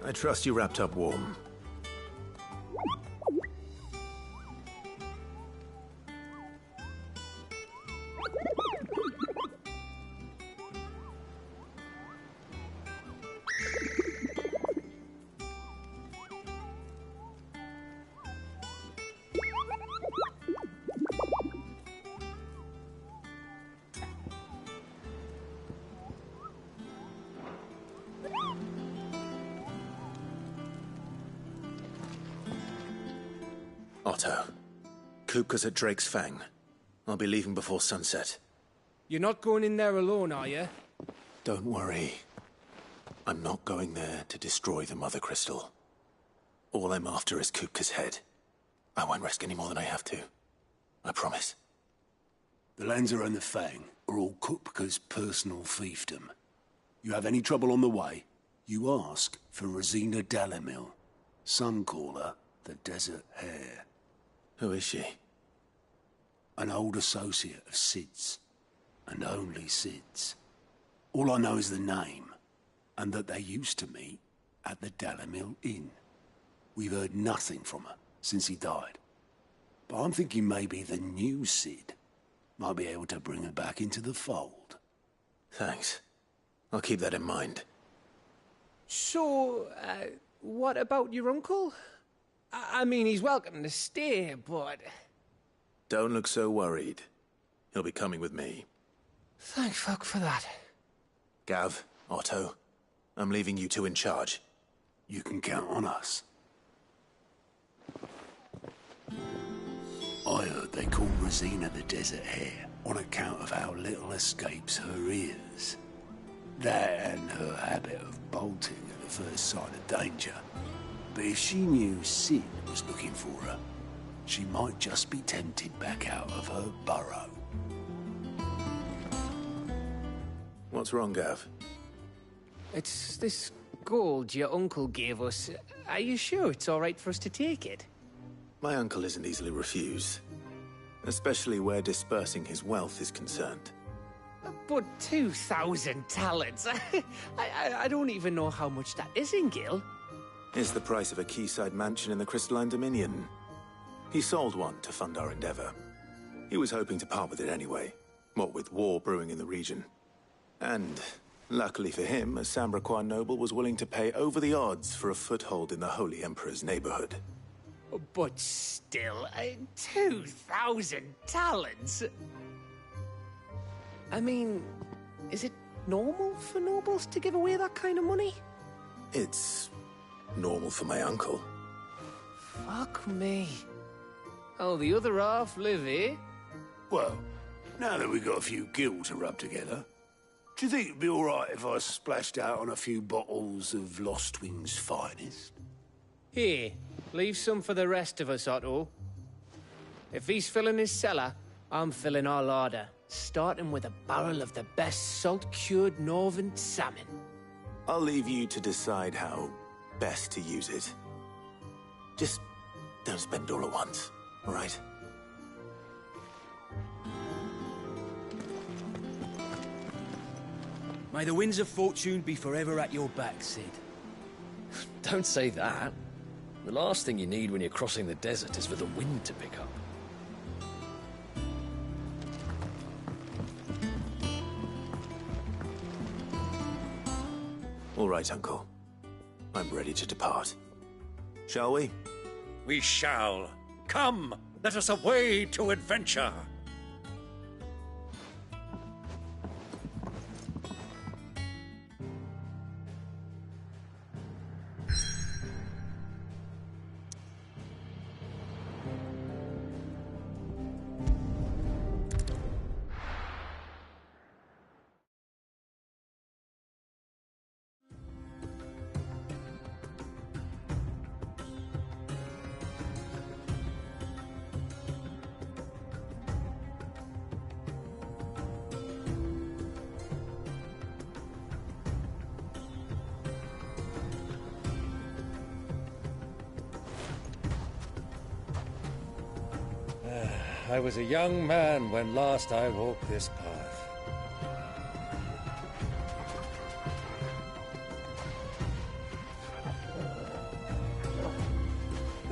I trust you wrapped up warm. Otto. Kupka's at Drake's Fang. I'll be leaving before sunset. You're not going in there alone, are you? Don't worry. I'm not going there to destroy the Mother Crystal. All I'm after is Kupka's head. I won't risk any more than I have to. I promise. The Lanza and the Fang are all Kupka's personal fiefdom. You have any trouble on the way, you ask for Rosina Dalimil. Some call her the Desert Hare. Who is she? An old associate of Sid's, and only Sid's. All I know is the name, and that they used to meet at the Dalimil Inn. We've heard nothing from her since he died. But I'm thinking maybe the new Sid might be able to bring her back into the fold. Thanks. I'll keep that in mind. So, what about your uncle? I mean, he's welcome to stay, but... Don't look so worried. He'll be coming with me. Thank fuck for that. Gav, Otto, I'm leaving you two in charge. You can count on us. I heard they call Rosina the Desert Hare on account of how little escapes her ears. That and her habit of bolting at the first sign of danger. But if she knew Sid was looking for her, she might just be tempted back out of her burrow. What's wrong, Gav? It's this gold your uncle gave us. Are you sure it's all right for us to take it? My uncle isn't easily refused. Especially where dispersing his wealth is concerned. But 2,000 talents? I don't even know how much that is in Gil. It's the price of a quayside mansion in the Crystalline Dominion. He sold one to fund our endeavor. He was hoping to part with it anyway, what with war brewing in the region. And, luckily for him, a Sambraquan noble was willing to pay over the odds for a foothold in the Holy Emperor's neighborhood. But still, 2,000 talents? I mean, is it normal for nobles to give away that kind of money? It's normal for my uncle. Fuck me. Oh, the other half live, eh? Well, now that we've got a few gil to rub together, do you think it'd be all right if I splashed out on a few bottles of Lost Wing's finest? Here, leave some for the rest of us, Otto. If he's filling his cellar, I'm filling our larder, starting with a barrel of the best salt-cured northern salmon. I'll leave you to decide how best to use it. Just don't spend it all at once, all right? May the winds of fortune be forever at your back, Sid. Don't say that. The last thing you need when you're crossing the desert is for the wind to pick up. All right, Uncle. I'm ready to depart. Shall we? We shall. Come, let us away to adventure. I was a young man when last I walked this path.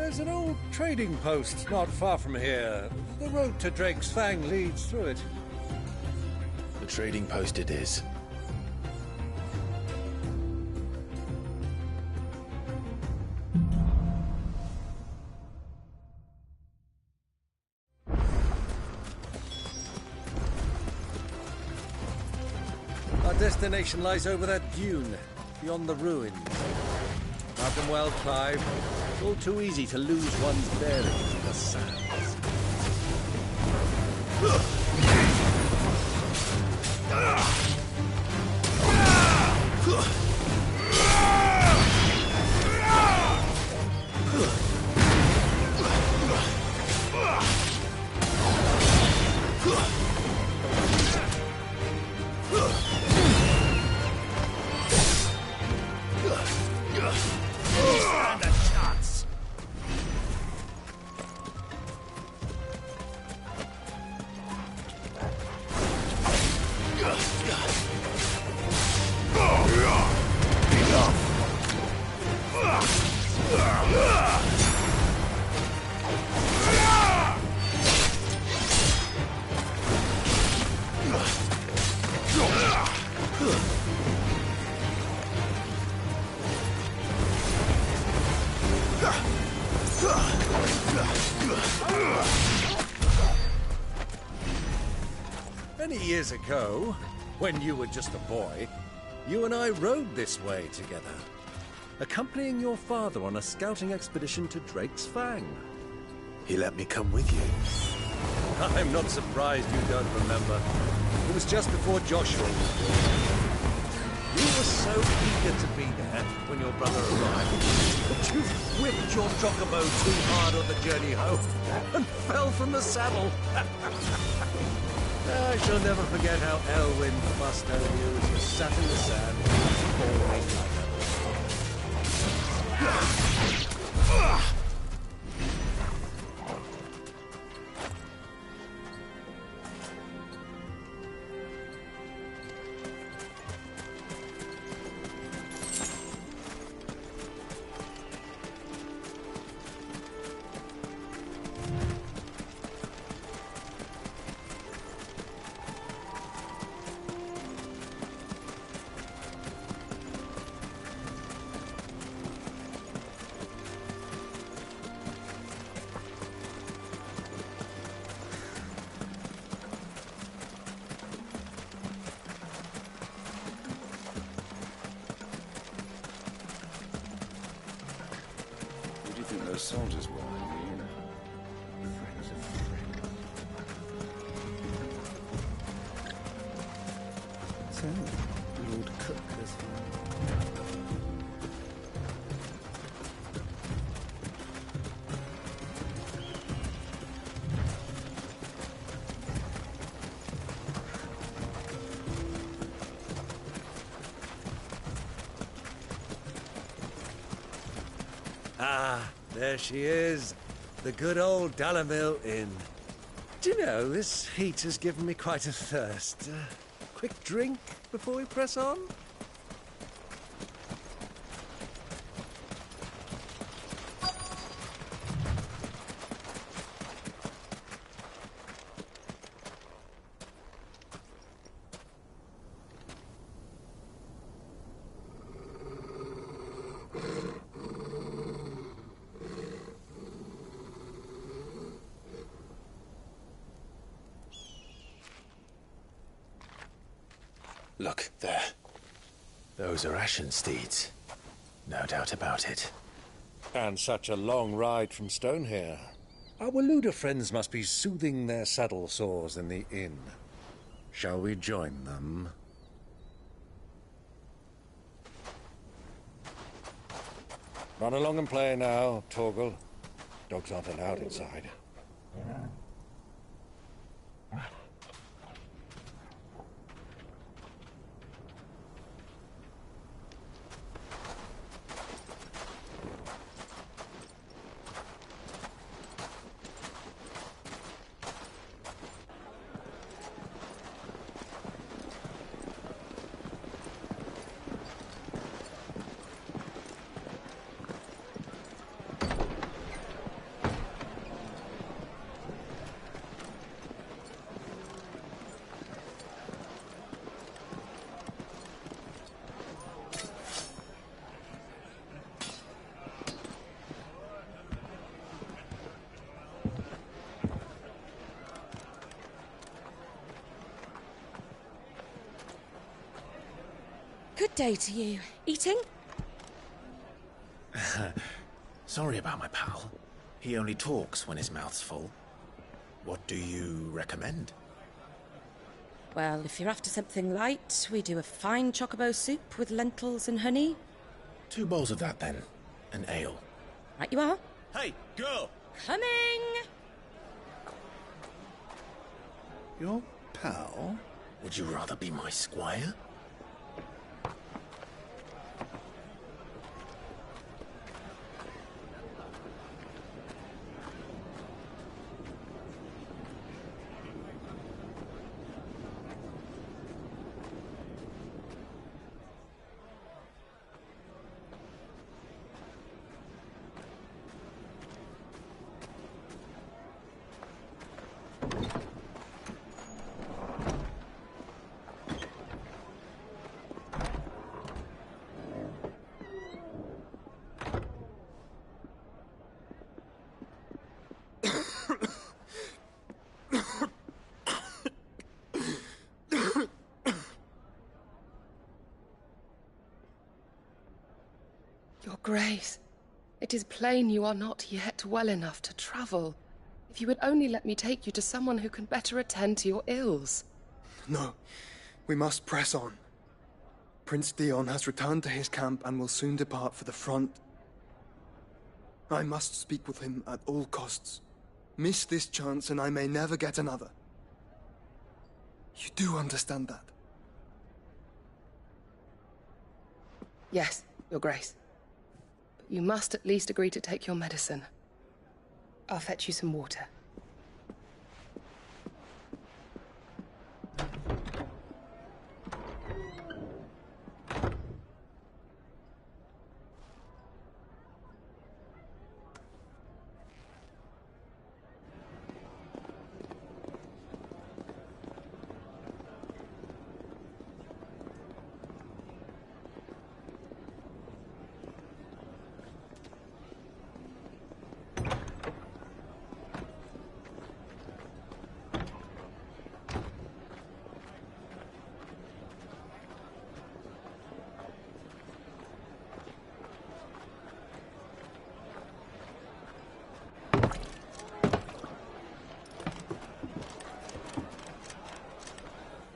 There's an old trading post not far from here. The road to Drake's Fang leads through it. The trading post it is. Our destination lies over that dune, beyond the ruins. Not well climbed. It's all too easy to lose one's bearings in the sands. Many years ago, when you were just a boy, you and I rode this way together, accompanying your father on a scouting expedition to Drake's Fang. He let me come with you. I'm not surprised you don't remember. It was just before Joshua was born. You were so eager to be there when your brother arrived that you whipped your chocobo too hard on the journey home and fell from the saddle. I shall never forget how Elwyn fussed over you as you sat in the sand, falling like a... Those soldiers were, friends of friends. So, Lord Cook has... Ah, there she is. The good old Dalamil Inn. Do you know, this heat has given me quite a thirst. Quick drink before we press on? Look, there. Those are Ashen steeds. No doubt about it. And such a long ride from Stonehere. Our Waluda friends must be soothing their saddle sores in the inn. Shall we join them? Run along and play now, Torgal. Dogs aren't allowed inside. day to you. Eating? Sorry about my pal. He only talks when his mouth's full. What do you recommend? Well, if you're after something light, we do a fine chocobo soup with lentils and honey. 2 bowls of that, then. An ale. Right you are. Hey, girl! Coming! Your pal? Would you rather be my squire? Your Grace, it is plain you are not yet well enough to travel. If you would only let me take you to someone who can better attend to your ills. No, we must press on. Prince Dion has returned to his camp and will soon depart for the front. I must speak with him at all costs. Miss this chance and I may never get another. You do understand that? Yes, Your Grace. But you must at least agree to take your medicine. I'll fetch you some water.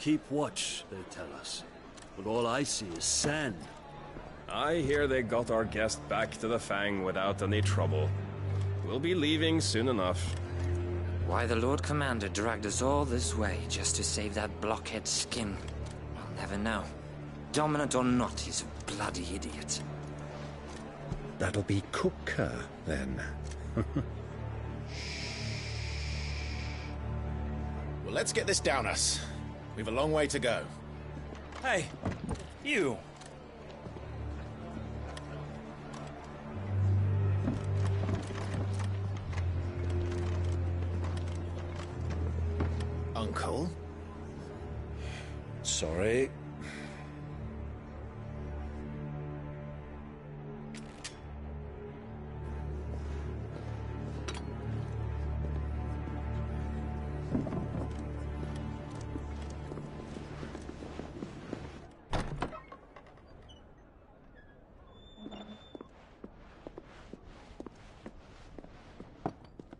Keep watch, they tell us. But all I see is sand. I hear they got our guest back to the Fang without any trouble. We'll be leaving soon enough. Why the Lord Commander dragged us all this way just to save that blockhead skin, I'll never know. Dominant or not, he's a bloody idiot. That'll be Cooker, then. Well, let's get this down us. We've a long way to go. Hey, you! Uncle? Sorry.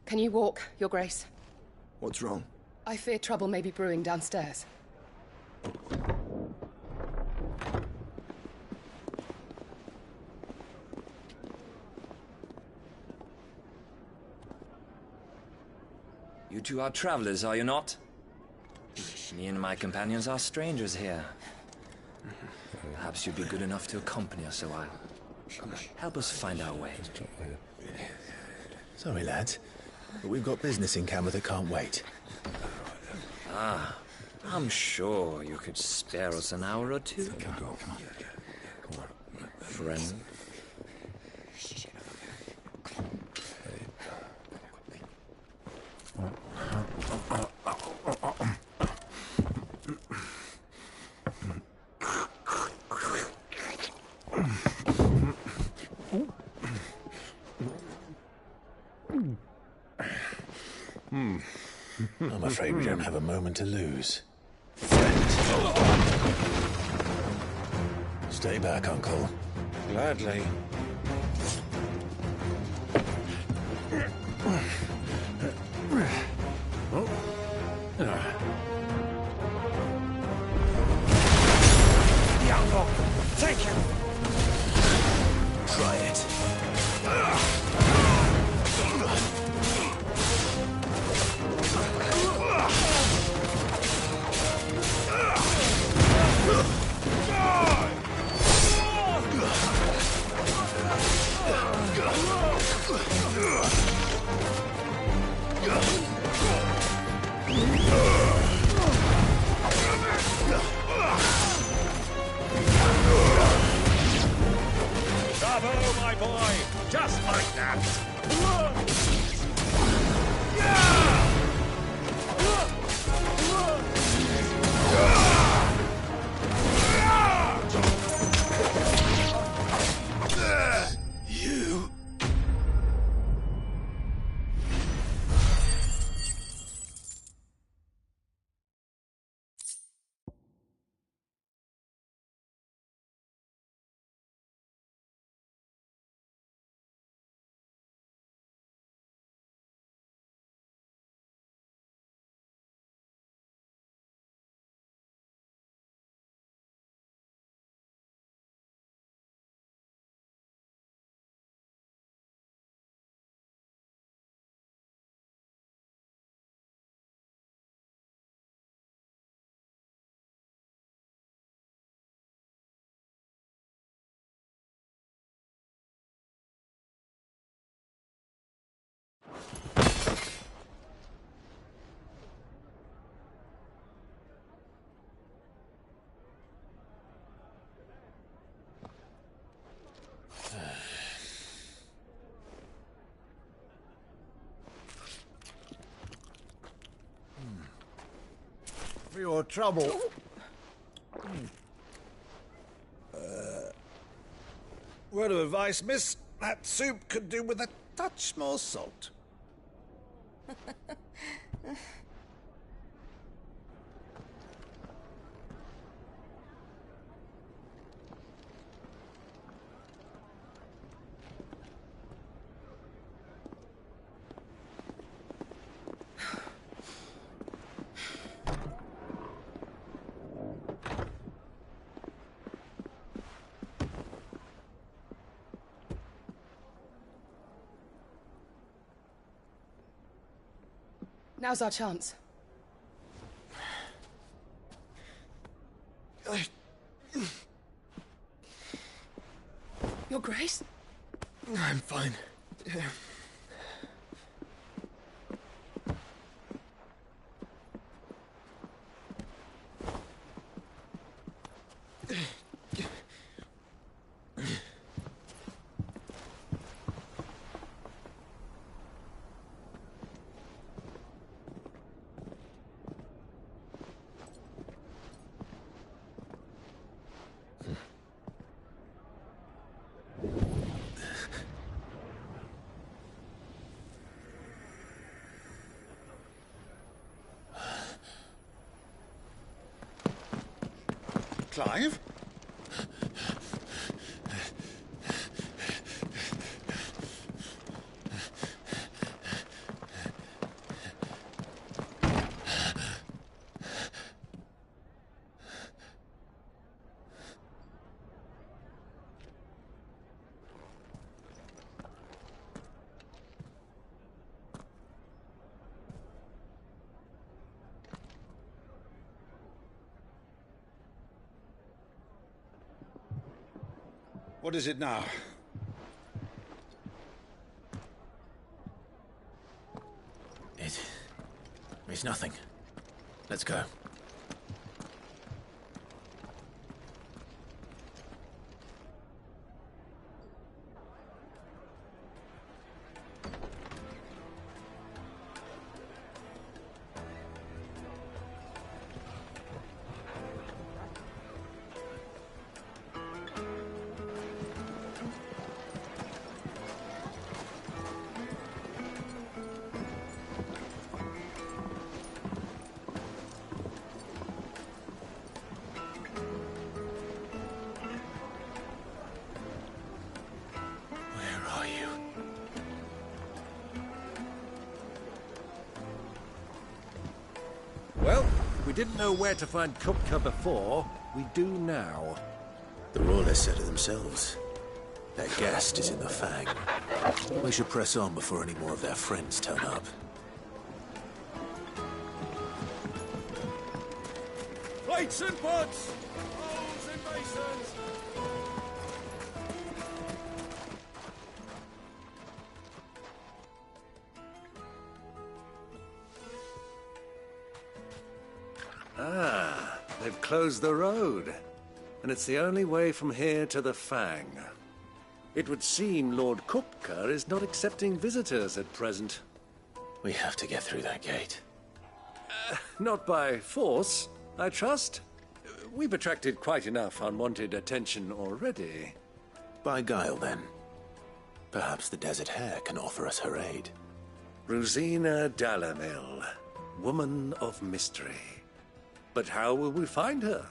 Can you walk, Your Grace? What's wrong? I fear trouble may be brewing downstairs. You two are travelers, are you not? Me and my companions are strangers here. Perhaps you'd be good enough to accompany us a while. Help us find our way. Sorry, lads, but we've got business in camera that can't wait. Ah, I'm sure you could spare us an hour or two. Come on. Friend. I'm afraid we don't have a moment to lose. Stay back, Uncle. Gladly. Yango, take him! Try it. Bravo, my boy! Just like that! You... For your trouble. Word of advice, miss. That soup could do with a touch more salt. Now's our chance. Your Grace? I'm fine. Clive? What is it now? It's nothing. Let's go. we didn't know where to find Kupka before, we do now. The Royalists said it themselves. Their guest is in the Fang. We should press on before any more of their friends turn up. Plates and pots! Bowls and basins! Ah, they've closed the road. And it's the only way from here to the Fang. It would seem Lord Kupka is not accepting visitors at present. We have to get through that gate. Not by force, I trust. We've attracted quite enough unwanted attention already. By guile, then. Perhaps the Desert Hare can offer us her aid. Rosina Dalamil, woman of mystery. But how will we find her?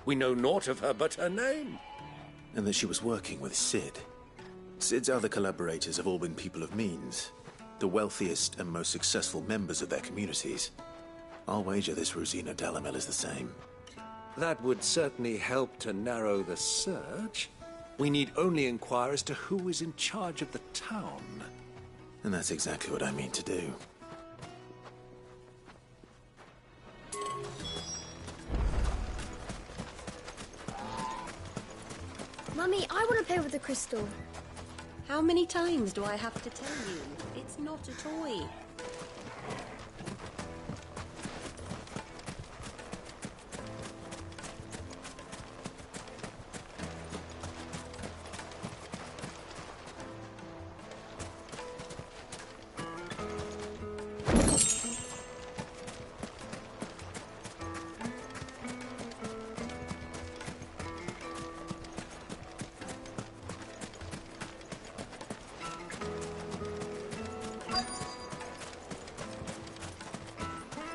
We know naught of her but her name. And that she was working with Cid. Cid's other collaborators have all been people of means, the wealthiest and most successful members of their communities. I'll wager this Rosina Dalamil is the same. That would certainly help to narrow the search. We need only inquire as to who is in charge of the town. And that's exactly what I mean to do. Mummy, I want to play with the crystal. How many times do I have to tell you? It's not a toy.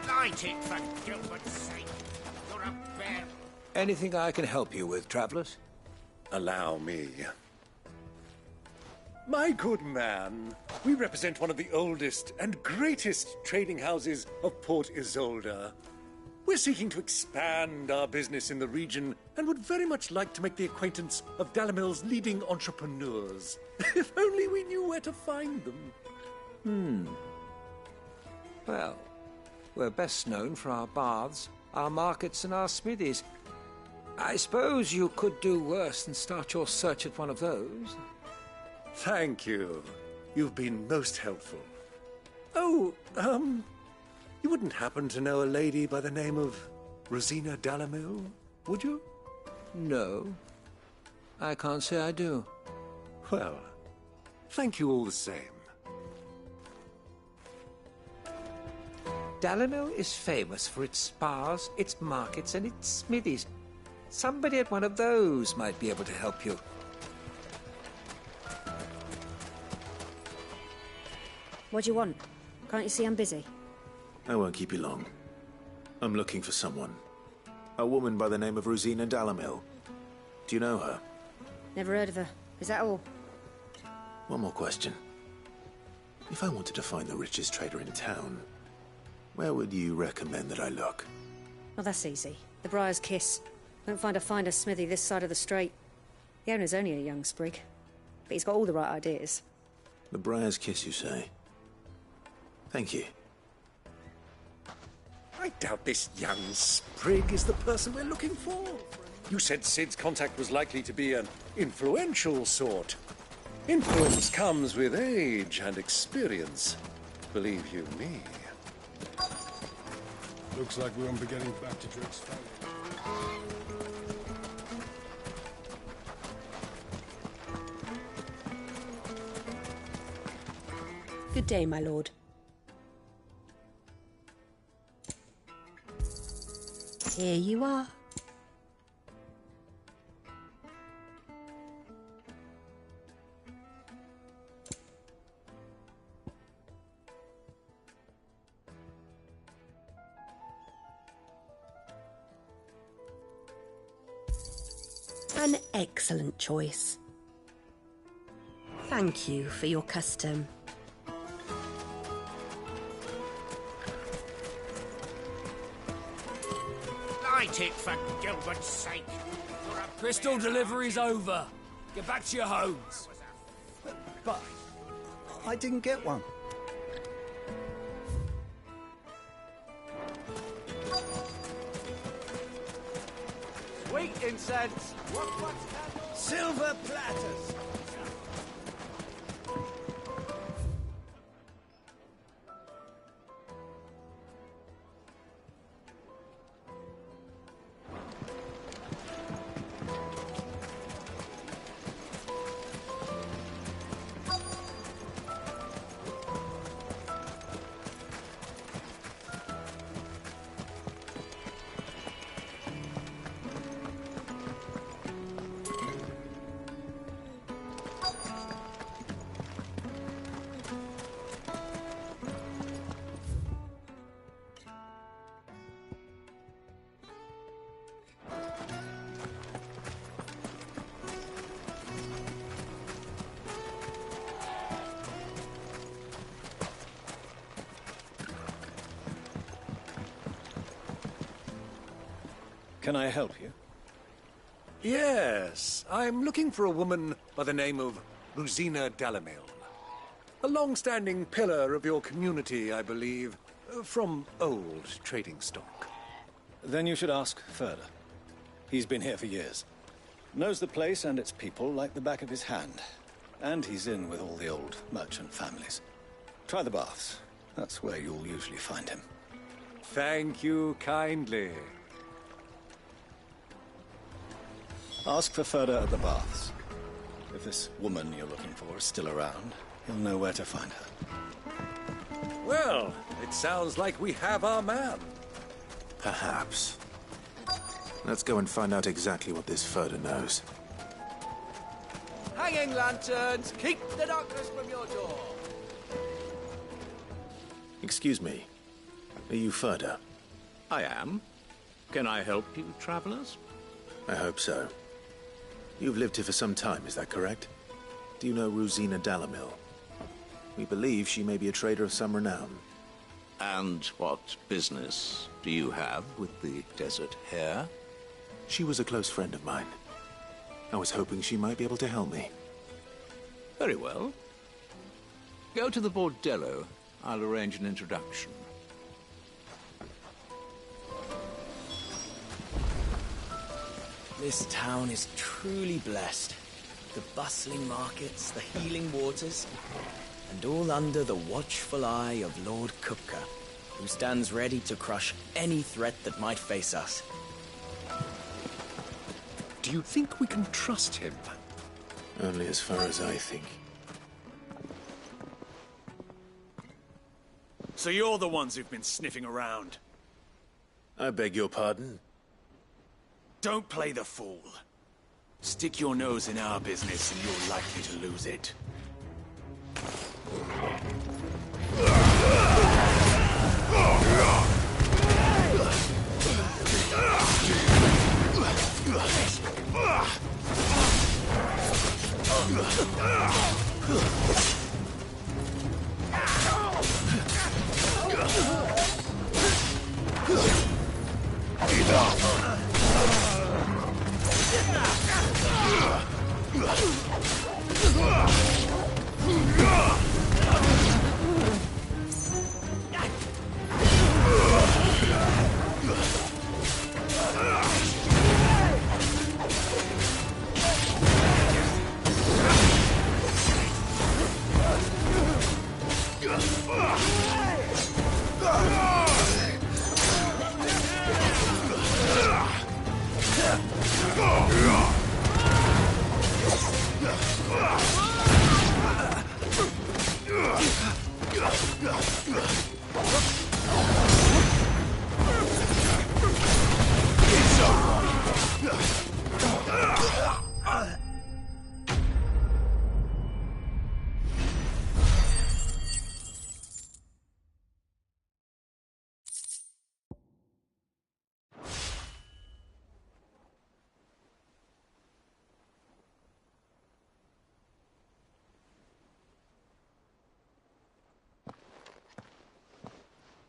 Light it, for Gilbert's sake. You're a bear. Anything I can help you with, travelers? Allow me. My good man, we represent one of the oldest and greatest trading houses of Port Isolde. We're seeking to expand our business in the region and would very much like to make the acquaintance of Dalamil's leading entrepreneurs. If only we knew where to find them. Well, we're best known for our baths, our markets, and our smithies. I suppose you could do worse than start your search at one of those. Thank you. You've been most helpful. Oh, you wouldn't happen to know a lady by the name of Rosina Dalamil, would you? No. I can't say I do. Well, thank you all the same. Dalamil is famous for its spas, its markets, and its smithies. Somebody at one of those might be able to help you. What do you want? Can't you see I'm busy? I won't keep you long. I'm looking for someone. A woman by the name of Rosina Dalamil. Do you know her? Never heard of her. Is that all? One more question. If I wanted to find the richest trader in town, where would you recommend that I look? Well, that's easy. The Briar's Kiss. Won't find a finer smithy this side of the strait. The owner's only a young sprig, but he's got all the right ideas. The Briar's Kiss, you say? Thank you. I doubt this young sprig is the person we're looking for. You said Cid's contact was likely to be an influential sort. Influence comes with age and experience. Believe you me. Looks like we won't be getting back to Drake's Valley. Good day, my lord. Here you are. An excellent choice. Thank you for your custom. lunatic, for Gilbert's sake. Crystal delivery's over. Get back to your homes. But I didn't get one. Sweet incense. Silver platters. Can I help you? Yes, I'm looking for a woman by the name of Rosina Dalamil. A long-standing pillar of your community, I believe, from old trading stock. Then you should ask Ferda. He's been here for years. Knows the place and its people like the back of his hand. And he's in with all the old merchant families. Try the baths. That's where you'll usually find him. Thank you kindly. Ask for Ferda at the baths. If this woman you're looking for is still around, you'll know where to find her. Well, it sounds like we have our man. Perhaps. Let's go and find out exactly what this Ferda knows. Hanging lanterns, keep the darkness from your door. Excuse me. Are you Ferda? I am. Can I help you, travelers? I hope so. You've lived here for some time, is that correct? Do you know Rosina Dalamil? We believe she may be a trader of some renown. And what business do you have with the desert hare? She was a close friend of mine. I was hoping she might be able to help me. Very well. Go to the bordello. I'll arrange an introduction. This town is truly blessed. The bustling markets, the healing waters, and all under the watchful eye of Lord Kupka, who stands ready to crush any threat that might face us. Do you think we can trust him? Only as far as I think. So you're the ones who've been sniffing around? I beg your pardon? Don't play the fool. Stick your nose in our business and you're likely to lose it.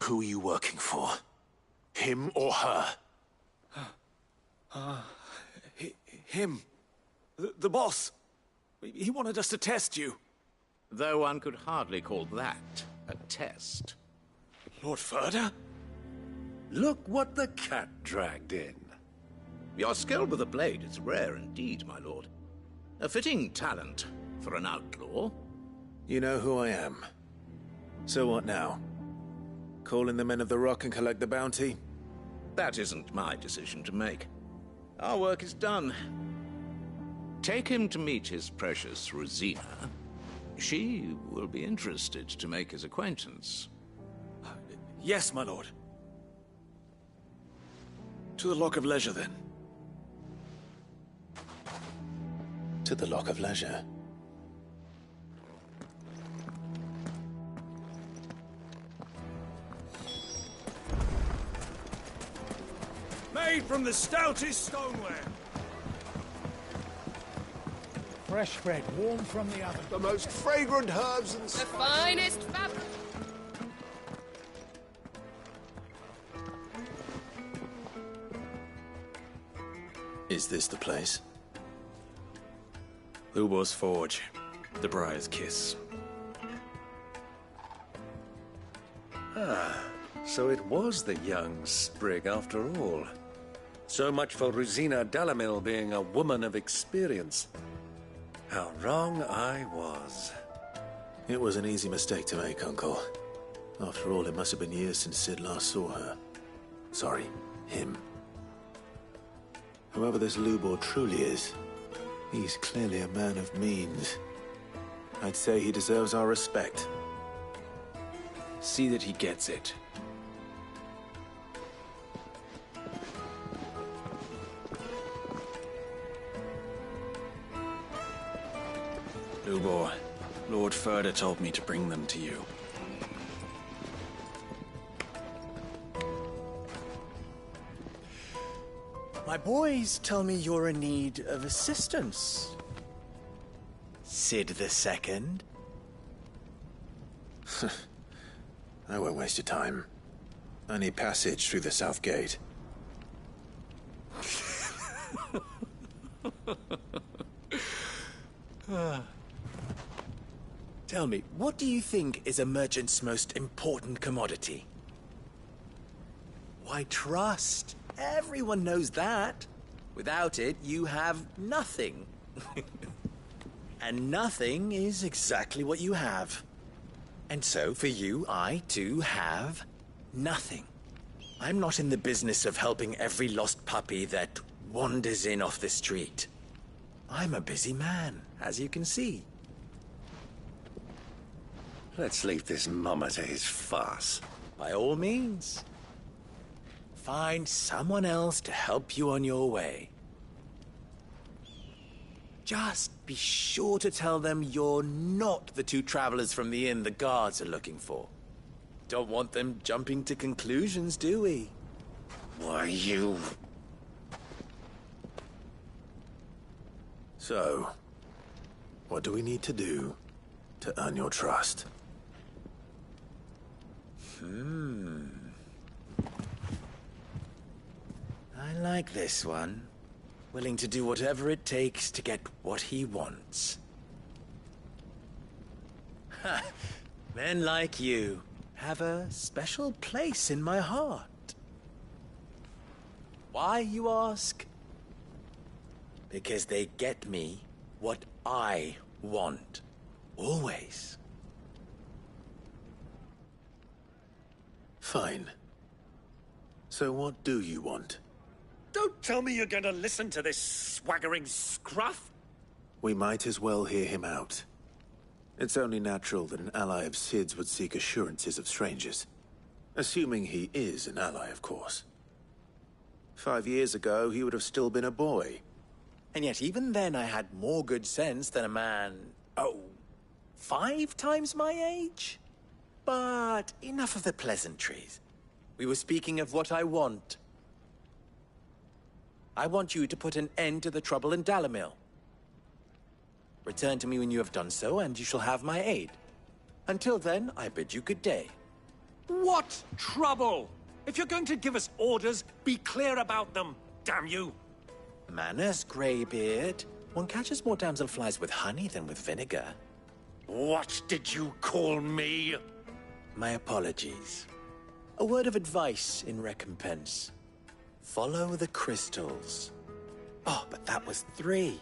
Who are you working for? Him or her? Him. The boss. He wanted us to test you. Though one could hardly call that a test. Lord Ferda? Look what the cat dragged in. Your skill with the blade is rare indeed, my lord. A fitting talent for an outlaw. You know who I am. So what now? Call in the Men of the Rock and collect the bounty? That isn't my decision to make. Our work is done. Take him to meet his precious Rosina. She will be interested to make his acquaintance. Yes, my lord. To the Lock of Leisure, then. To the Lock of Leisure. Made from the stoutest stoneware. Fresh bread, warm from the oven. The most fragrant herbs and The finest fabric. Is this the place? Lubor's Forge. The Briar's Kiss. So it was the young sprig after all. So much for Rosina Dalamil being a woman of experience. How wrong I was. It was an easy mistake to make, Uncle. After all, it must have been years since Sid last saw her. Sorry, him. Whoever this Lubor truly is, he's clearly a man of means. I'd say he deserves our respect. See that he gets it. Lubor, Lord Ferda told me to bring them to you. My boys tell me you're in need of assistance. Sid the Second. I won't waste your time. I need passage through the south gate. Tell me, what do you think is a merchant's most important commodity? Why, trust. Everyone knows that. Without it, you have nothing. And nothing is exactly what you have. And so, for you, I, too, have nothing. I'm not in the business of helping every lost puppy that wanders in off the street. I'm a busy man, as you can see. Let's leave this mama to his farce. By all means. Find someone else to help you on your way. Just be sure to tell them you're not the two travelers from the inn the guards are looking for. Don't want them jumping to conclusions, do we? Why, you... So, what do we need to do to earn your trust? I like this one. Willing to do whatever it takes to get what he wants. Ha! Men like you have a special place in my heart. Why, you ask? Because they get me what I want. Always. Fine. So what do you want? Don't tell me you're going to listen to this swaggering scruff. We might as well hear him out. It's only natural that an ally of Sid's would seek assurances of strangers. Assuming he is an ally, of course. 5 years ago, he would have still been a boy. And yet even then I had more good sense than a man, 5 times my age? But enough of the pleasantries. We were speaking of what I want. I want you to put an end to the trouble in Dalamil. Return to me when you have done so, and you shall have my aid. Until then, I bid you good day. What trouble? If you're going to give us orders, be clear about them, damn you. Manners, Greybeard. One catches more damselflies with honey than with vinegar. What did you call me? My apologies. A word of advice in recompense. Follow the crystals. Oh, but that was 3.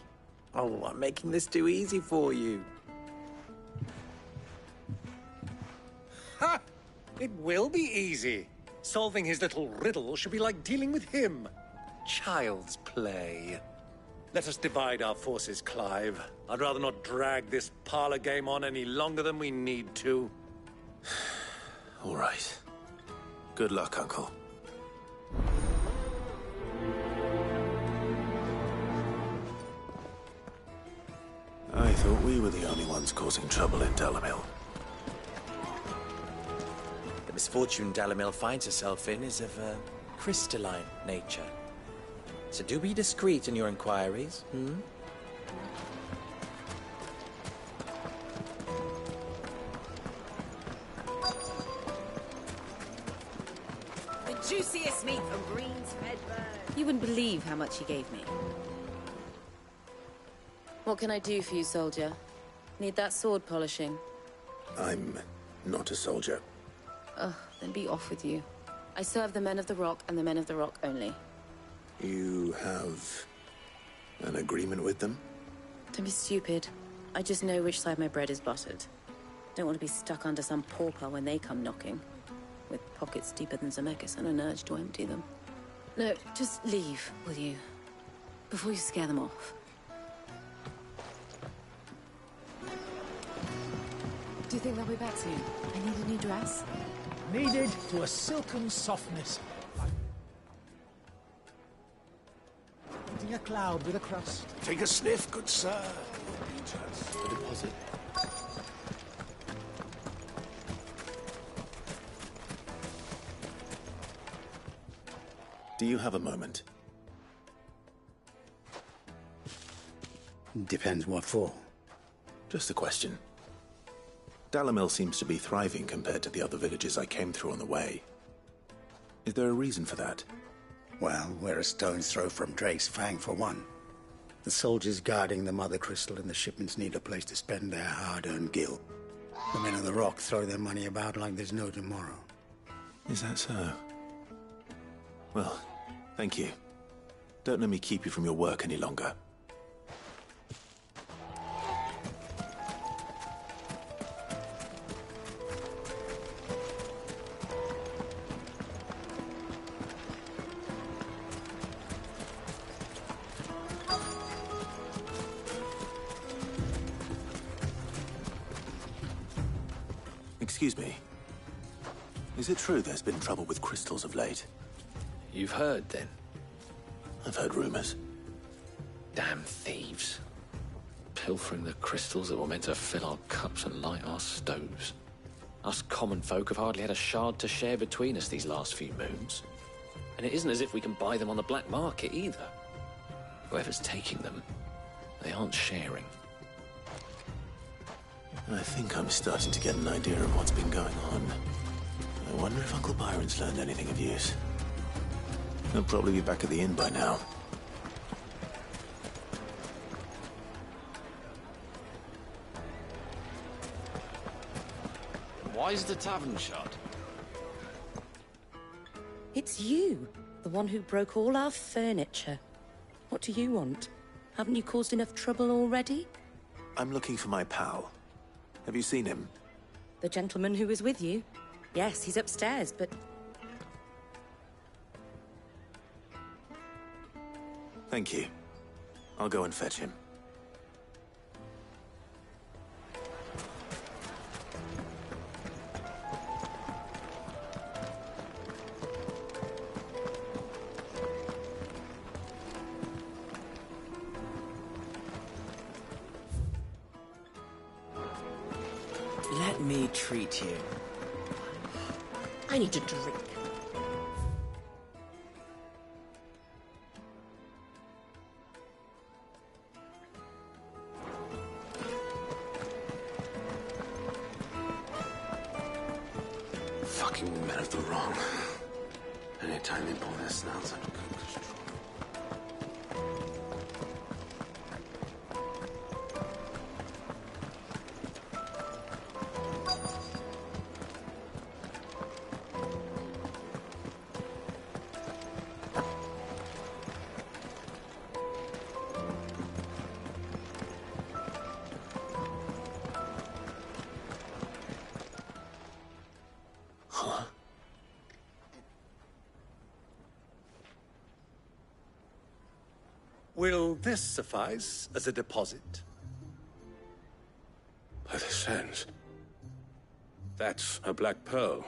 Oh, I'm making this too easy for you. Ha! It will be easy. Solving his little riddle should be like dealing with him. Child's play. Let us divide our forces, Clive. I'd rather not drag this parlor game on any longer than we need to. All right. Good luck, Uncle. I thought we were the only ones causing trouble in Dalamil. The misfortune Dalamil finds herself in is of a crystalline nature. So do be discreet in your inquiries, The juiciest meat from Green's Redbird. You wouldn't believe how much he gave me. What can I do for you, soldier? Need that sword polishing? I'm not a soldier. Ugh, then be off with you. I serve the men of the Rock and the men of the Rock only. You have an agreement with them? Don't be stupid. I just know which side my bread is buttered. Don't want to be stuck under some pauper when they come knocking. With pockets deeper than Zemeckis and an urge to empty them. No, just leave, will you? Before you scare them off. Do you think they'll be back soon? I need a new dress. Kneaded to a silken softness. Eating a cloud with a crust. Take a sniff, good sir. The deposit. Do you have a moment? Depends what for. Just a question. Dalamil seems to be thriving compared to the other villages I came through on the way. Is there a reason for that? Well, we're a stone's throw from Drake's Fang, for one. The soldiers guarding the Mother Crystal and the shipments need a place to spend their hard-earned gil. The men of the Rock throw their money about like there's no tomorrow. Is that so? Well, thank you. Don't let me keep you from your work any longer. Excuse me. Is it true there's been trouble with crystals of late? You've heard, then? I've heard rumors. Damn thieves. Pilfering the crystals that were meant to fill our cups and light our stoves. Us common folk have hardly had a shard to share between us these last few moons. And it isn't as if we can buy them on the black market, either. Whoever's taking them, they aren't sharing. I think I'm starting to get an idea of what's been going on. I wonder if Uncle Byron's learned anything of use. He'll probably be back at the inn by now. Why is the tavern shut? It's you, the one who broke all our furniture. What do you want? Haven't you caused enough trouble already? I'm looking for my pal. Have you seen him? The gentleman who was with you? Yes, he's upstairs, but... Thank you. I'll go and fetch him. Let me treat you. I need a drink. Fucking men of the wrong. Anytime they pull their snouts out of control. Will this suffice as a deposit? By the sands. That's a black pearl.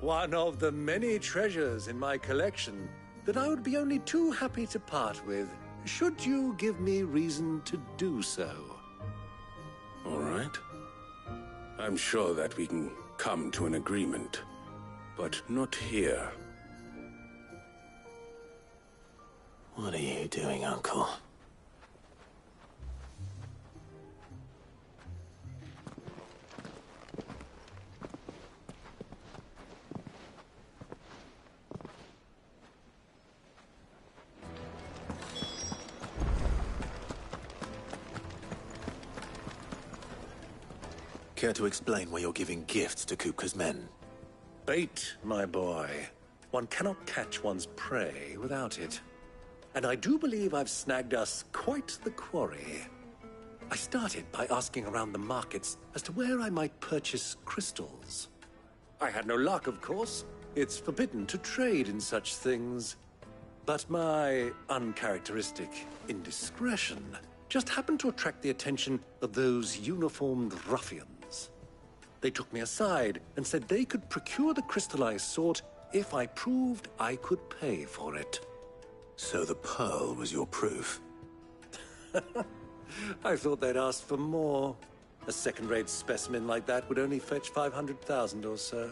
One of the many treasures in my collection that I would be only too happy to part with, should you give me reason to do so. All right. I'm sure that we can come to an agreement, but not here. What are you doing, Uncle? Care to explain why you're giving gifts to Kupka's men? Bait, my boy. One cannot catch one's prey without it. And I do believe I've snagged us quite the quarry. I started by asking around the markets as to where I might purchase crystals. I had no luck, of course. It's forbidden to trade in such things. But my uncharacteristic indiscretion just happened to attract the attention of those uniformed ruffians. They took me aside and said they could procure the crystal I sought if I proved I could pay for it. So the pearl was your proof? I thought they'd asked for more. A second-rate specimen like that would only fetch 500,000 or so.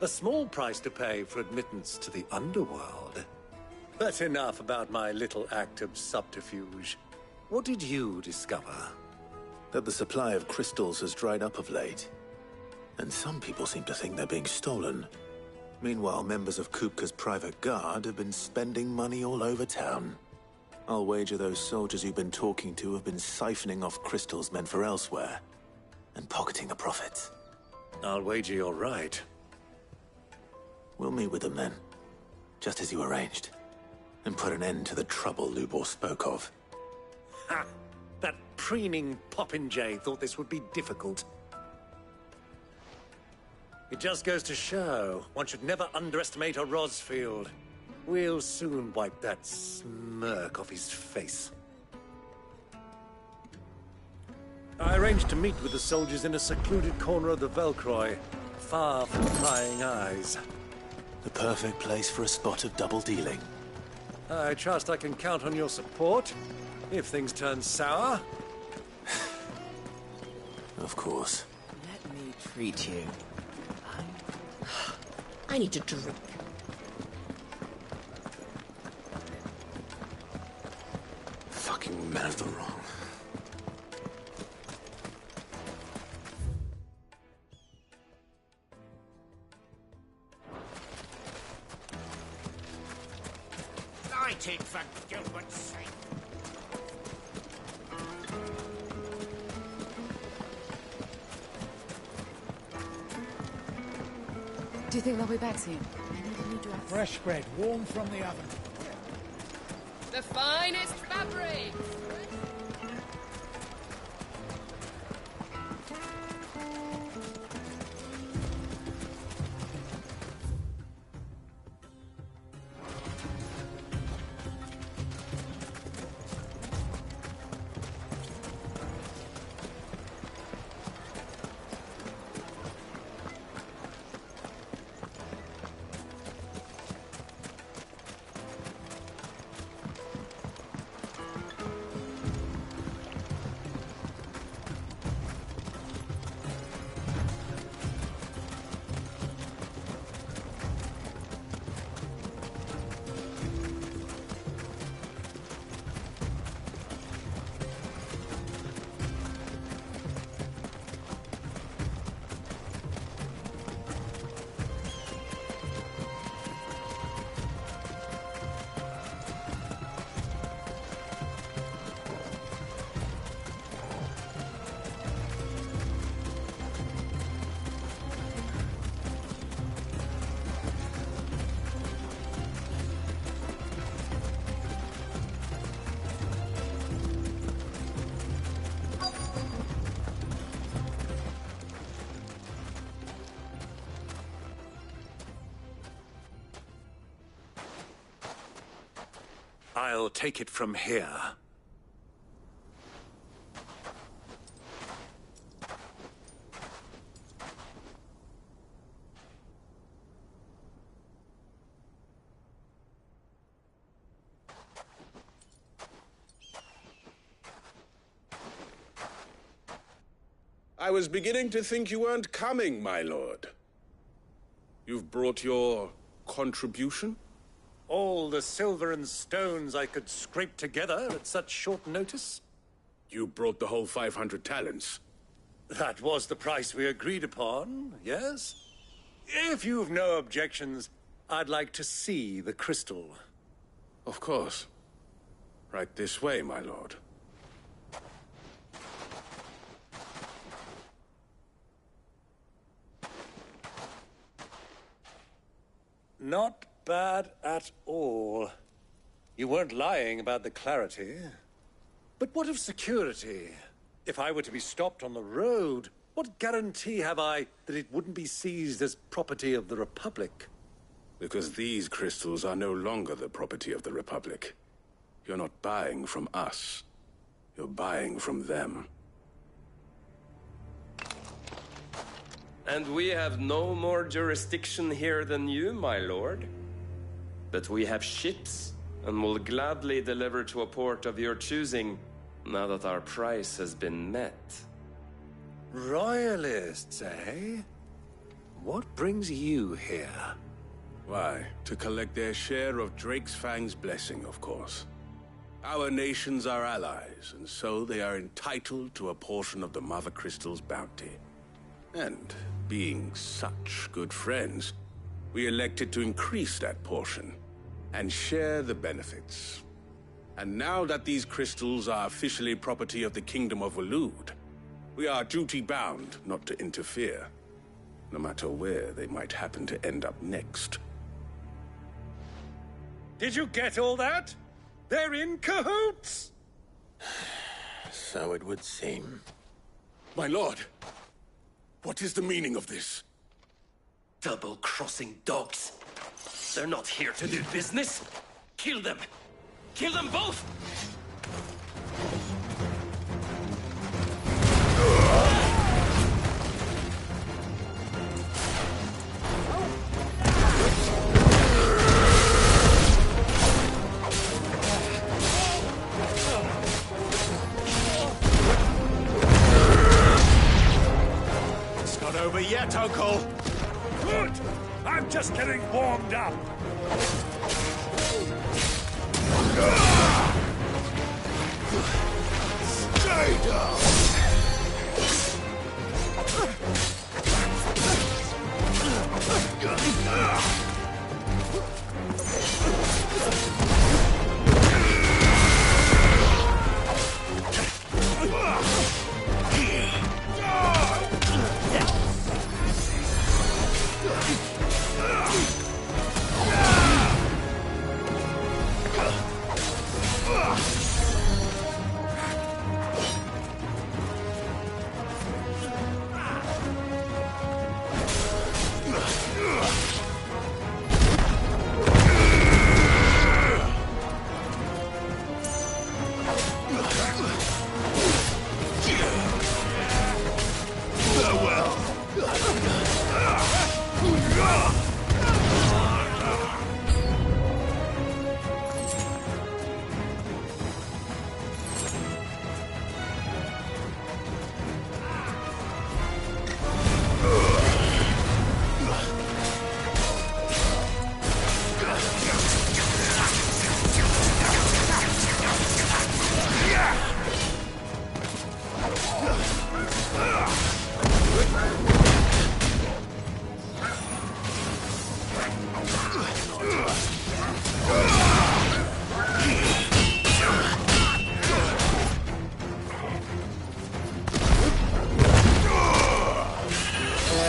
A small price to pay for admittance to the underworld. But enough about my little act of subterfuge. What did you discover? That the supply of crystals has dried up of late. And some people seem to think they're being stolen. Meanwhile, members of Kupka's private guard have been spending money all over town. I'll wager those soldiers you've been talking to have been siphoning off crystals meant for elsewhere, and pocketing the profits. I'll wager you're right. We'll meet with them then, just as you arranged, and put an end to the trouble Lubor spoke of. Ha! That preening popinjay thought this would be difficult. It just goes to show, one should never underestimate a Rosfield. We'll soon wipe that smirk off his face. I arranged to meet with the soldiers in a secluded corner of the Velcroy, far from prying eyes. The perfect place for a spot of double dealing. I trust I can count on your support, if things turn sour. Of course. Let me treat you. I need to drink. Fucking men of the wrong. Light it, for Gilbert's sake. Do you think they'll be back soon? I need a new dress. Fresh bread, warm from the oven. The finest fabric! I'll take it from here. I was beginning to think you weren't coming, my lord. You've brought your contribution? All the silver and stones I could scrape together at such short notice? You brought the whole 500 talents. That was the price we agreed upon, yes? If you've no objections, I'd like to see the crystal. Of course. Right this way, my lord. Not bad at all. You weren't lying about the clarity. But what of security? If I were to be stopped on the road, what guarantee have I that it wouldn't be seized as property of the Republic? Because these crystals are no longer the property of the Republic. You're not buying from us. You're buying from them. And we have no more jurisdiction here than you, my lord. But we have ships, and will gladly deliver to a port of your choosing, now that our price has been met. Royalists, eh? What brings you here? Why, to collect their share of Drake's Fang's blessing, of course. Our nations are allies, and so they are entitled to a portion of the Mother Crystal's bounty. And being such good friends, we elected to increase that portion and share the benefits. And now that these crystals are officially property of the Kingdom of Waloed, we are duty-bound not to interfere, no matter where they might happen to end up next. Did you get all that? They're in cahoots! So it would seem. My lord! What is the meaning of this? Double-crossing dogs. They're not here to do business. Kill them. Kill them both! It's not over yet, Uncle. Good! I'm just getting warmed up. Stay down!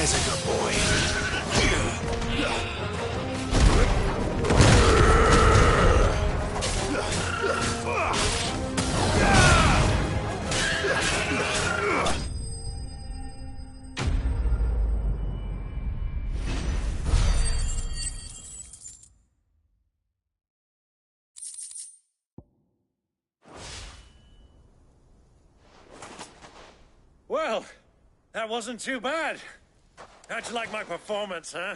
There's a good boy. Well, that wasn't too bad. How'd you like my performance, huh?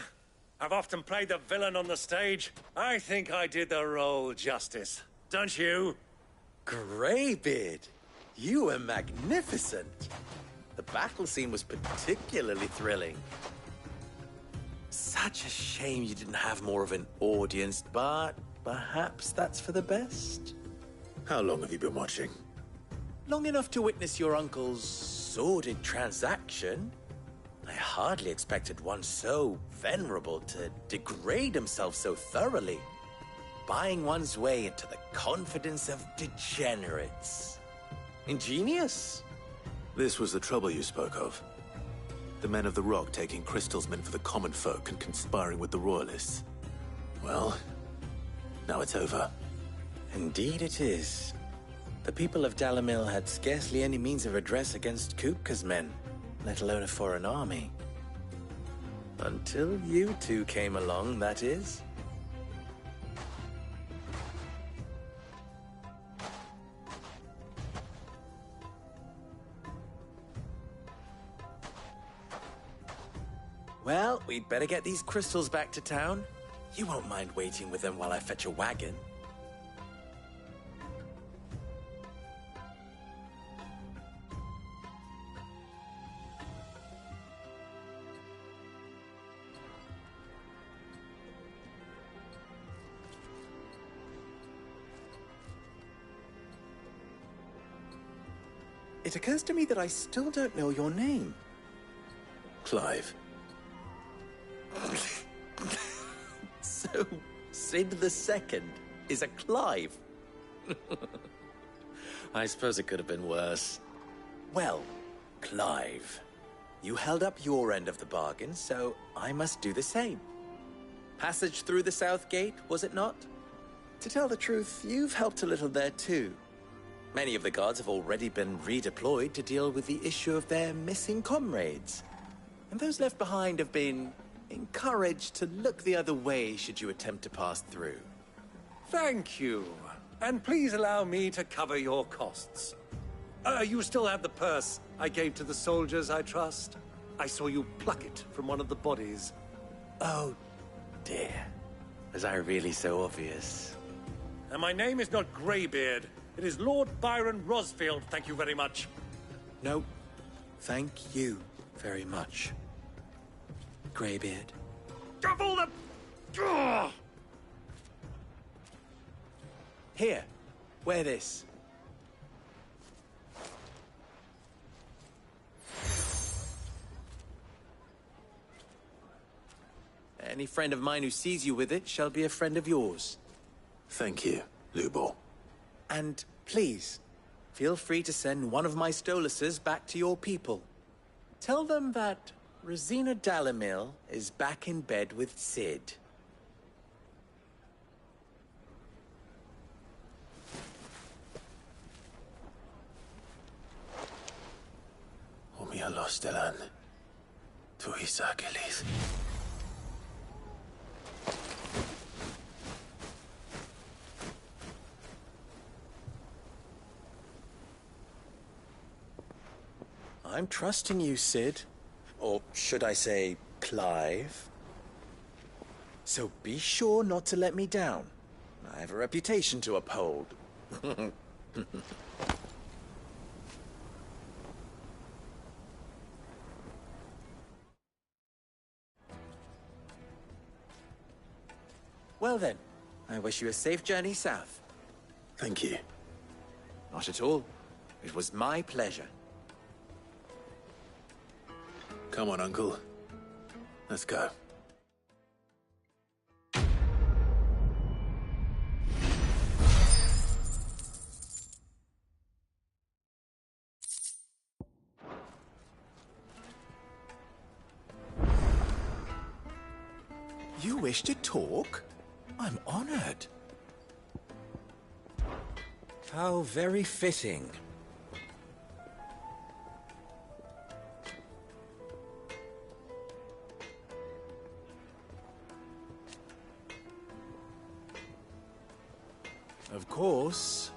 I've often played the villain on the stage. I think I did the role justice. Don't you? Greybeard, you were magnificent. The battle scene was particularly thrilling. Such a shame you didn't have more of an audience, but perhaps that's for the best. How long have you been watching? Long enough to witness your uncle's sordid transaction. I hardly expected one so venerable to degrade himself so thoroughly. Buying one's way into the confidence of degenerates. Ingenious. This was the trouble you spoke of. The men of the Rock taking crystals meant for the common folk and conspiring with the Royalists. Well, now it's over. Indeed it is. The people of Dalimil had scarcely any means of redress against Kupka's men, let alone a foreign army. Until you two came along, that is. Well, we'd better get these crystals back to town. You won't mind waiting with them while I fetch a wagon. It occurs to me that I still don't know your name. Clive. So, Sid the Second is a Clive? I suppose it could have been worse. Well, Clive, you held up your end of the bargain, so I must do the same. Passage through the South Gate, was it not? To tell the truth, you've helped a little there too. Many of the guards have already been redeployed to deal with the issue of their missing comrades. And those left behind have been encouraged to look the other way should you attempt to pass through. Thank you. And please allow me to cover your costs. You still have the purse I gave to the soldiers, I trust? I saw you pluck it from one of the bodies. Oh, dear. Was I really so obvious? And my name is not Greybeard. It is Lord Byron Rosfield, thank you very much. No, thank you very much, Greybeard. Double the... Ugh! Here, wear this. Any friend of mine who sees you with it shall be a friend of yours. Thank you, Lubor. And please, feel free to send one of my Stoluses back to your people. Tell them that Rosina Dalimil is back in bed with Sid. Omia Lostelan. Tuisa Achilles. I'm trusting you, Sid. Or should I say, Clive? So be sure not to let me down. I have a reputation to uphold. Well then, I wish you a safe journey south. Thank you. Not at all. It was my pleasure. Come on, Uncle. Let's go. You wish to talk? I'm honored. How very fitting. Of course.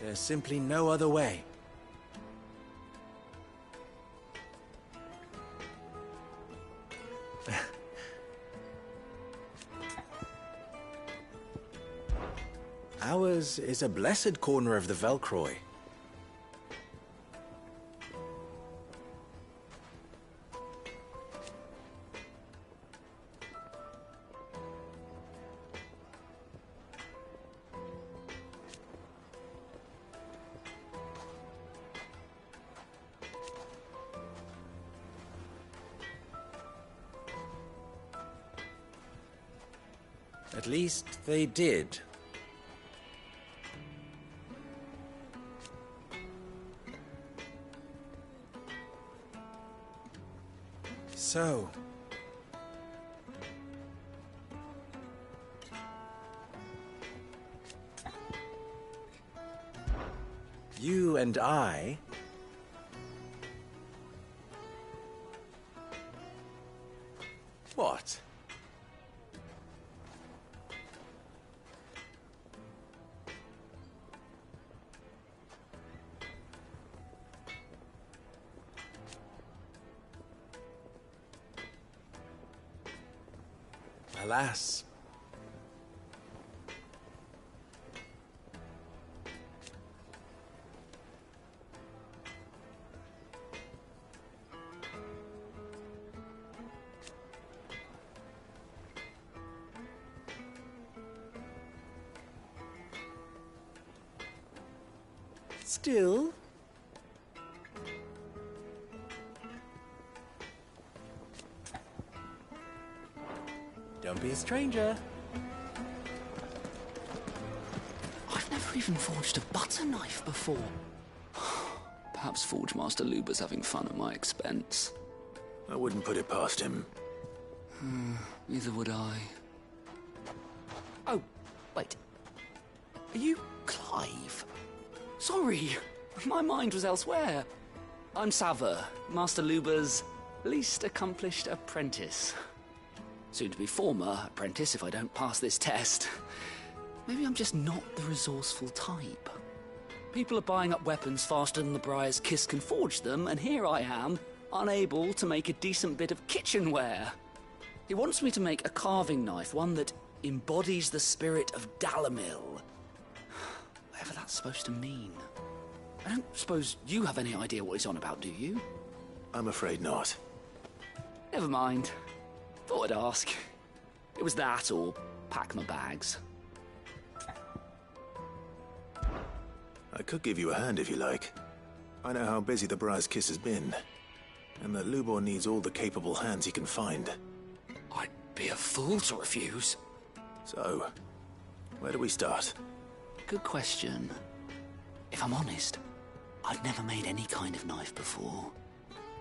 There's simply no other way. Ours is a blessed corner of the Velcroy. At least they did. So... you and I... What? Alas. Still... don't be a stranger. I've never even forged a butter knife before. Perhaps Forge Master Luber's having fun at my expense. I wouldn't put it past him. Neither would I. Oh, wait. Are you Clive? Sorry, my mind was elsewhere. I'm Saver, Master Luber's least accomplished apprentice. Soon to be former apprentice if I don't pass this test. Maybe I'm just not the resourceful type. People are buying up weapons faster than the Briar's Kiss can forge them, and here I am, unable to make a decent bit of kitchenware. He wants me to make a carving knife, one that embodies the spirit of Dalamil. Whatever that's supposed to mean. I don't suppose you have any idea what he's on about, do you? I'm afraid not. Never mind. Thought I'd ask. It was that or pack my bags. I could give you a hand if you like. I know how busy the Briar's Kiss has been, and that Lubor needs all the capable hands he can find. I'd be a fool to refuse. So, where do we start? Good question. If I'm honest, I've never made any kind of knife before.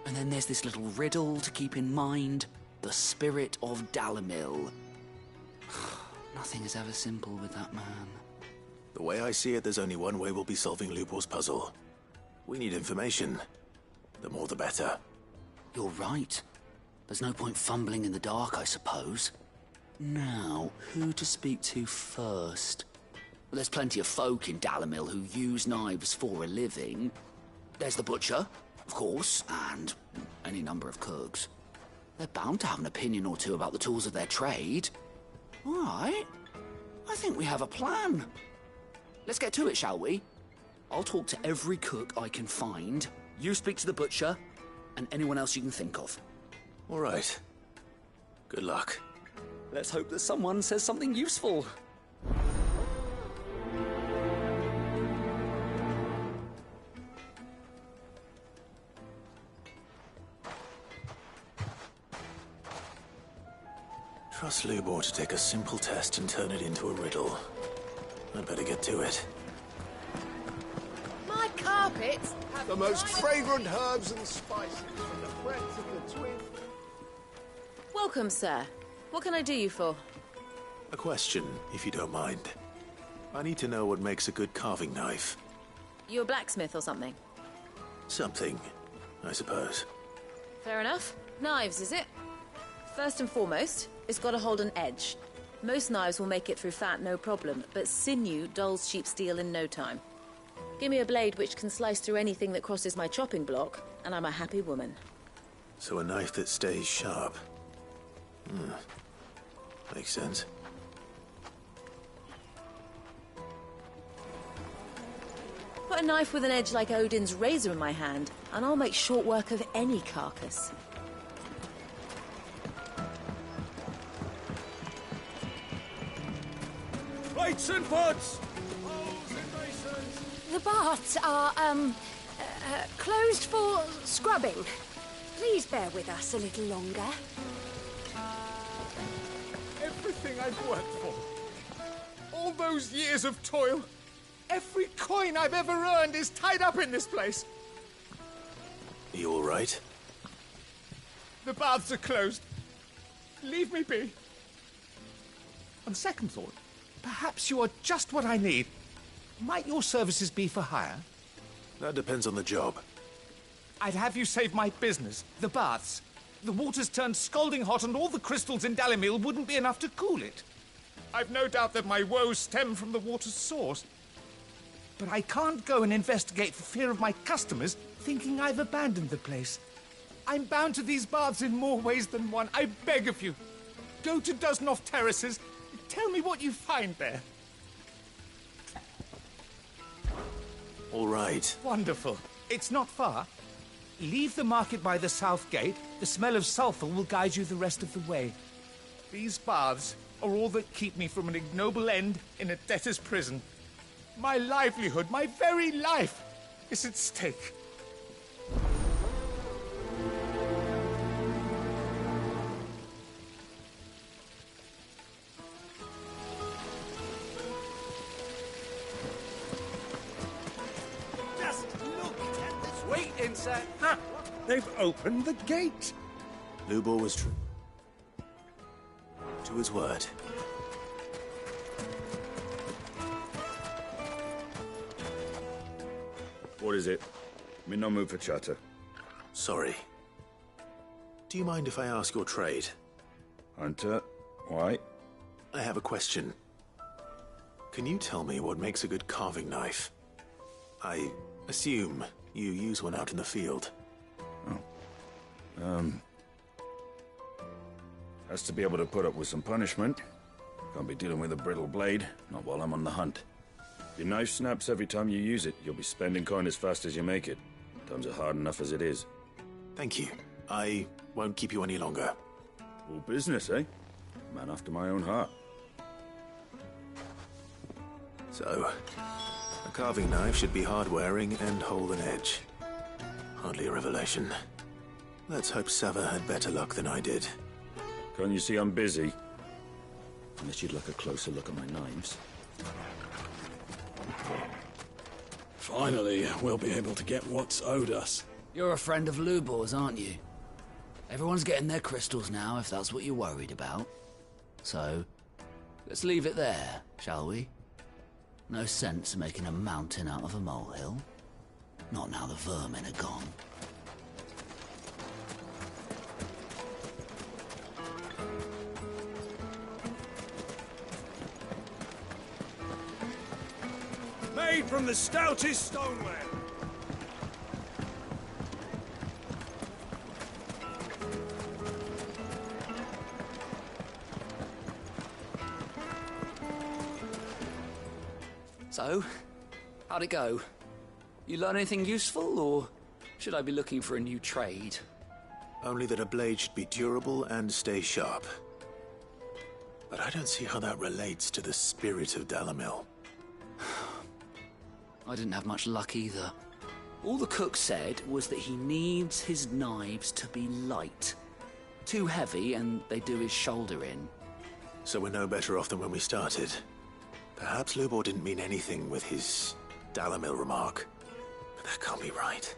And then there's this little riddle to keep in mind. The spirit of Dalamil. Nothing is ever simple with that man. The way I see it, there's only one way we'll be solving Lubor's puzzle. We need information. The more the better. You're right. There's no point fumbling in the dark, I suppose. Now, who to speak to first? Well, there's plenty of folk in Dalamil who use knives for a living. There's the butcher, of course, and any number of cooks. They're bound to have an opinion or two about the tools of their trade. All right. I think we have a plan. Let's get to it, shall we? I'll talk to every cook I can find. You speak to the butcher, and anyone else you can think of. All right. Good luck. Let's hope that someone says something useful. Trust Lubor to take a simple test and turn it into a riddle. I'd better get to it. My carpets have The most fragrant herbs and spices from the breadth of the twin. Welcome, sir. What can I do you for? A question, if you don't mind. I need to know what makes a good carving knife. You a blacksmith or something? Something, I suppose. Fair enough. Knives, is it? First and foremost, it's got to hold an edge. Most knives will make it through fat, no problem, but sinew dulls cheap steel in no time. Give me a blade which can slice through anything that crosses my chopping block, and I'm a happy woman. So a knife that stays sharp. Makes sense. Put a knife with an edge like Odin's razor in my hand, and I'll make short work of any carcass. Plates and pots! The baths are, closed for scrubbing. Please bear with us a little longer. Everything I've worked for. All those years of toil. Every coin I've ever earned is tied up in this place. You all right? The baths are closed. Leave me be. On second thought, perhaps you are just what I need. Might your services be for hire? That depends on the job. I'd have you save my business, the baths. The water's turned scalding hot and all the crystals in Dalimil wouldn't be enough to cool it. I've no doubt that my woes stem from the water's source. But I can't go and investigate for fear of my customers thinking I've abandoned the place. I'm bound to these baths in more ways than one. I beg of you. Go to Dusnoff Terraces. Tell me what you find there. All right. Wonderful. It's not far. Leave the market by the south gate. The smell of sulphur will guide you the rest of the way. These baths are all that keep me from an ignoble end in a debtor's prison. My livelihood, my very life, is at stake. Just look at this. Wait inside. Ha! They've opened the gate. Lubor was true to his word. What is it? I'm in no mood for chatter. Sorry. Do you mind if I ask your trade? Hunter, why? I have a question. Can you tell me what makes a good carving knife? I assume you use one out in the field. Has to be able to put up with some punishment. Can't be dealing with a brittle blade, not while I'm on the hunt. Your knife snaps every time you use it. You'll be spending coin as fast as you make it. Times are hard enough as it is. Thank you. I won't keep you any longer. All business, eh? Man after my own heart. So, a carving knife should be hard-wearing and hold an edge. Hardly a revelation. Let's hope Sava had better luck than I did. Can't you see I'm busy? Unless you'd like a closer look at my knives. Finally, we'll be able to get what's owed us. You're a friend of Lubor's, aren't you? Everyone's getting their crystals now, if that's what you're worried about. So, let's leave it there, shall we? No sense making a mountain out of a molehill. Not now the vermin are gone. Made from the stoutest stoneware. So, how'd it go? You learn anything useful, or should I be looking for a new trade? Only that a blade should be durable and stay sharp. But I don't see how that relates to the spirit of Dalimil. I didn't have much luck either. All the cook said was that he needs his knives to be light. Too heavy and they do his shoulder in. So we're no better off than when we started. Perhaps Lubor didn't mean anything with his Dalimil remark. But that can't be right.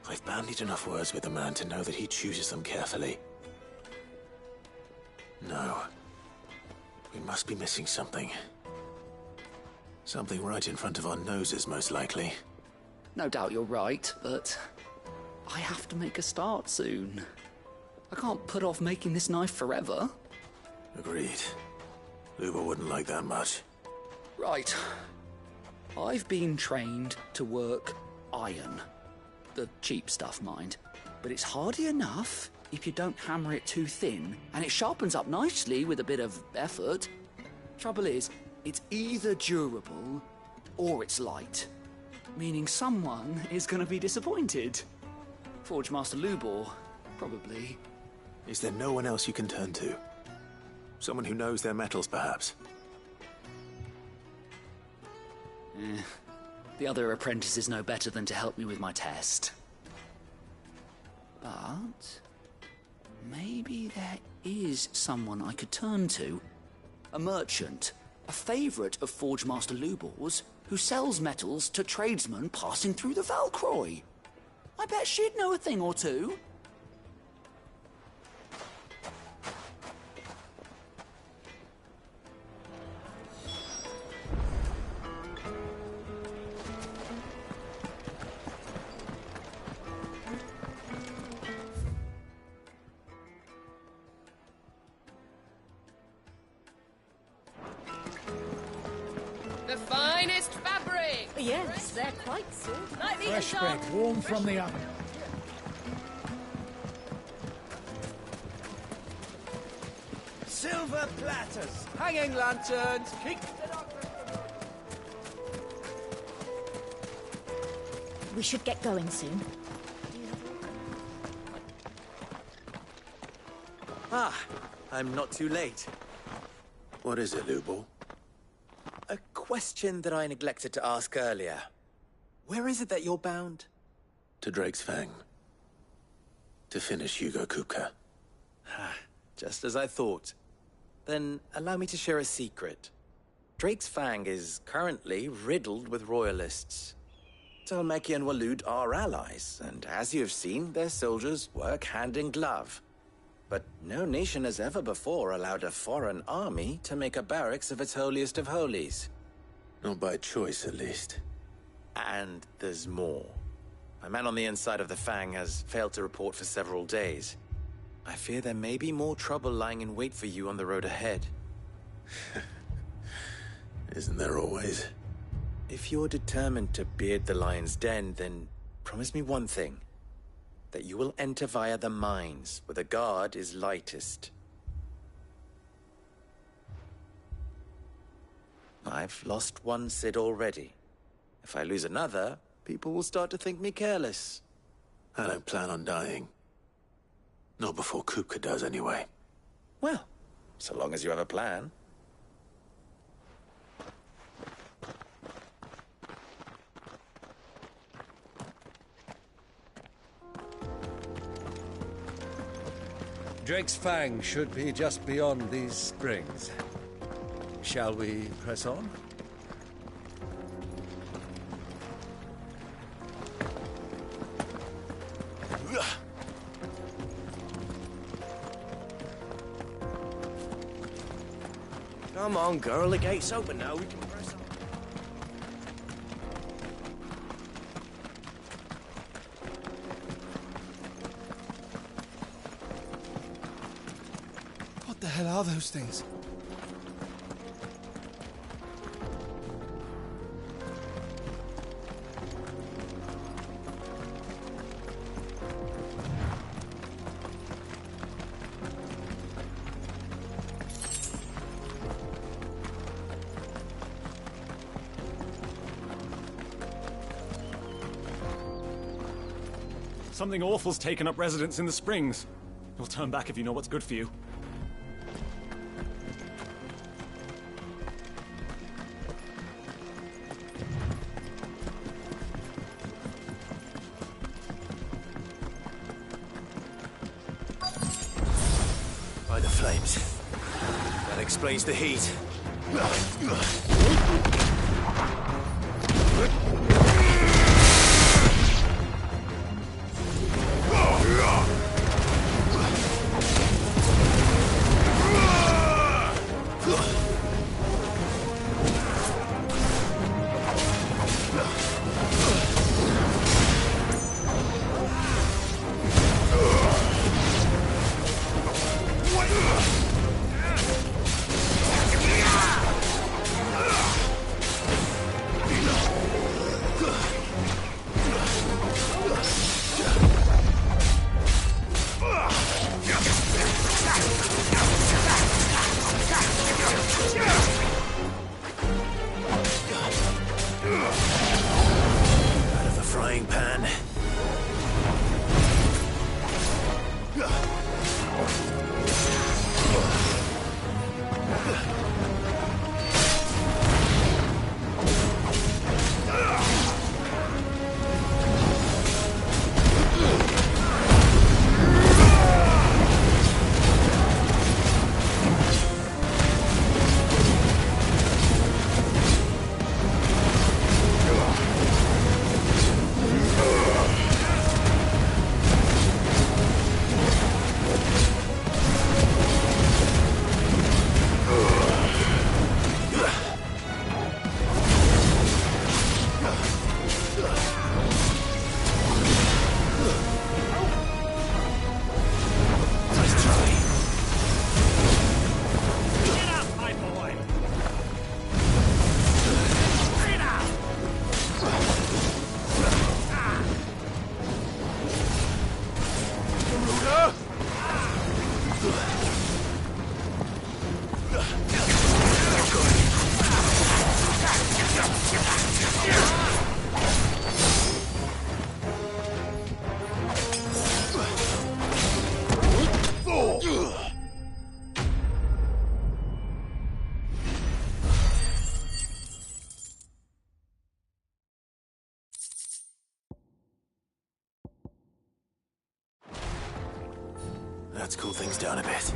I've bandied enough words with the man to know that he chooses them carefully. No. We must be missing something. Something right in front of our noses, most likely. No doubt you're right, but I have to make a start soon. I can't put off making this knife forever. Agreed. Lubor wouldn't like that much. Right. I've been trained to work iron. The cheap stuff, mind. But it's hardy enough if you don't hammer it too thin, and it sharpens up nicely with a bit of effort. Trouble is, it's either durable or it's light, meaning someone is going to be disappointed. Forge Master Lubor, probably. Is there no one else you can turn to? Someone who knows their metals, perhaps? The other apprentices know better than to help me with my test. But maybe there is someone I could turn to. A merchant, a favourite of Forge Master Lubor's, who sells metals to tradesmen passing through the Valcroy. I bet she'd know a thing or two. The finest fabric! Yes, they're quite soft. Fresh bread, warm from the oven. Silver platters, hanging lanterns, We should get going soon. Ah, I'm not too late. What is it, Lubor? A question that I neglected to ask earlier. Where is it that you're bound? To Drake's Fang. To finish Hugo Kupka. Just as I thought. Then allow me to share a secret. Drake's Fang is currently riddled with royalists. Dhalmekia and Waloed are allies, and as you have seen, their soldiers work hand in glove. But no nation has ever before allowed a foreign army to make a barracks of its holiest of holies. Not by choice, at least. And there's more. My man on the inside of the Fang has failed to report for several days. I fear there may be more trouble lying in wait for you on the road ahead. Isn't there always? If you're determined to beard the lion's den, then promise me one thing. That you will enter via the mines, where the guard is lightest. I've lost one Cid already. If I lose another, people will start to think me careless. I don't plan on dying. Not before Kupka does, anyway. Well, so long as you have a plan. Drake's Fang should be just beyond these springs. Shall we press on? Come on, girl, the gate's open now. We can press on. What the hell are those things? Something awful's taken up residence in the springs. You'll turn back if you know what's good for you. By the flames. That explains the heat. Out of the frying pan. Let's cool things down a bit.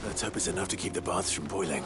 Let's hope it's enough to keep the baths from boiling.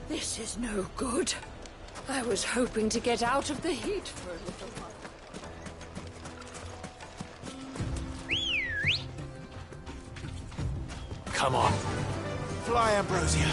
This is no good. I was hoping to get out of the heat for a little while. Come on. Fly, Ambrosia.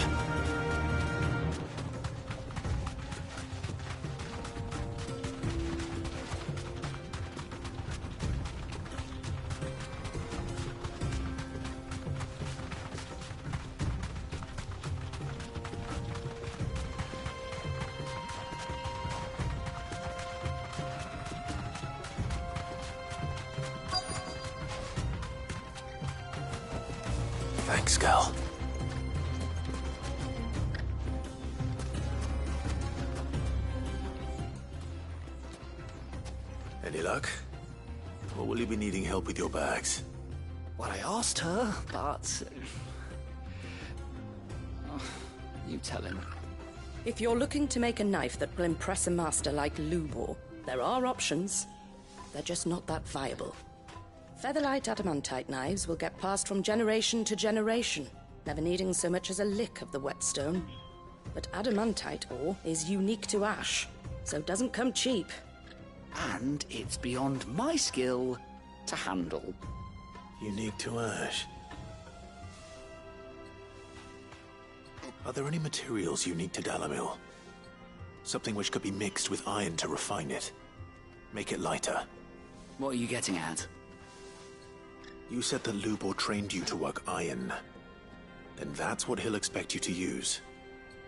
Thanks, Gal. Any luck? Or will you be needing help with your bags? Well, I asked her, but... you tell him. If you're looking to make a knife that will impress a master like Lubor, there are options. They're just not that viable. Featherlight adamantite knives will get passed from generation to generation, never needing so much as a lick of the whetstone. But adamantite ore is unique to ash, so it doesn't come cheap. And it's beyond my skill to handle. Unique to ash. Are there any materials unique to Dalimil? Something which could be mixed with iron to refine it. Make it lighter. What are you getting at? You said that Lubor trained you to work iron. Then that's what he'll expect you to use.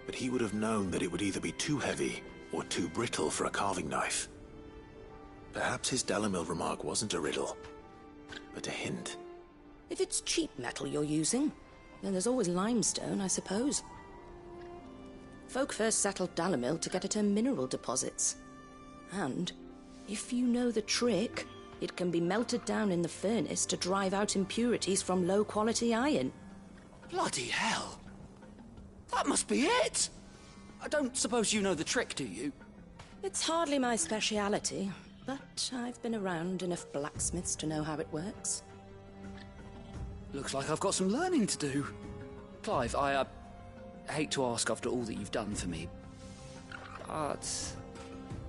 But he would have known that it would either be too heavy or too brittle for a carving knife. Perhaps his Dalimil remark wasn't a riddle, but a hint. If it's cheap metal you're using, then there's always limestone, I suppose. Folk first settled Dalimil to get at her mineral deposits. And, if you know the trick, it can be melted down in the furnace to drive out impurities from low-quality iron. Bloody hell! That must be it! I don't suppose you know the trick, do you? It's hardly my speciality, but I've been around enough blacksmiths to know how it works. Looks like I've got some learning to do. Clive, I hate to ask after all that you've done for me, but...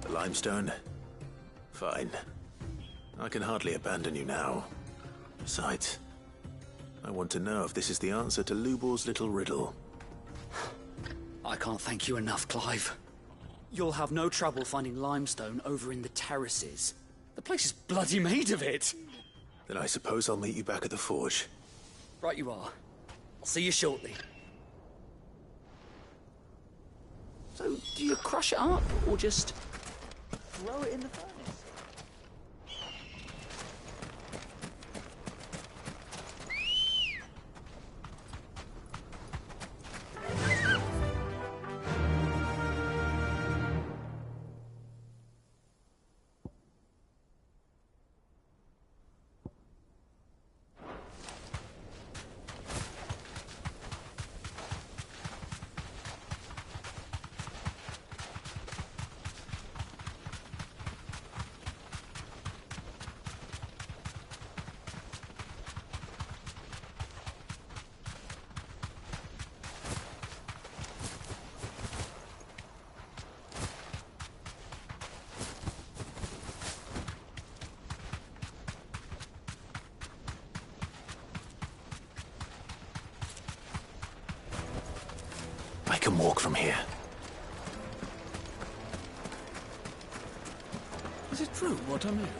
The limestone? Fine. I can hardly abandon you now. Besides, I want to know if this is the answer to Lubor's little riddle. I can't thank you enough, Clive. You'll have no trouble finding limestone over in the terraces. The place is bloody made of it. Then I suppose I'll meet you back at the forge. Right you are. I'll see you shortly. So, do you crush it up, or just throw it in the furnace? I can walk from here. Is it true what I'm hearing?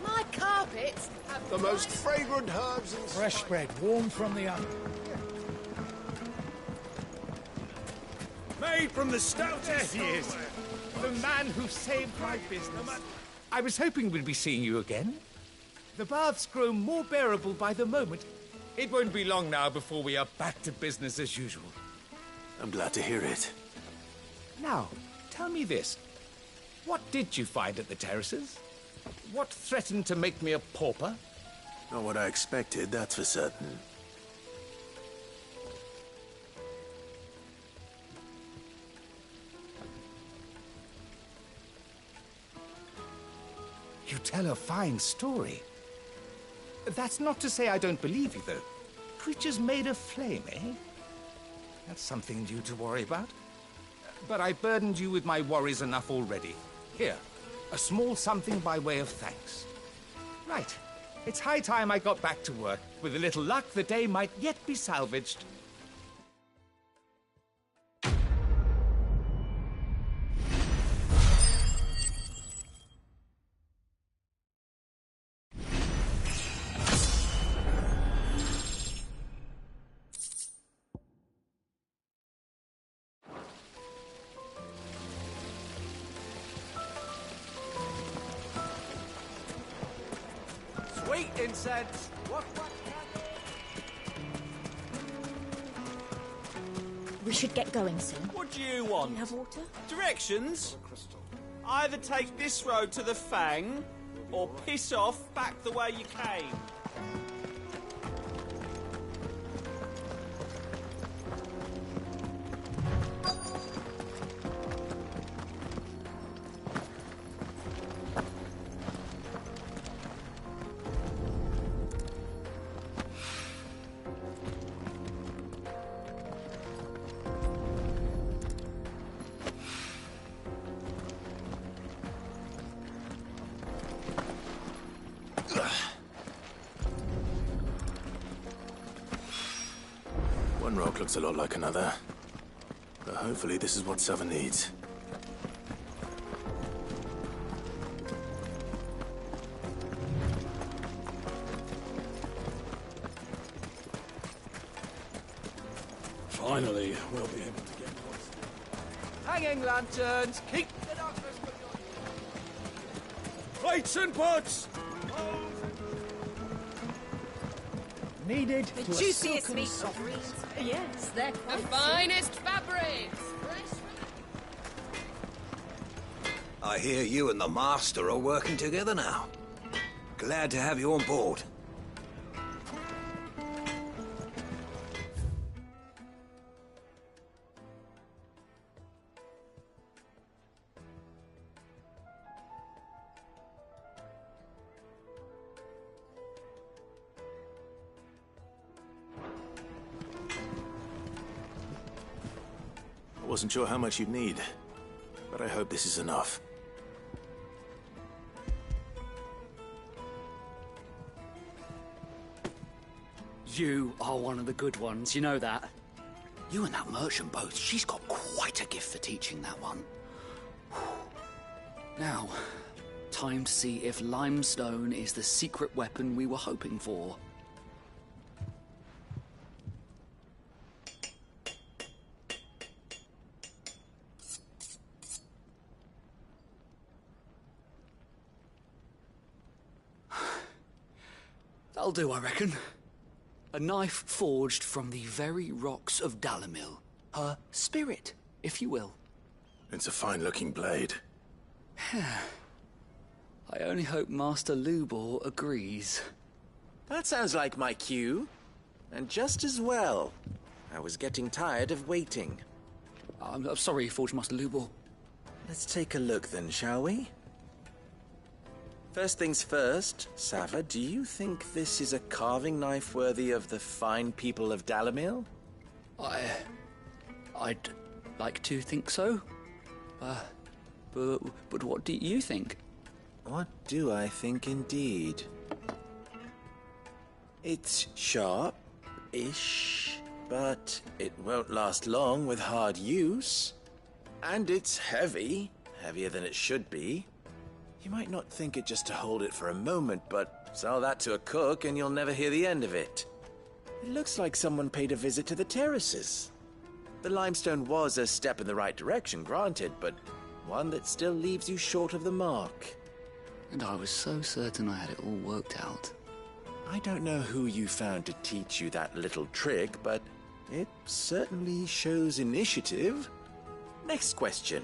My carpets have The most fragrant herbs and Fresh bread, warm from the oven. Made from the stoutest. There he is. The man who saved my business. I was hoping we'd be seeing you again. The baths grow more bearable by the moment. It won't be long now before we are back to business as usual. I'm glad to hear it. Now, tell me this. What did you find at the terraces? What threatened to make me a pauper? Not what I expected, that's for certain. You tell a fine story. That's not to say I don't believe you, though. Creatures made of flame, eh? That's something new to worry about. But I burdened you with my worries enough already. Here, a small something by way of thanks. Right. It's high time I got back to work. With a little luck, the day might yet be salvaged. Sweet incense! What? We should get going soon. What do you want? You have water? Directions? Either take this road to the Fang, or piss off back the way you came. One rock looks a lot like another. But hopefully this is what Sava needs. Finally, we'll be able to get Hanging lanterns! Keep the darkness from your... Plates and pots! Needed The to a juiciest silken meat soft- of greens. Yes, they're The quite finest fabrics! I hear you and the Master are working together now. Glad to have you on board. I wasn't sure how much you'd need, but I hope this is enough. You are one of the good ones, you know that. You and that merchant both, she's got quite a gift for teaching that one. Now, time to see if limestone is the secret weapon we were hoping for. That'll do, I reckon. A knife forged from the very rocks of Dalimil. Her spirit, if you will. It's a fine-looking blade. I only hope Master Lubor agrees. That sounds like my cue. And just as well. I was getting tired of waiting. I'm sorry, Forge Master Lubor. Let's take a look then, shall we? First things first, Sava, do you think this is a carving knife worthy of the fine people of Dalimil? I'd like to think so. But what do you think? What do I think indeed? It's sharp-ish, but it won't last long with hard use. And it's heavy, heavier than it should be. You might not think it just to hold it for a moment, but sell that to a cook and you'll never hear the end of it. It looks like someone paid a visit to the terraces. The limestone was a step in the right direction, granted, but one that still leaves you short of the mark. And I was so certain I had it all worked out. I don't know who you found to teach you that little trick, but it certainly shows initiative. Next question.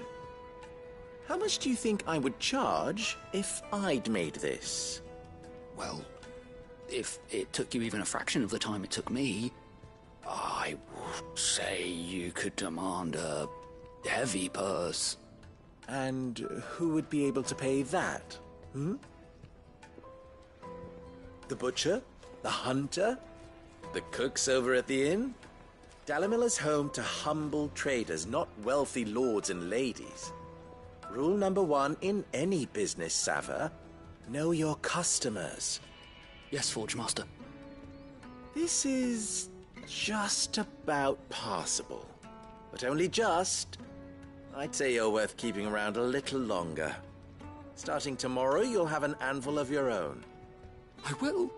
How much do you think I would charge if I'd made this? Well, if it took you even a fraction of the time it took me, I would say you could demand a heavy purse. And who would be able to pay that? The butcher? The hunter? The cooks over at the inn? Dalimil is home to humble traders, not wealthy lords and ladies. Rule number 1 in any business, Sava. Know your customers. Yes, Forge Master. This is just about passable. But only just. I'd say you're worth keeping around a little longer. Starting tomorrow, you'll have an anvil of your own. I will.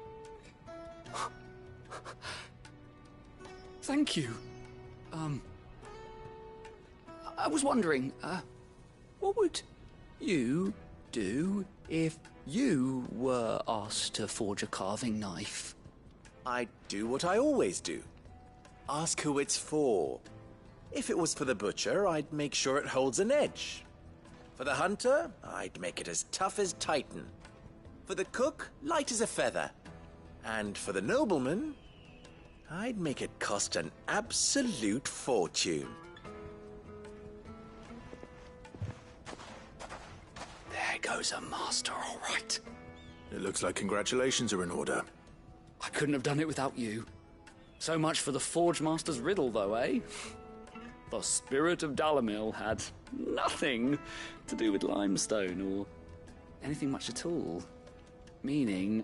Thank you. I was wondering, what would you do if you were asked to forge a carving knife? I'd do what I always do. Ask who it's for. If it was for the butcher, I'd make sure it holds an edge. For the hunter, I'd make it as tough as Titan. For the cook, light as a feather. And for the nobleman, I'd make it cost an absolute fortune. There goes a master, all right. It looks like congratulations are in order. I couldn't have done it without you. So much for the Forge Master's riddle, though, eh? The spirit of Dalimil had nothing to do with limestone or anything much at all. Meaning,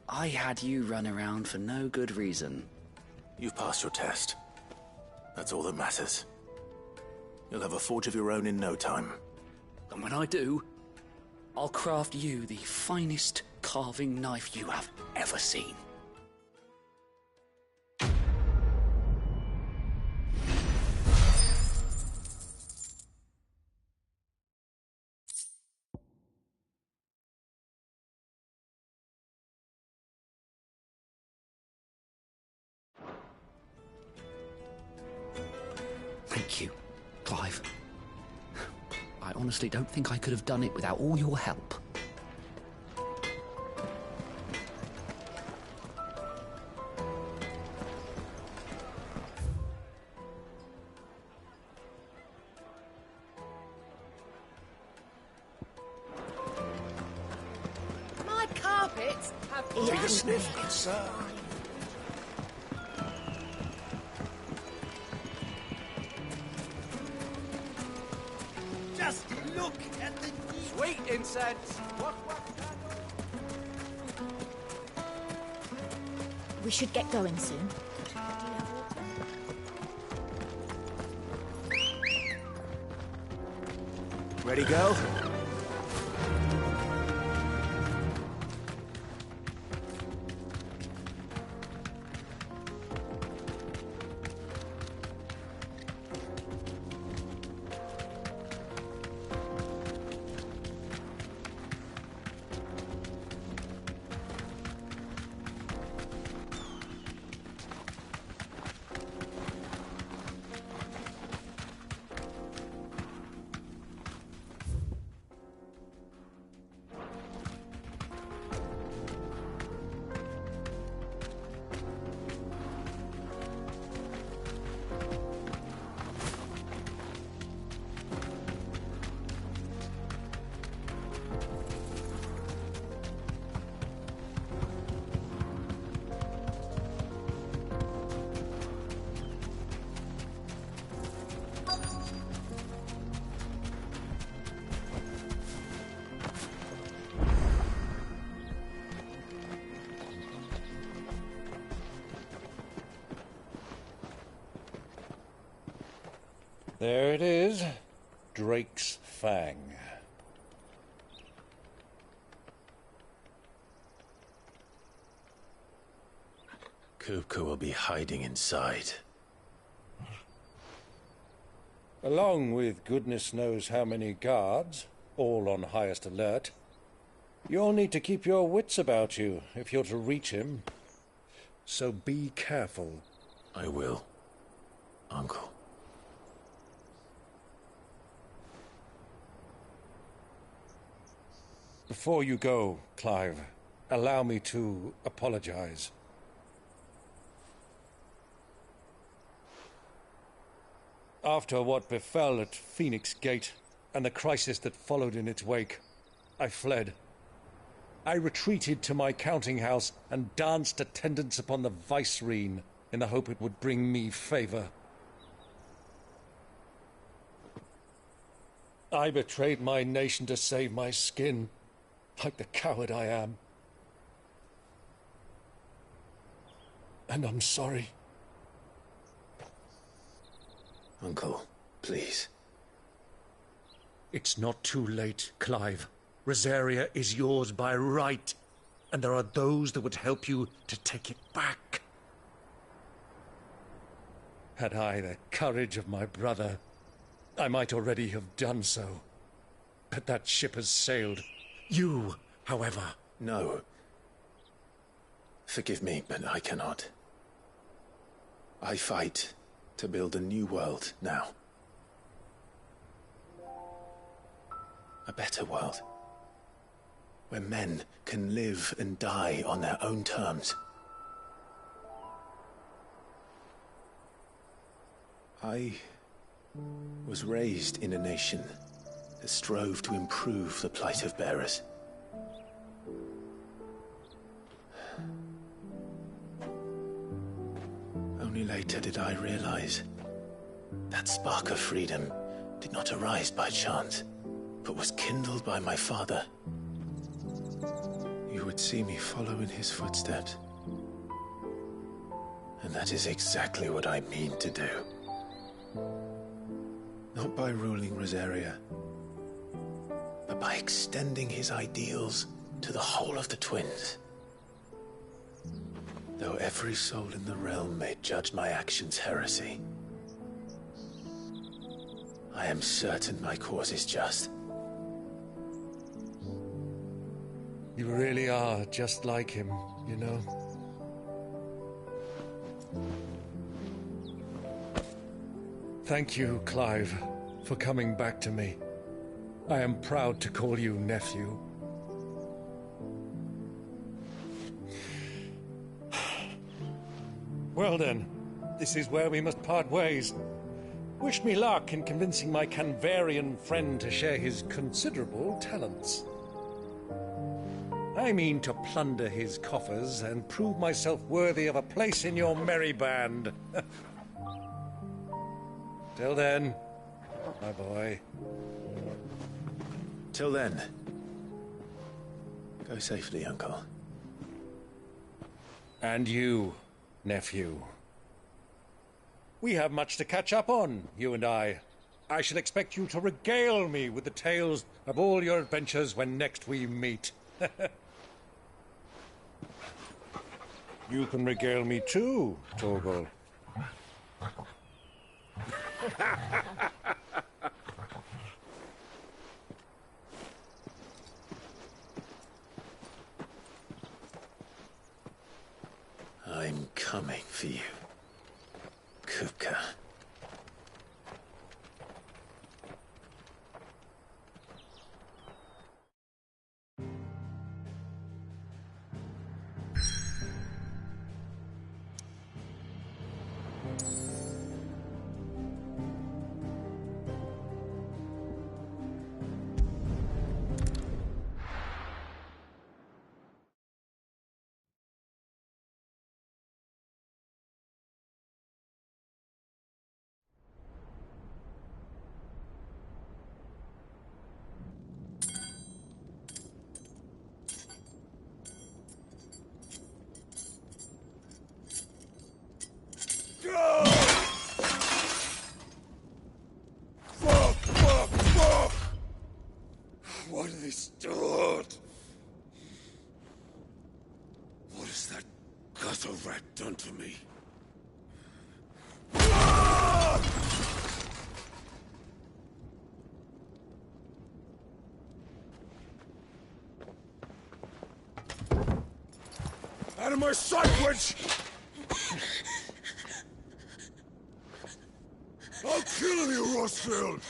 I had you run around for no good reason. You've passed your test. That's all that matters. You'll have a forge of your own in no time. And when I do, I'll craft you the finest carving knife you have ever seen. Thank you, Clive. I honestly don't think I could have done it without all your help. My carpets have... Take a sniff, good sir. Just look at the sweet incense. We should get going soon. Ready, girl? There it is. Drake's Fang. Kupka will be hiding inside. Along with goodness knows how many guards, all on highest alert. You'll need to keep your wits about you if you're to reach him. So be careful. I will, Uncle. Before you go, Clive, allow me to apologize. After what befell at Phoenix Gate and the crisis that followed in its wake, I fled. I retreated to my counting house and danced attendance upon the Vicereine in the hope it would bring me favor. I betrayed my nation to save my skin, like the coward I am. And I'm sorry. Uncle, please. It's not too late, Clive. Rosaria is yours by right, and there are those that would help you to take it back. Had I the courage of my brother, I might already have done so. But that ship has sailed. You, however... No. Forgive me, but I cannot. I fight to build a new world now. A better world. Where men can live and die on their own terms. I was raised in a nation that strove to improve the plight of bearers. Only later did I realize that spark of freedom did not arise by chance, but was kindled by my father. You would see me follow in his footsteps. And that is exactly what I mean to do. Not by ruling Rosaria, but by extending his ideals to the whole of the Twins. Though every soul in the realm may judge my actions heresy, I am certain my cause is just. You really are just like him, you know? Thank you, Clive, for coming back to me. I am proud to call you nephew. Well then, this is where we must part ways. Wish me luck in convincing my Canvarian friend to share his considerable talents. I mean to plunder his coffers and prove myself worthy of a place in your merry band. Till then, my boy. Till then, go safely, Uncle. And you, nephew. We have much to catch up on, you and I. I shall expect you to regale me with the tales of all your adventures when next we meet. You can regale me too, Torgal. I'm coming for you, Kupka. What have they stored? What has that gutter rat done to me? Out of my sight, witch! I'll kill you, Rosfield!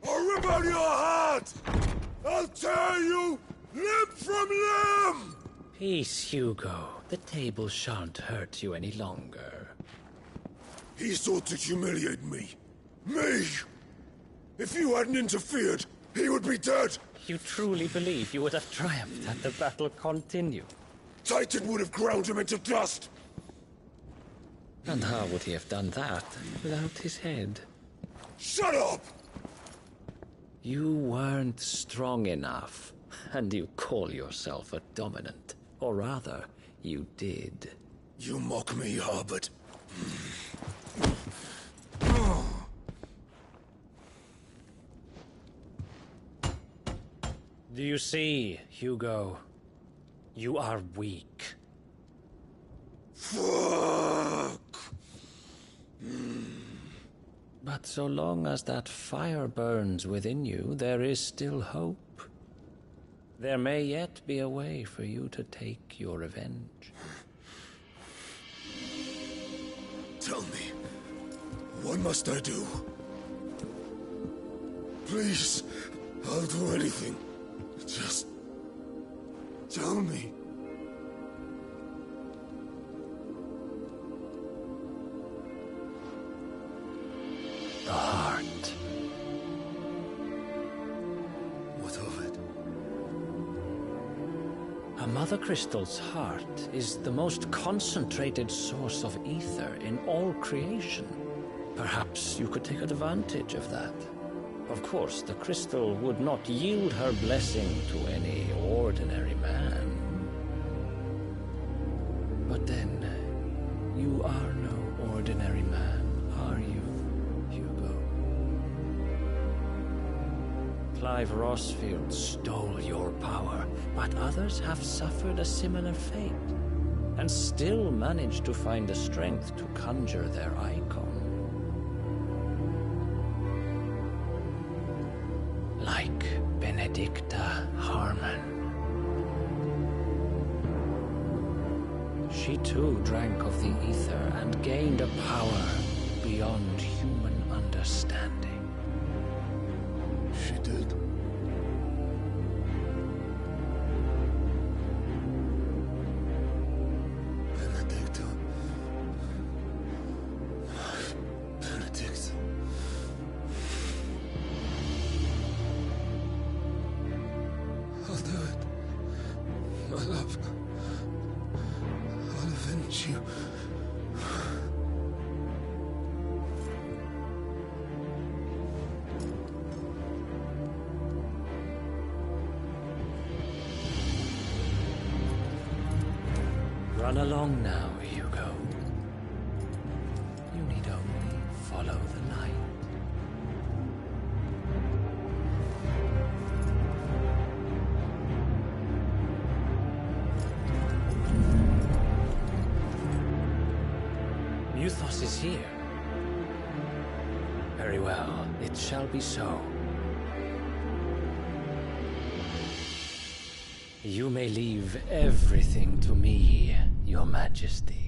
I'll rip out your heart! I'll tear you limb from limb! Peace, Hugo. The table shan't hurt you any longer. He sought to humiliate me. Me! If you hadn't interfered, he would be dead! You truly believe you would have triumphed had the battle continued? Titan would have ground him into dust! And how would he have done that without his head? Shut up! You weren't strong enough, and you call yourself a dominant. Or rather, you did. You mock me, Harbert. Do you see, Hugo? You are weak. Fuck! But so long as that fire burns within you, there is still hope. There may yet be a way for you to take your revenge. Tell me, what must I do? Please, I'll do anything. Just tell me. The heart. What of it? A Mother Crystal's heart is the most concentrated source of ether in all creation. Perhaps you could take advantage of that. Of course, the crystal would not yield her blessing to any ordinary man. But then, you are no ordinary man, are you, Hugo? Clive Rosfield stole your power, but others have suffered a similar fate, and still managed to find the strength to conjure their icon. Like Benedicta Harmon. She too drank of the ether and gained a power beyond human understanding. She did. Benedicta. Benedict. I'll do it. My love. I'll avenge you. Run along now, Hugo. follow the light. Muthos is here. Very well, it shall be so. You may leave everything to me, Your Majesty.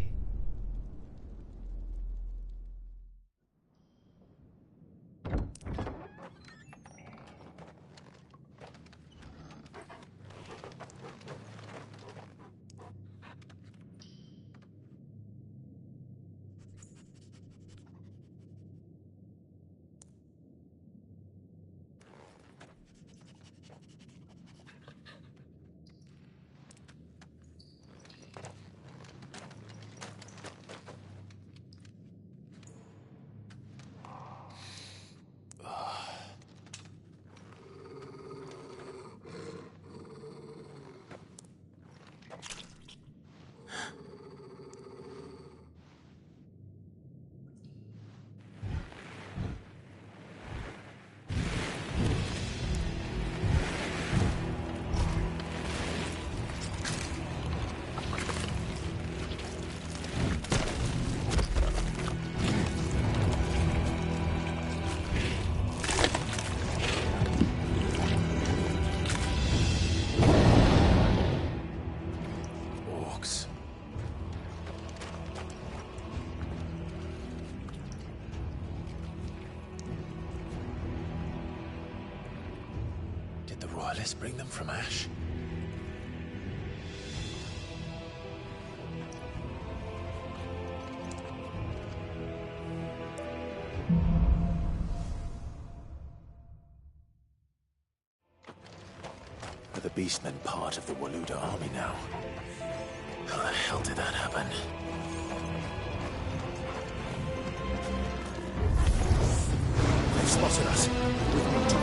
Royalists bring them from Ash? Are the Beastmen part of the Waluda army now? How the hell did that happen? They've spotted us. We've got to...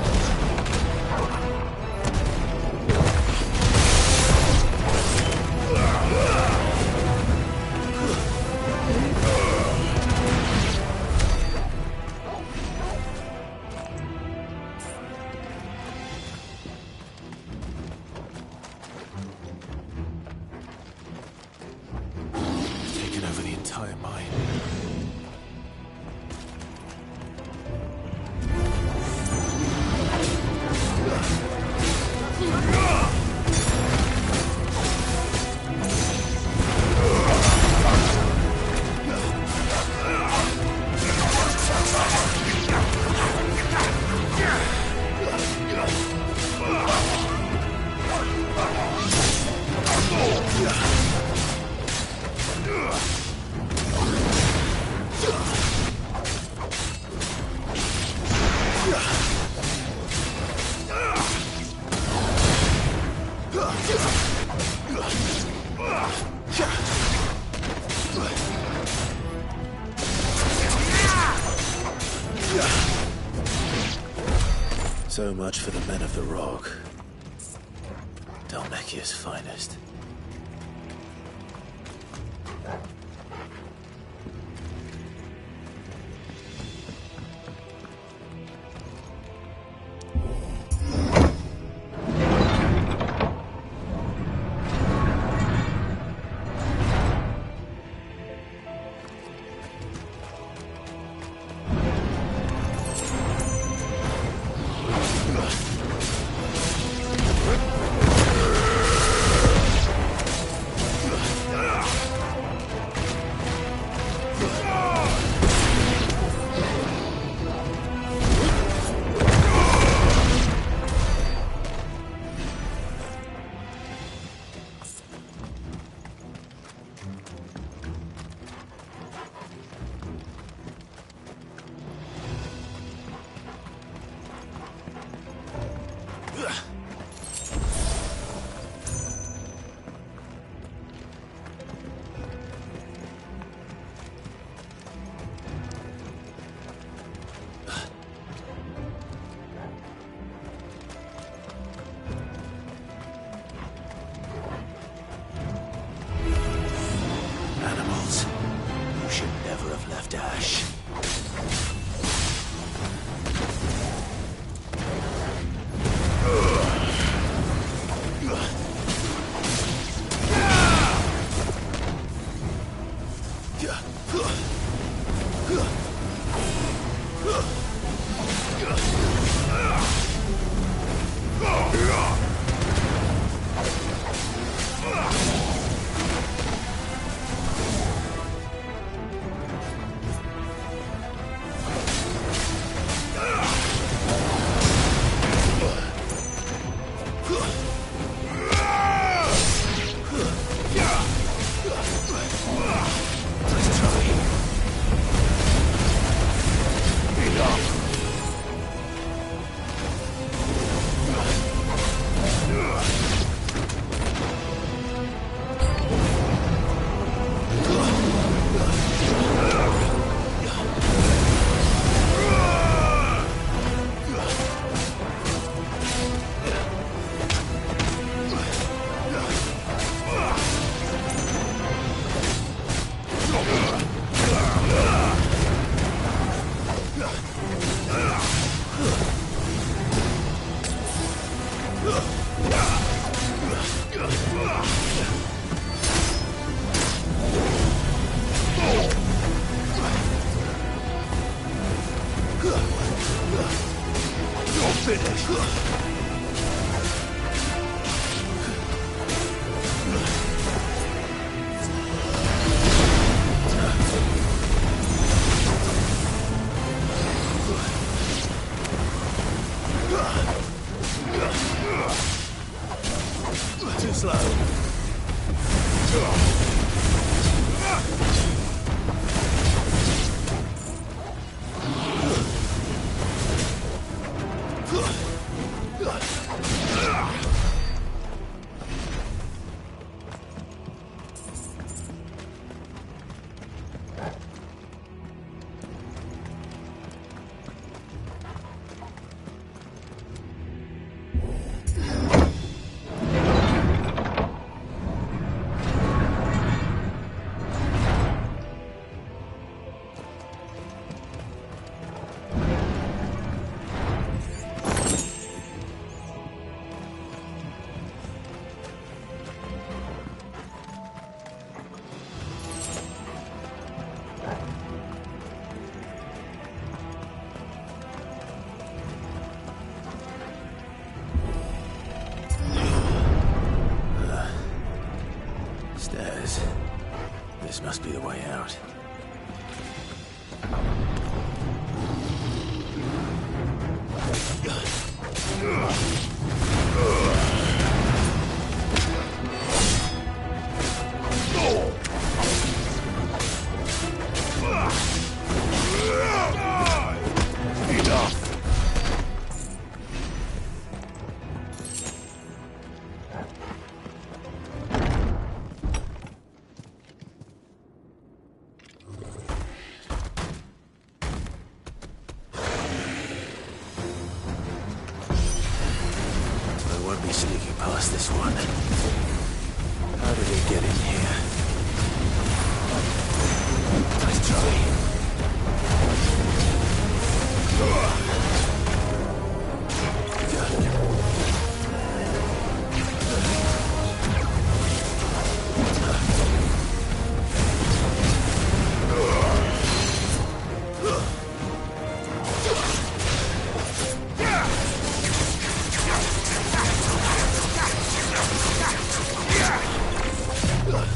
Taken over the entire mine. So much for the men of the Rock. Dhalmekia's finest. Too slow. Stairs. This must be the way out. Won't be sneaking past this one. How did he get in here? Nice try. Ugh.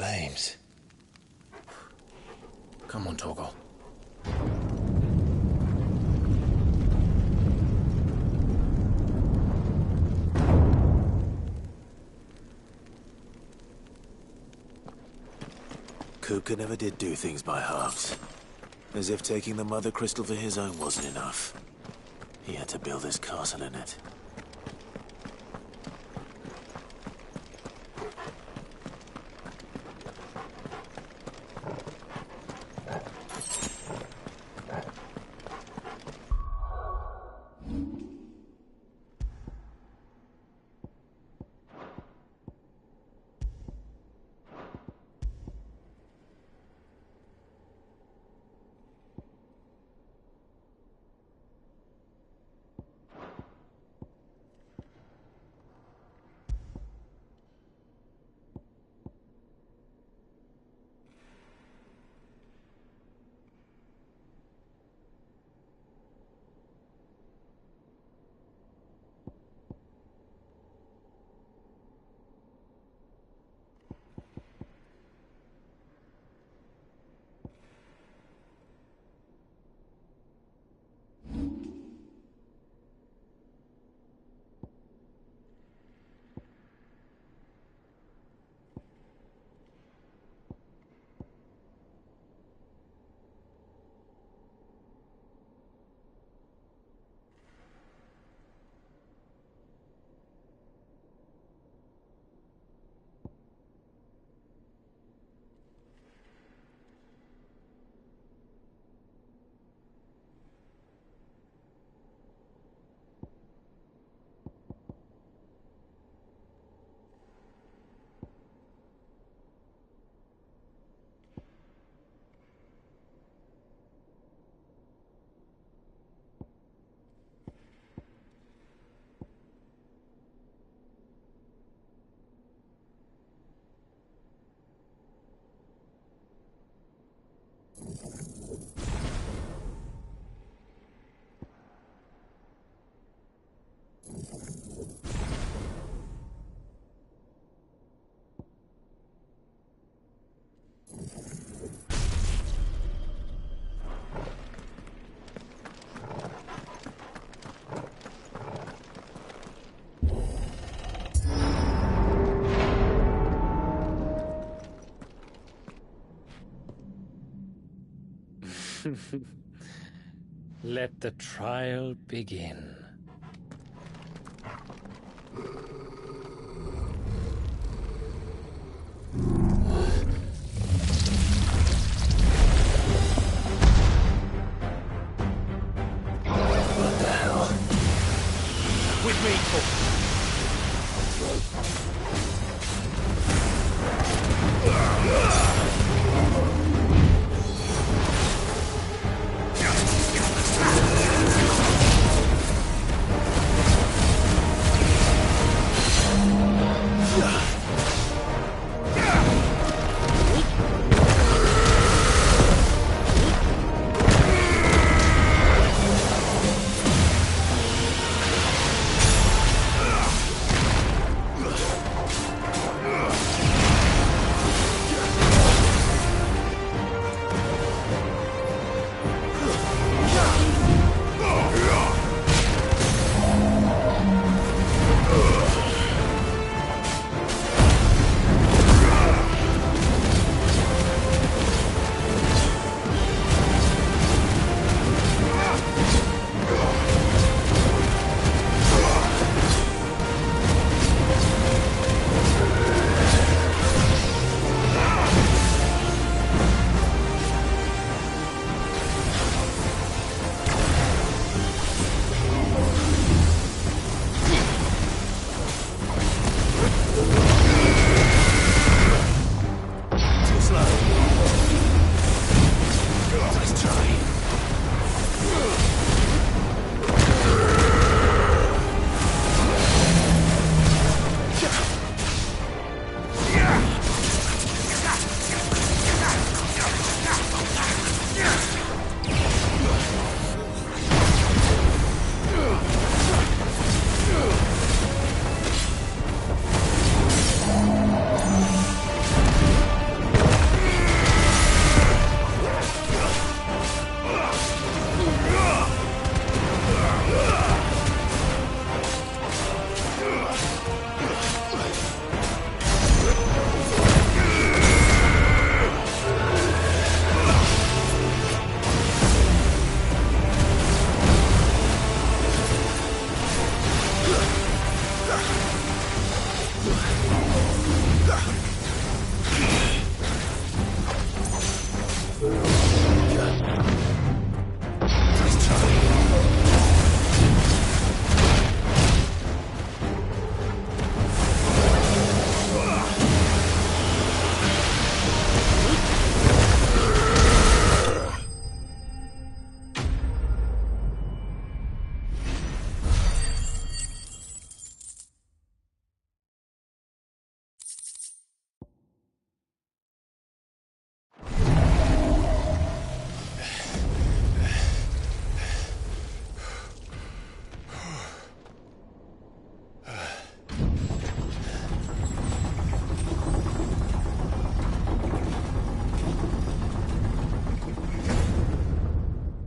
flames. Come on, Torgal. Kupka never did do things by halves. As if taking the Mother Crystal for his own wasn't enough. He had to build his castle in it. Let the trial begin. What the hell? With me,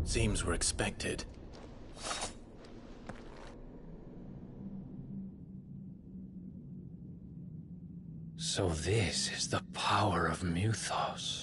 Seems were expected. So this is the power of Mythos.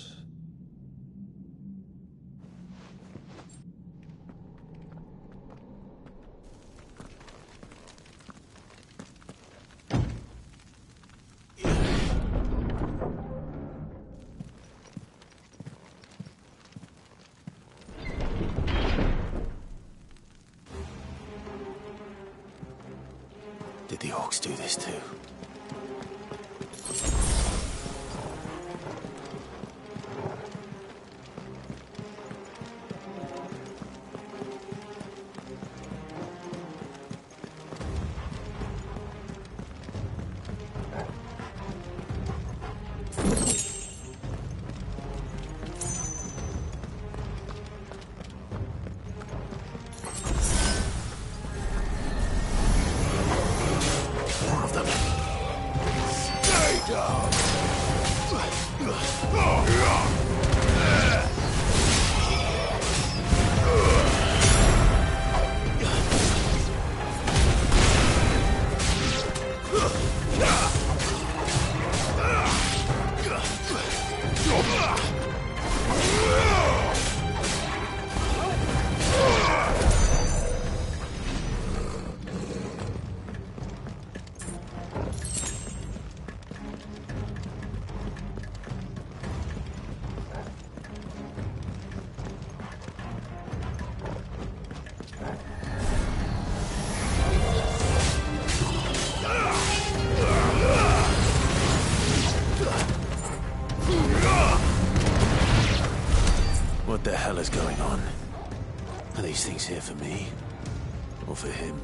Did the orcs do this too? What the hell is going on? Are these things here for me? Or for him?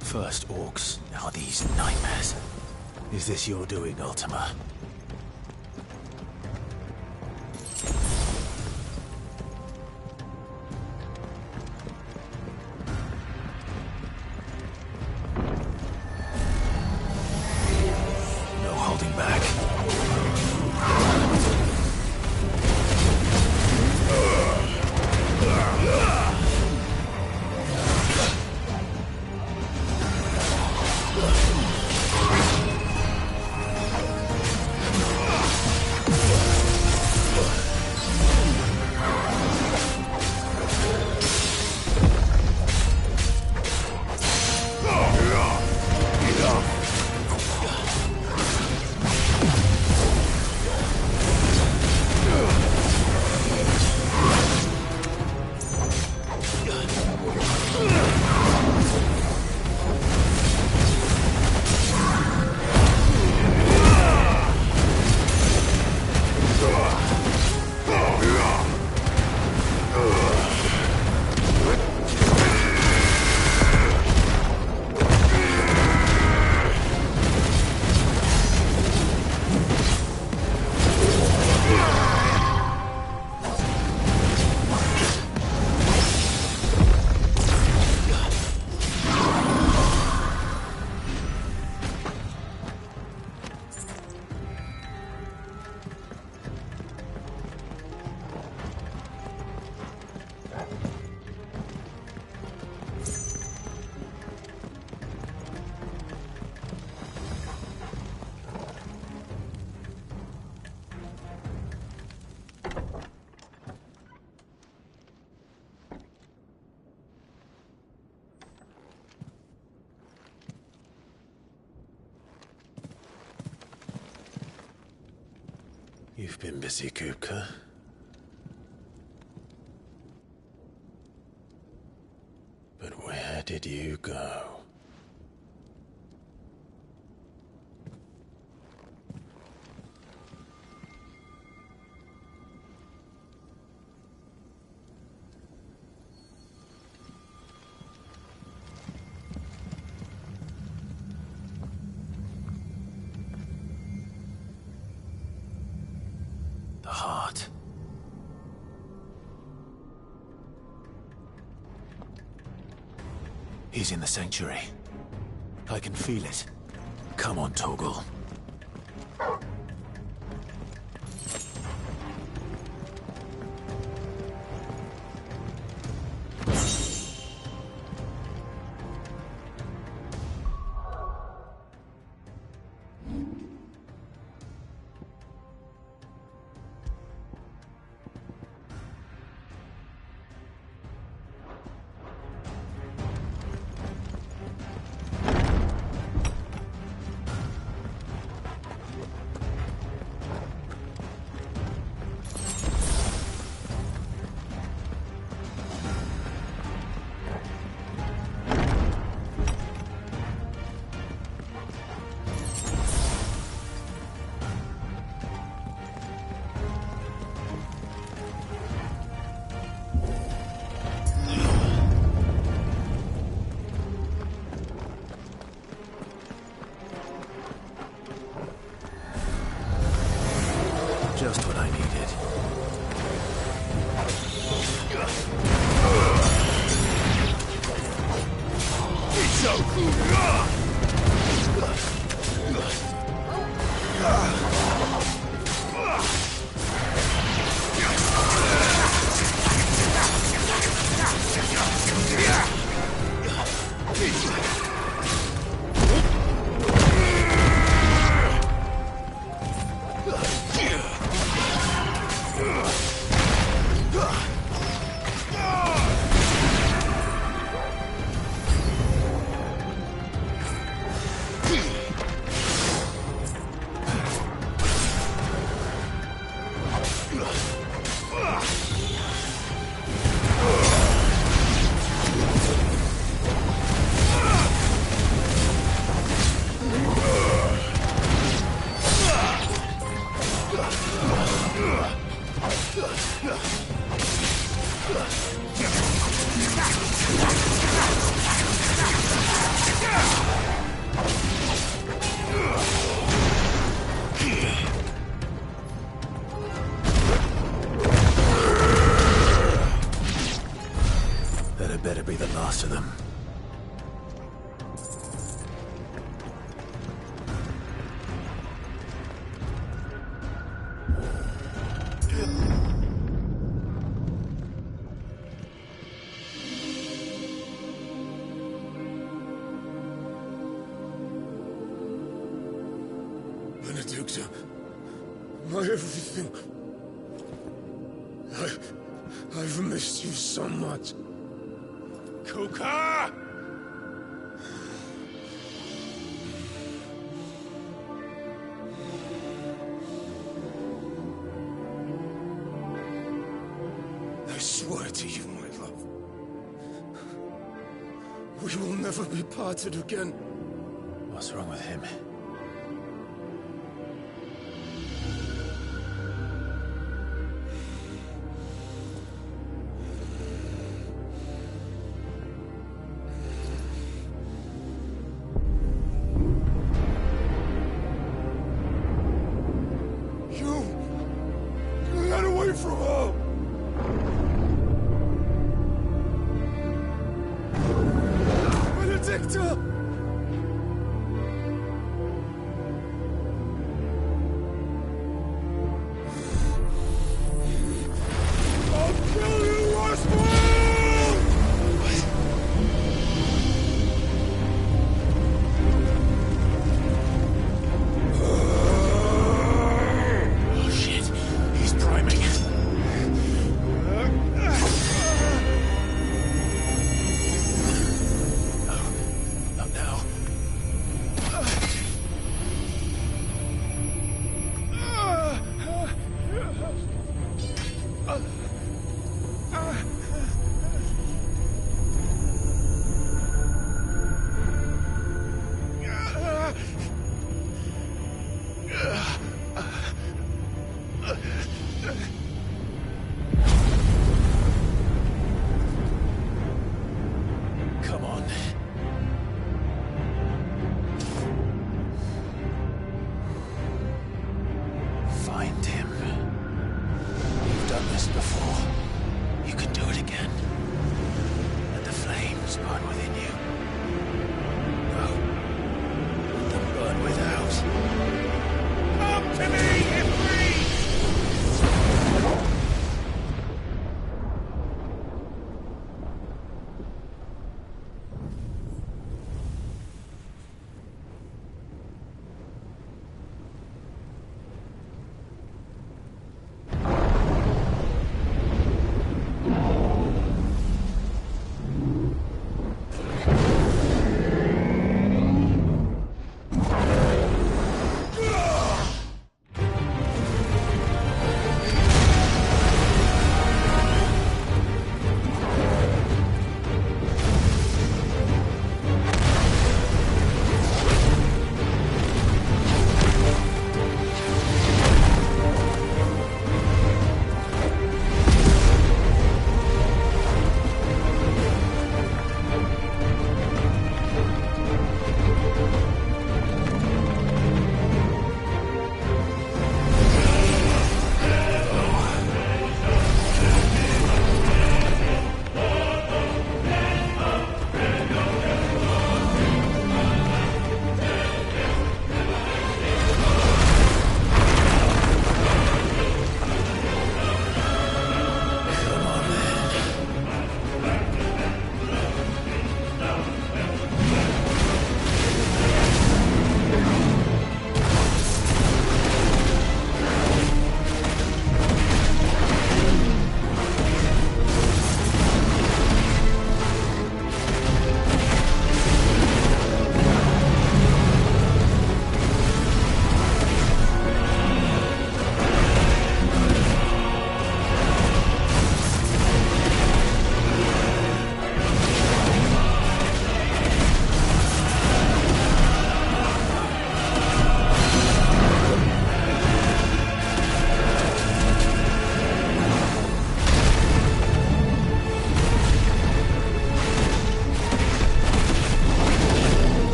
First orcs, now these nightmares. Is this your doing, Ultima? No holding back. You've been busy, Kupka. But where did you go? The heart. He's in the sanctuary. I can feel it. Come on, Torgal. Just what I needed. Benedicta, my everything. I've missed you so much. Kuka! I swear to you, my love, we will never be parted again. What's wrong with him? You got away from her! Benedicta! I'll kill you, Roswell! Oh shit, he's priming. Not now. Come on. Find him. You've done this before. You can do it again. Let the flames burn within you. No. Let them burn without. Come to me, Ifrit!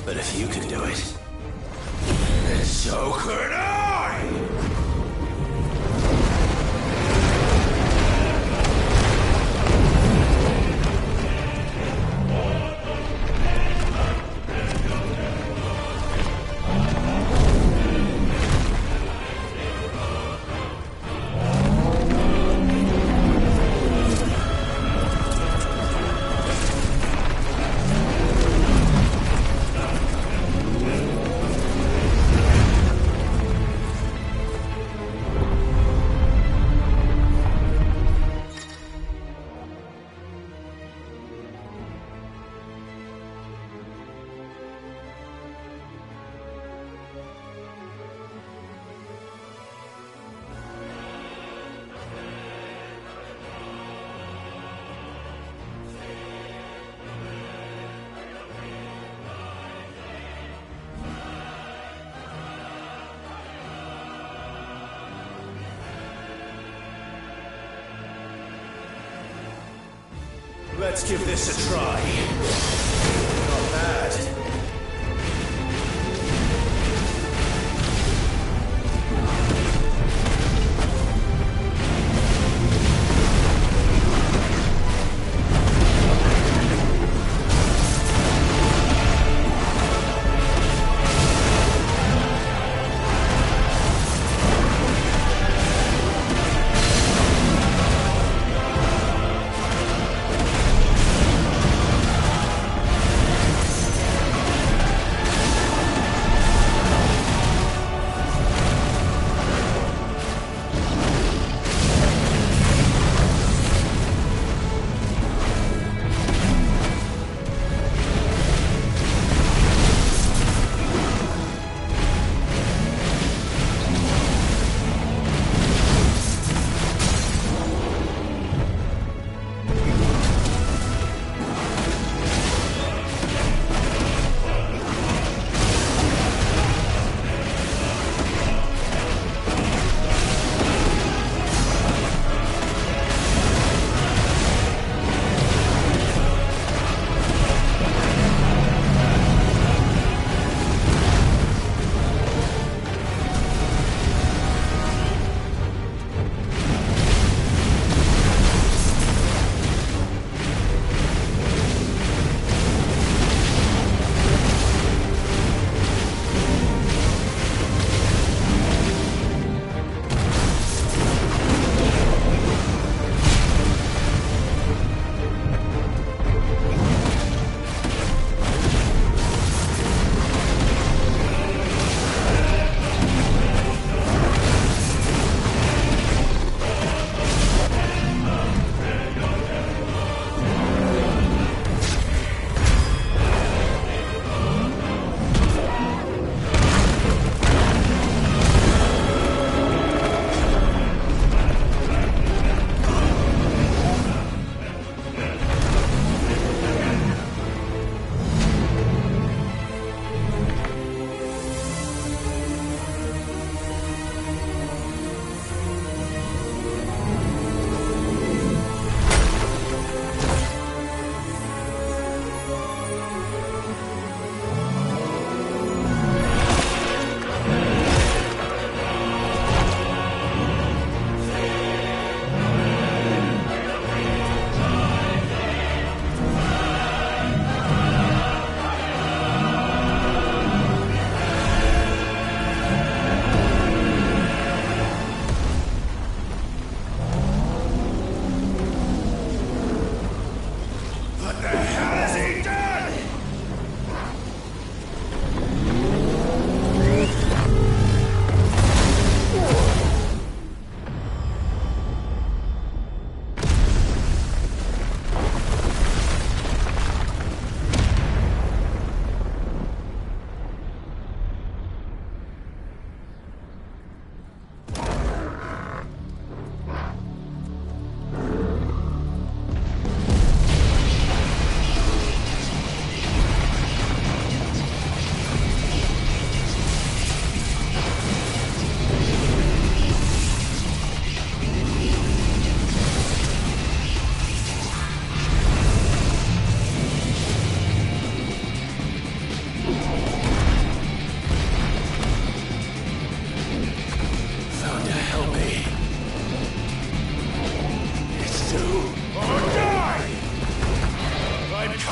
But if you can do it, then so could I! Let's give this a try. Not bad.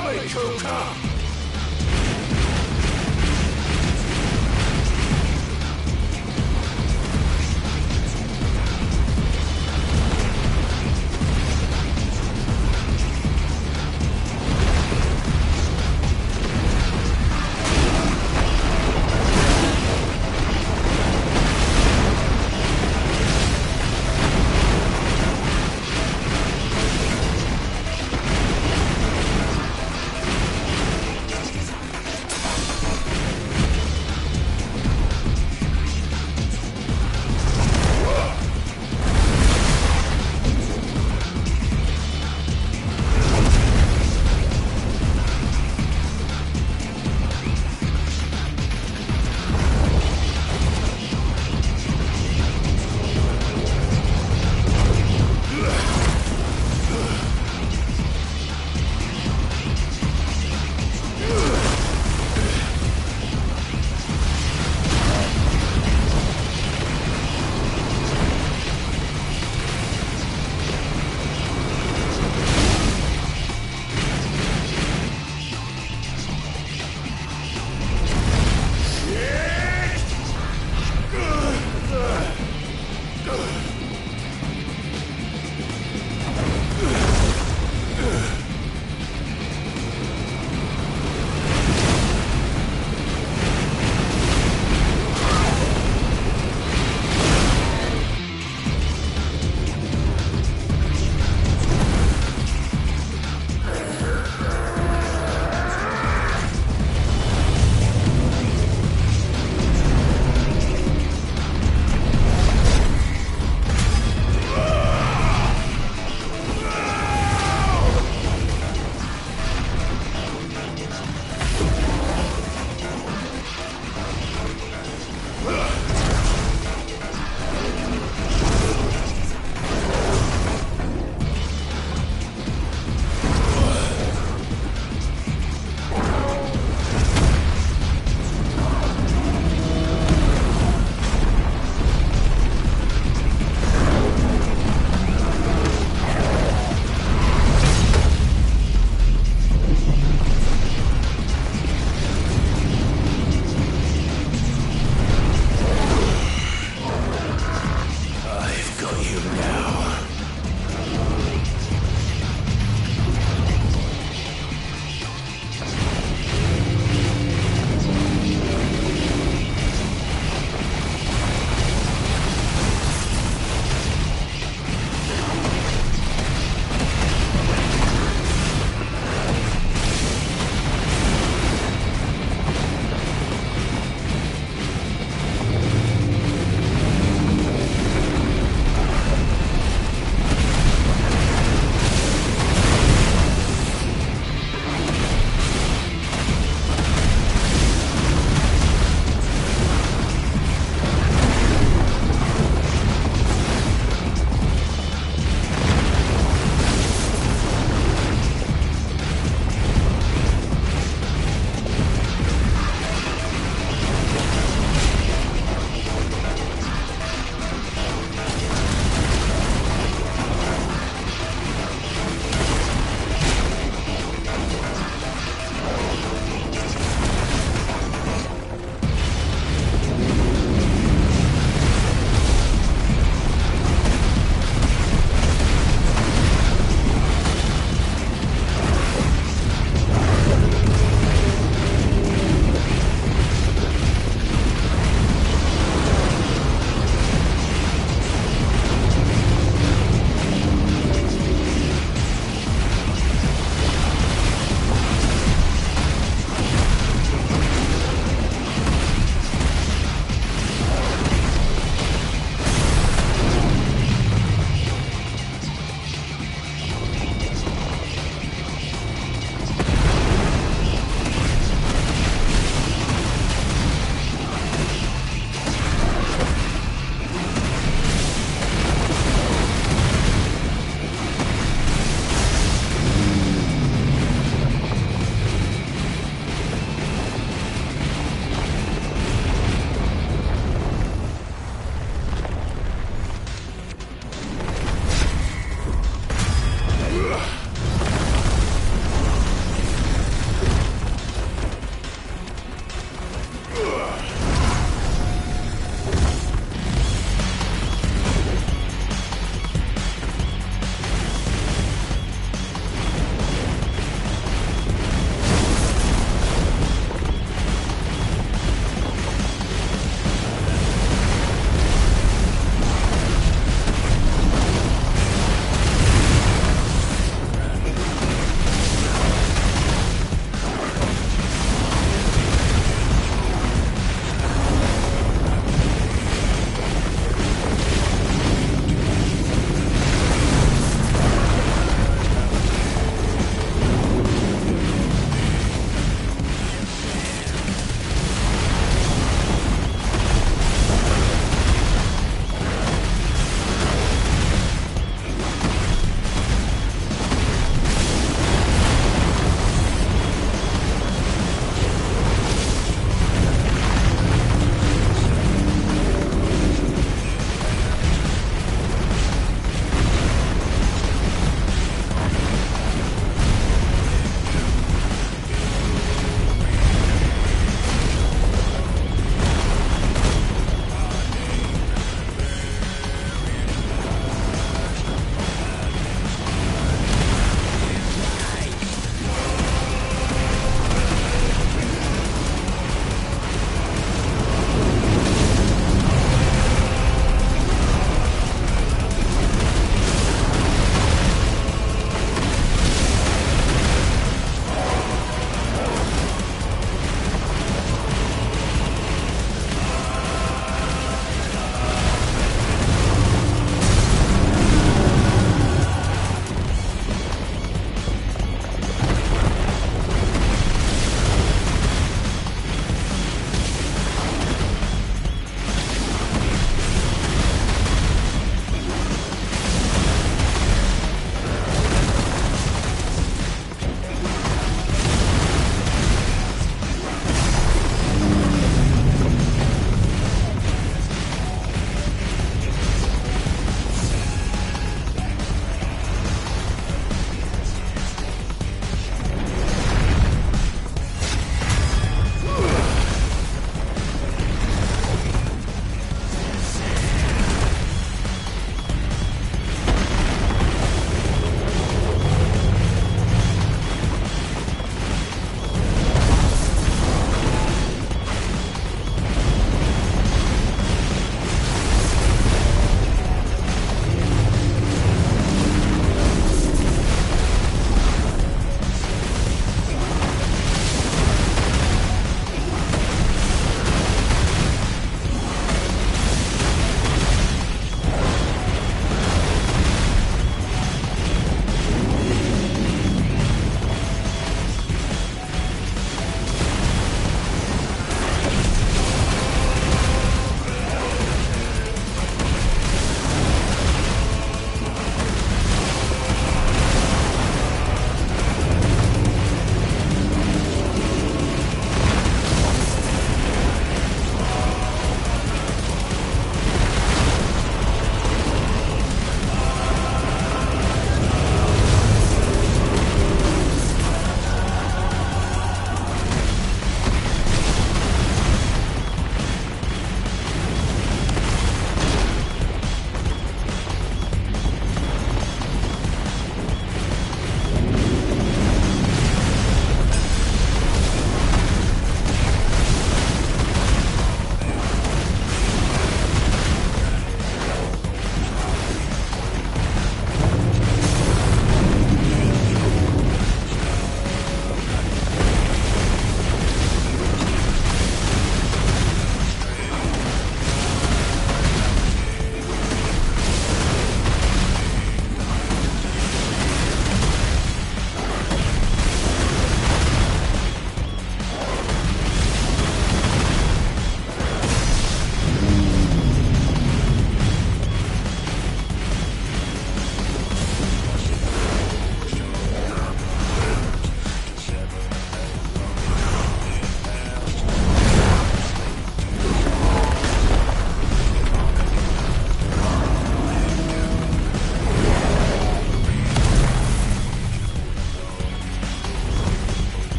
Follow me, Kuka!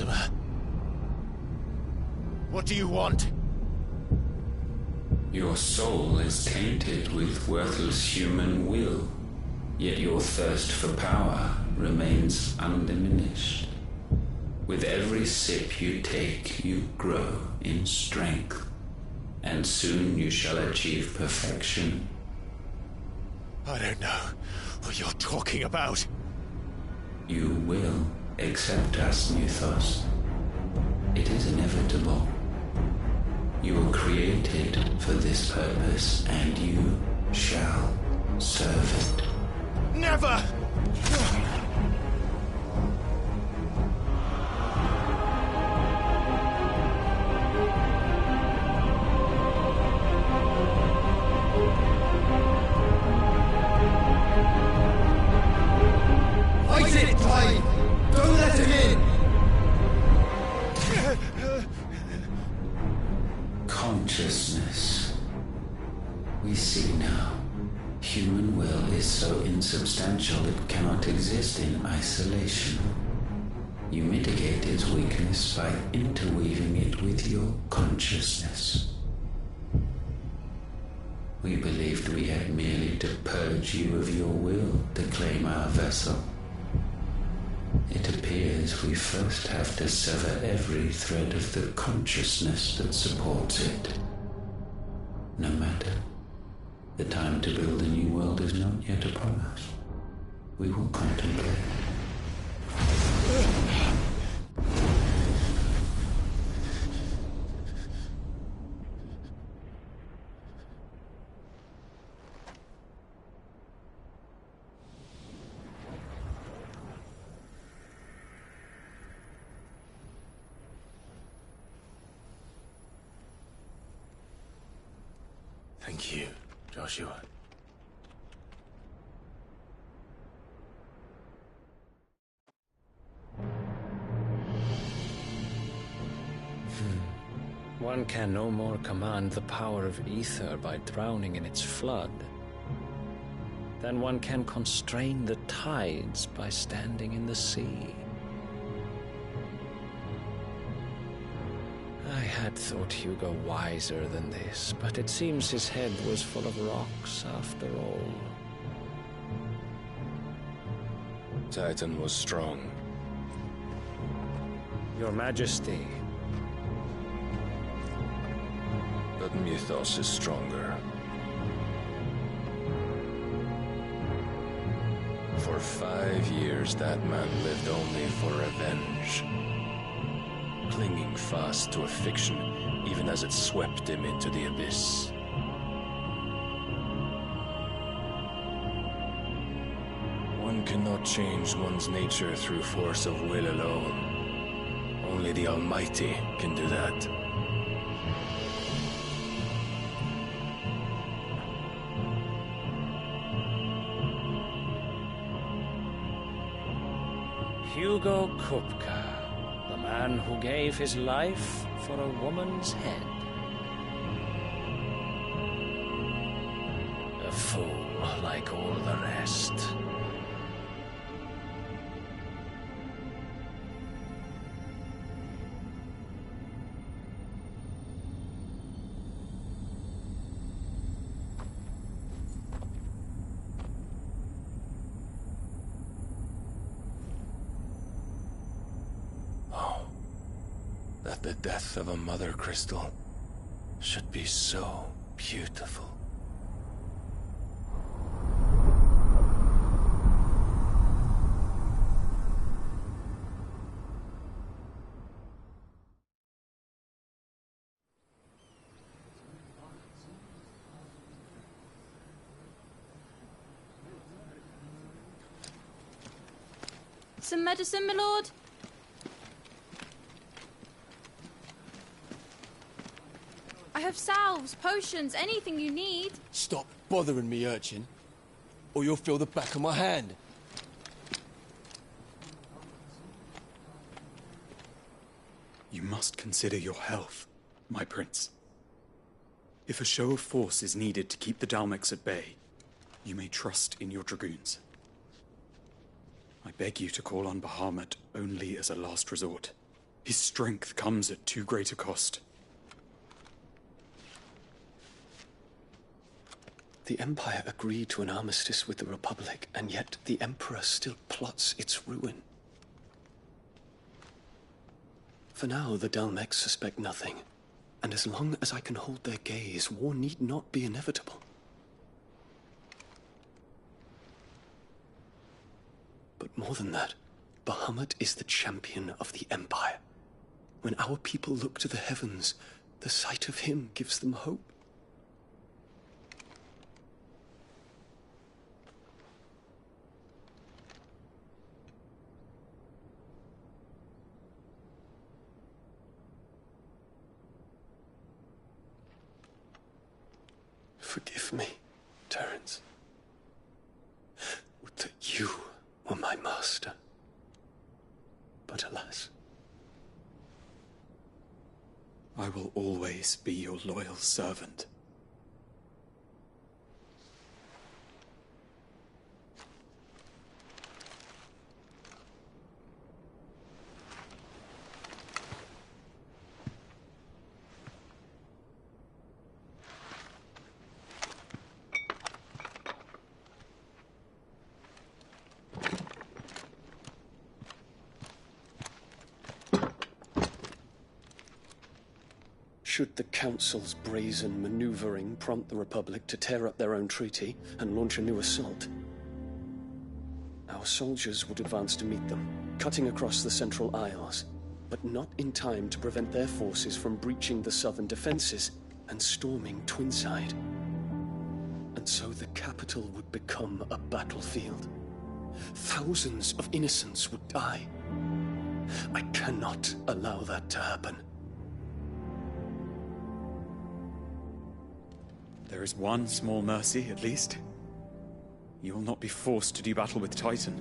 Mortimer. What do you want? Your soul is tainted with worthless human will, yet your thirst for power remains undiminished. With every sip you take, you grow in strength, and soon you shall achieve perfection. I don't know what you're talking about. You will accept us, Nuthos. It is inevitable. You were created for this purpose, and you shall serve it. Never! Fight it, Clive! Don't let him in! Consciousness. We see now. Human will is so insubstantial it cannot exist in isolation. You mitigate its weakness by interweaving it with your consciousness. We believed we had merely to purge you of your will to claim our vessel. It appears we first have to sever every thread of the consciousness that supports it. No matter. The time to build a new world is not yet upon us. We will contemplate. Thank you, Joshua. One can no more command the power of ether by drowning in its flood than one can constrain the tides by standing in the sea. I had thought Hugo wiser than this, but it seems his head was full of rocks after all. Titan was strong. Your Majesty. But Mythos is stronger. For 5 years, that man lived only for revenge. Clinging fast to a fiction, even as it swept him into the abyss. One cannot change one's nature through force of will alone. Only the Almighty can do that. Hugo Kupka, the man who gave his life for a woman's head. A fool like all the rest. That the death of a mother crystal should be so beautiful. Some medicine, my lord? I have salves, potions, anything you need. Stop bothering me, urchin, or you'll feel the back of my hand. You must consider your health, my prince. If a show of force is needed to keep the Dalmex at bay, you may trust in your dragoons. I beg you to call on Bahamut only as a last resort. His strength comes at too great a cost. The Empire agreed to an armistice with the Republic, and yet the Emperor still plots its ruin. For now, the Dalmex suspect nothing, and as long as I can hold their gaze, war need not be inevitable. But more than that, Bahamut is the champion of the Empire. When our people look to the heavens, the sight of him gives them hope. Forgive me, Terence. Would that you were my master. But alas. I will always be your loyal servant. Should the Council's brazen maneuvering prompt the Republic to tear up their own treaty and launch a new assault, our soldiers would advance to meet them, cutting across the Central Isles, but not in time to prevent their forces from breaching the southern defenses and storming Twinside. And so the capital would become a battlefield. Thousands of innocents would die. I cannot allow that to happen. There is one small mercy, at least. You will not be forced to do battle with Titan.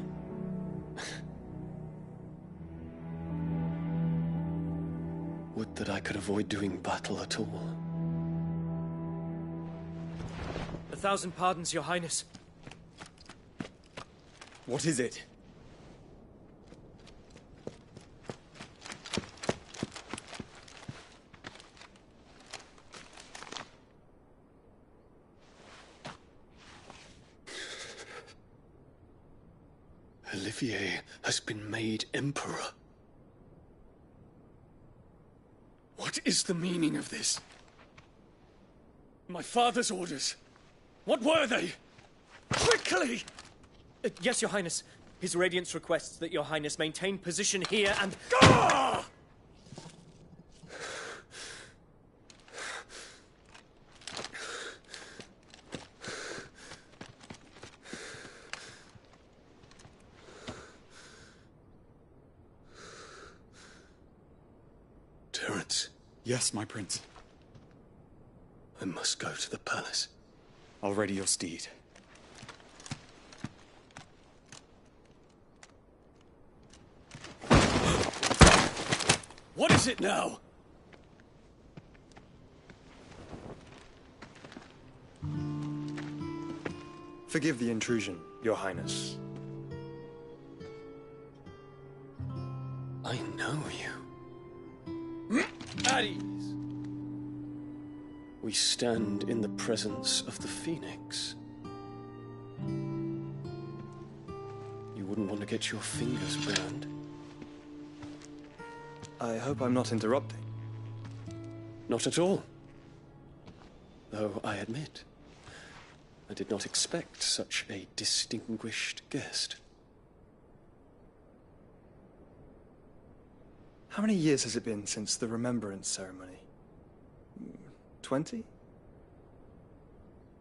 Would that I could avoid doing battle at all. 1,000 pardons, Your Highness. What is it? Olivier has been made Emperor. What is the meaning of this? My father's orders. What were they? Quickly! Yes, Your Highness. His Radiance requests that Your Highness maintain position here and... Ah! Terence. Yes, my prince. I must go to the palace. I'll ready your steed. What is it now? Forgive the intrusion, Your Highness. I know you. At ease. We stand in the presence of the Phoenix. You wouldn't want to get your fingers burned. I hope I'm not interrupting. Not at all. Though I admit, I did not expect such a distinguished guest. How many years has it been since the Remembrance ceremony? 20?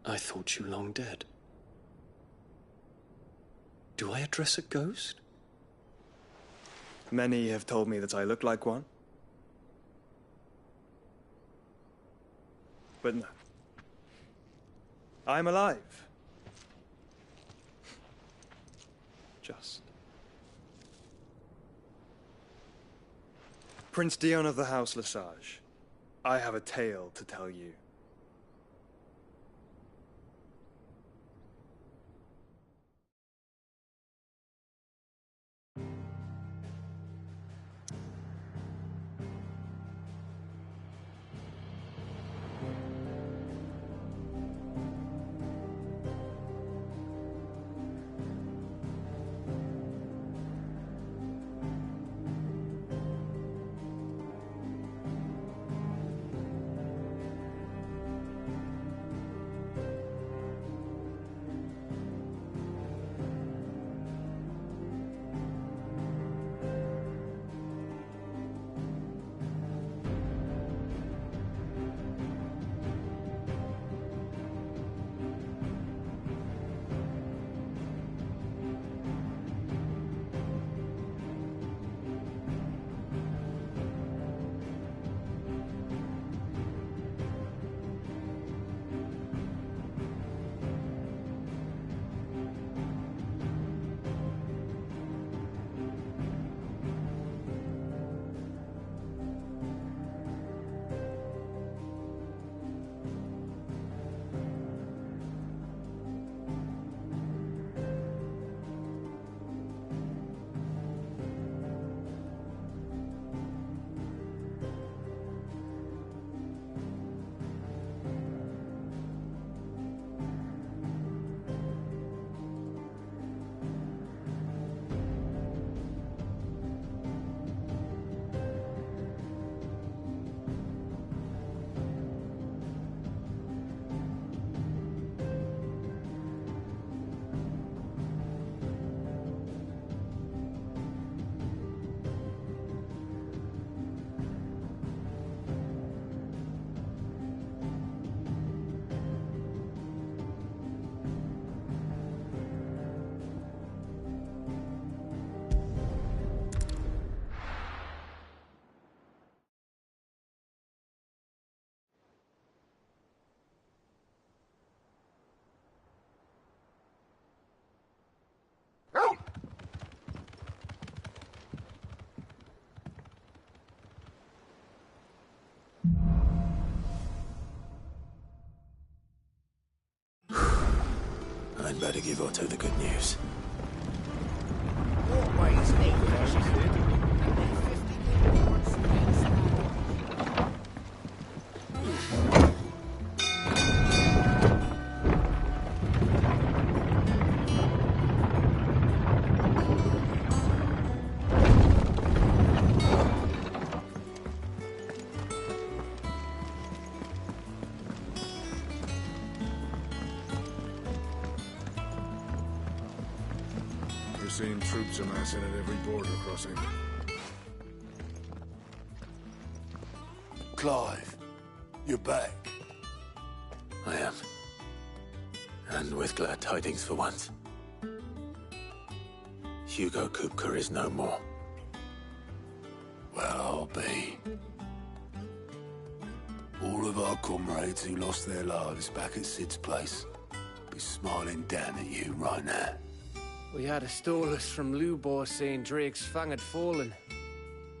I thought you long dead. Do I address a ghost? Many have told me that I look like one. But no. I'm alive. Just. Prince Dion of the House Lesage, I have a tale to tell you. I'd better give Otto the good news. Walkways need visited. We're seeing troops amassing at every border crossing. Clive, you're back. I am. And with glad tidings for once. Hugo Kupka is no more. Well, I'll be. All of our comrades who lost their lives back at Sid's place be smiling down at you right now. We had a stolus from Lubor saying Drake's fang had fallen.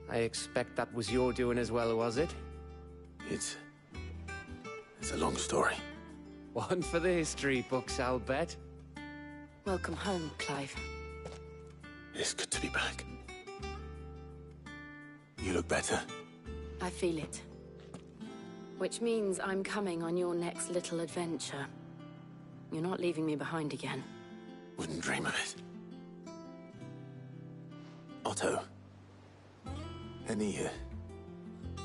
I expect that was your doing as well, was it? It's a long story. One for the history books, I'll bet. Welcome home, Clive. It's good to be back. You look better. I feel it. Which means I'm coming on your next little adventure. You're not leaving me behind again. Wouldn't dream of it. Otto. Any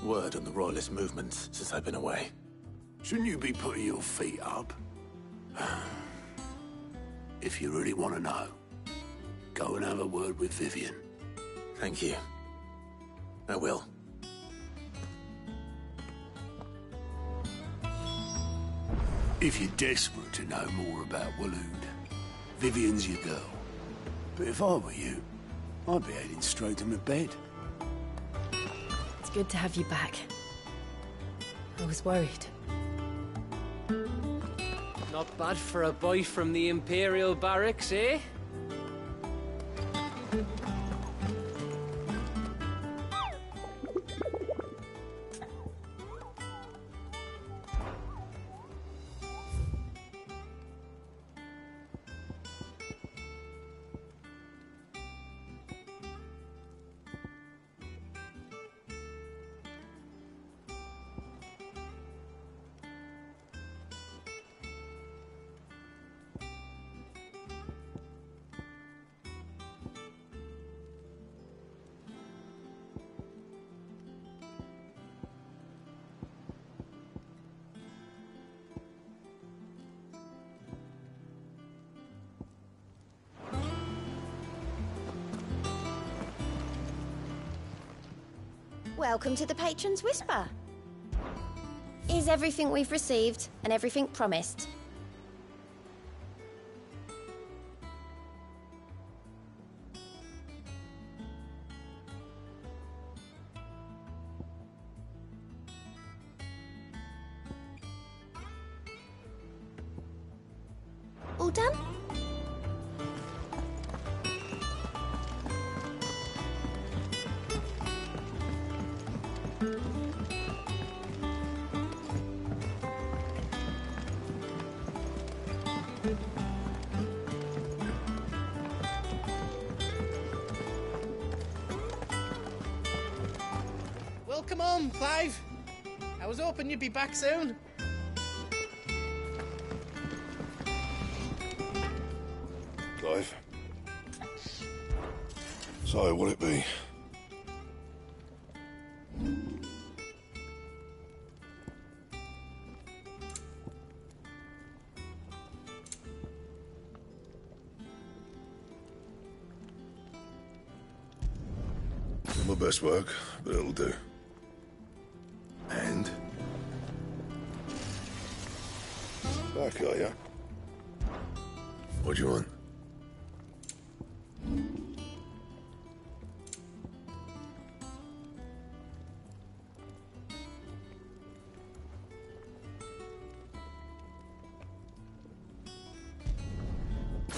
word on the Royalist movements since I've been away? Shouldn't you be putting your feet up? If you really want to know, go and have a word with Vivian. Thank you. I will. If you're desperate to know more about Waloed, Vivian's your girl. But if I were you, I'd be heading straight to my bed. It's good to have you back. I was worried. Not bad for a boy from the Imperial Barracks, eh? Welcome to the Patron's Whisper. Is everything we've received and everything promised? All done? Welcome home, Clive. I was hoping you'd be back soon. Clive. So, will it be? Not my best work, but it'll do. And? Back, are ya? What do you want?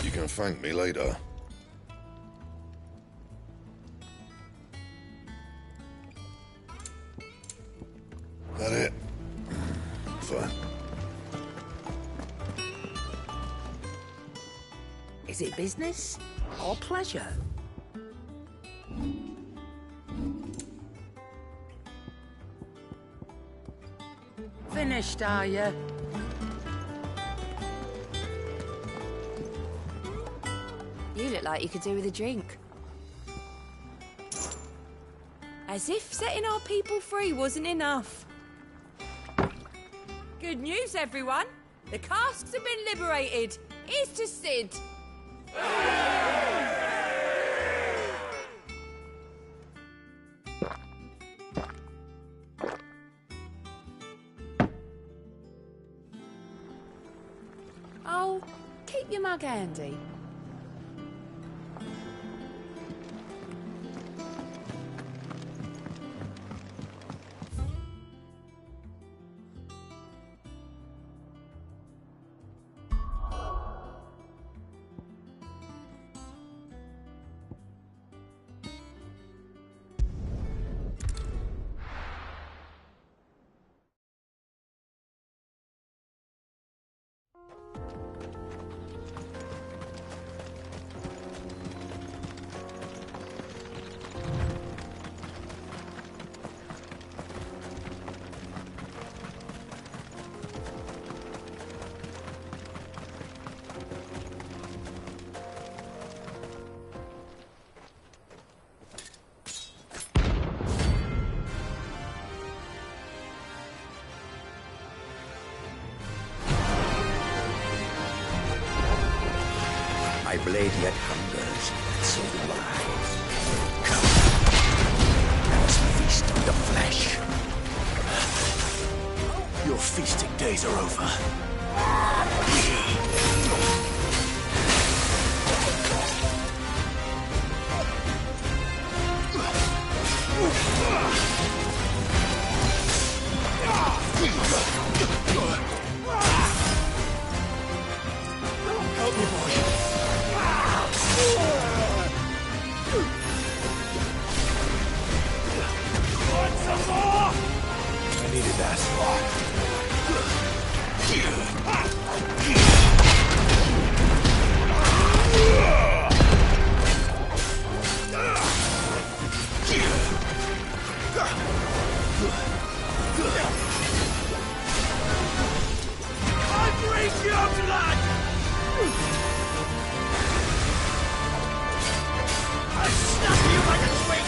You can thank me later. That it? Fine. Is it business or pleasure? Finished, are you? You look like you could do with a drink. As if setting our people free wasn't enough. Good news, everyone. The casks have been liberated. Here's to Sid. Oh, keep your mug handy. My blade yet hungers, and so do I. Come, let us feast on the flesh. Your feasting days are over. Help me, boy. Want some more? I needed that. I bring your blood! I snap you like a twig!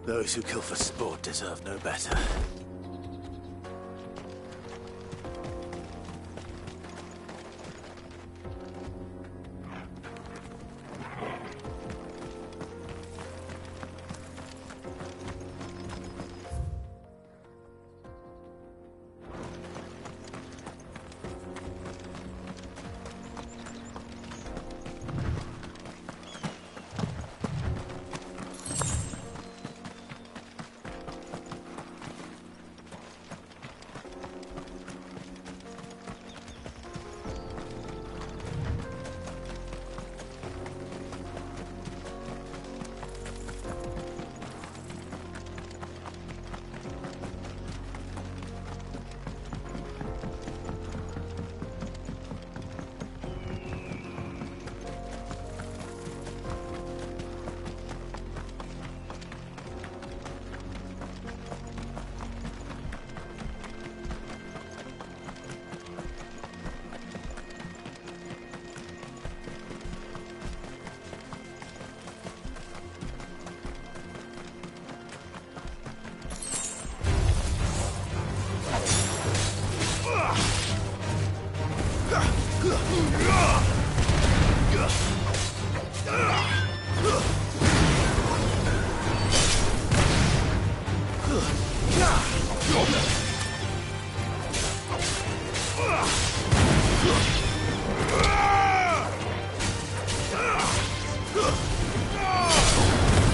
Those who kill for sport deserve no better.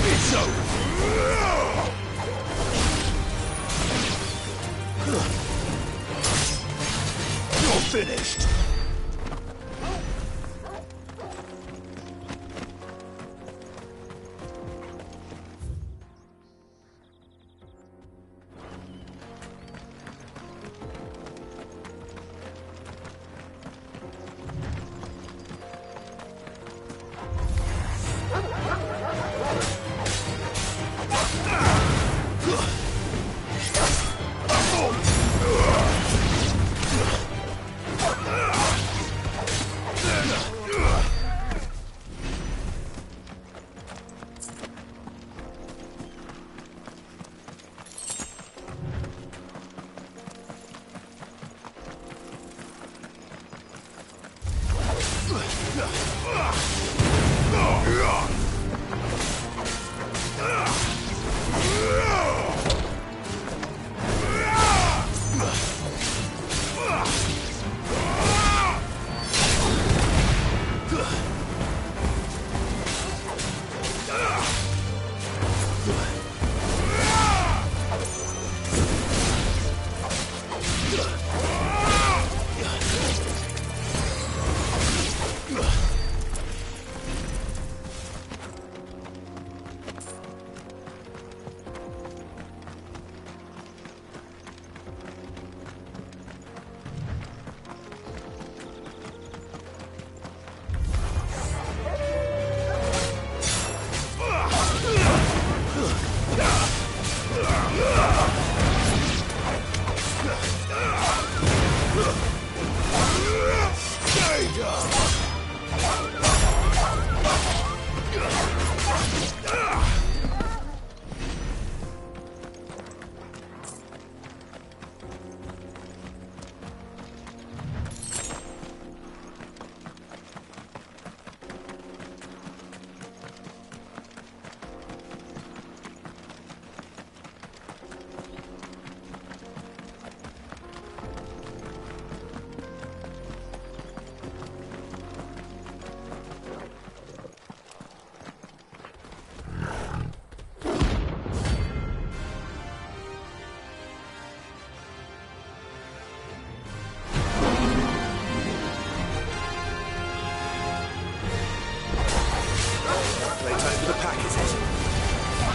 It's over. You're finished.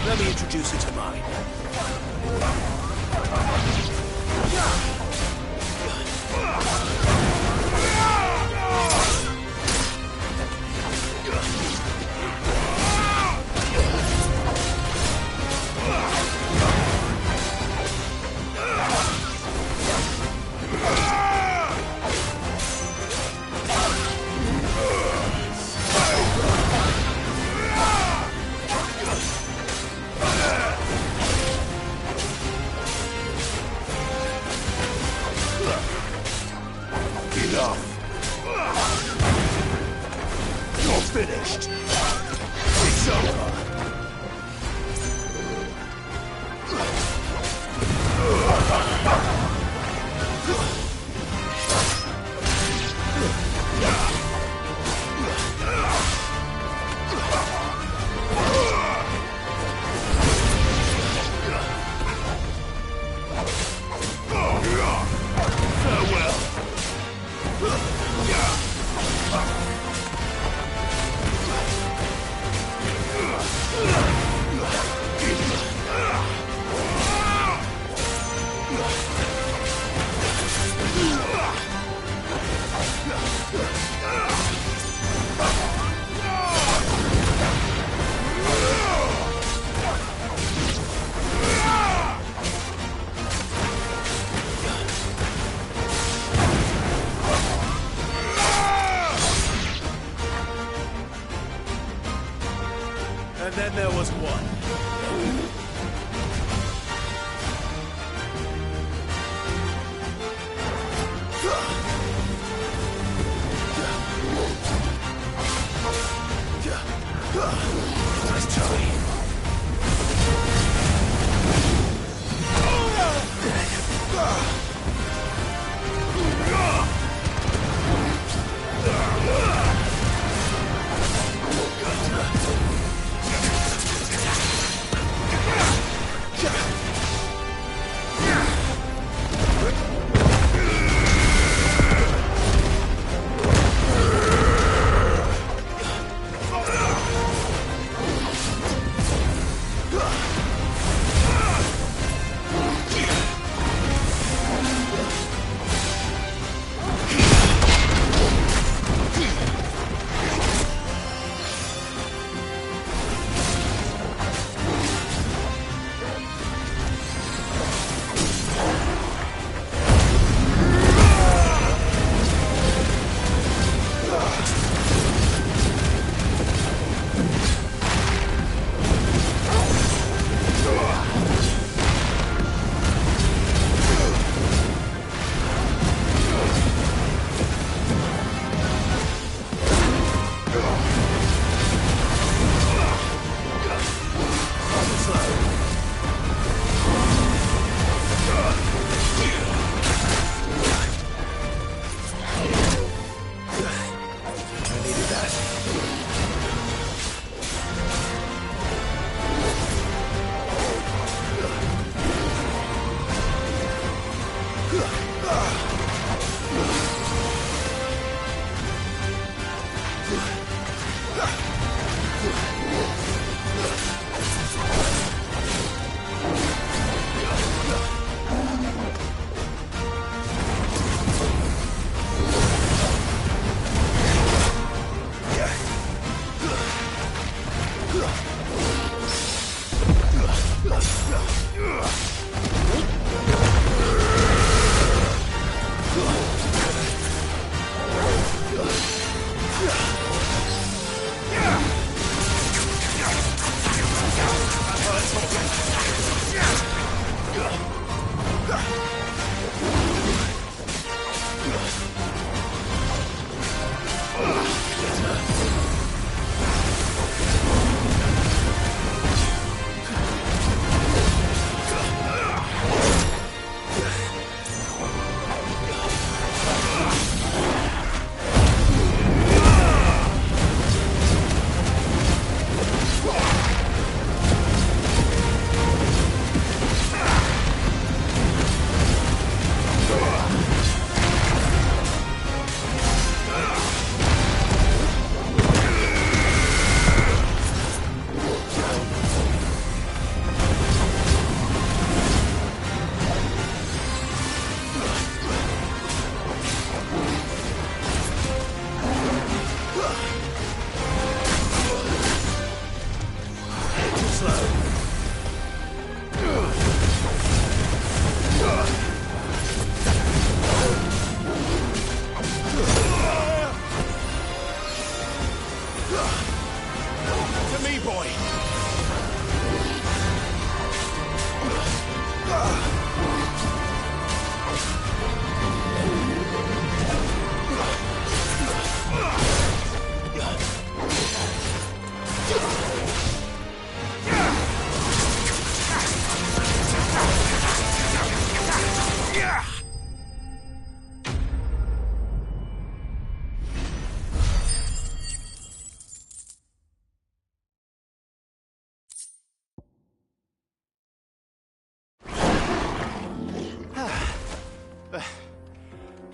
Let me introduce you to mine. Finished. It's over. And then there was one.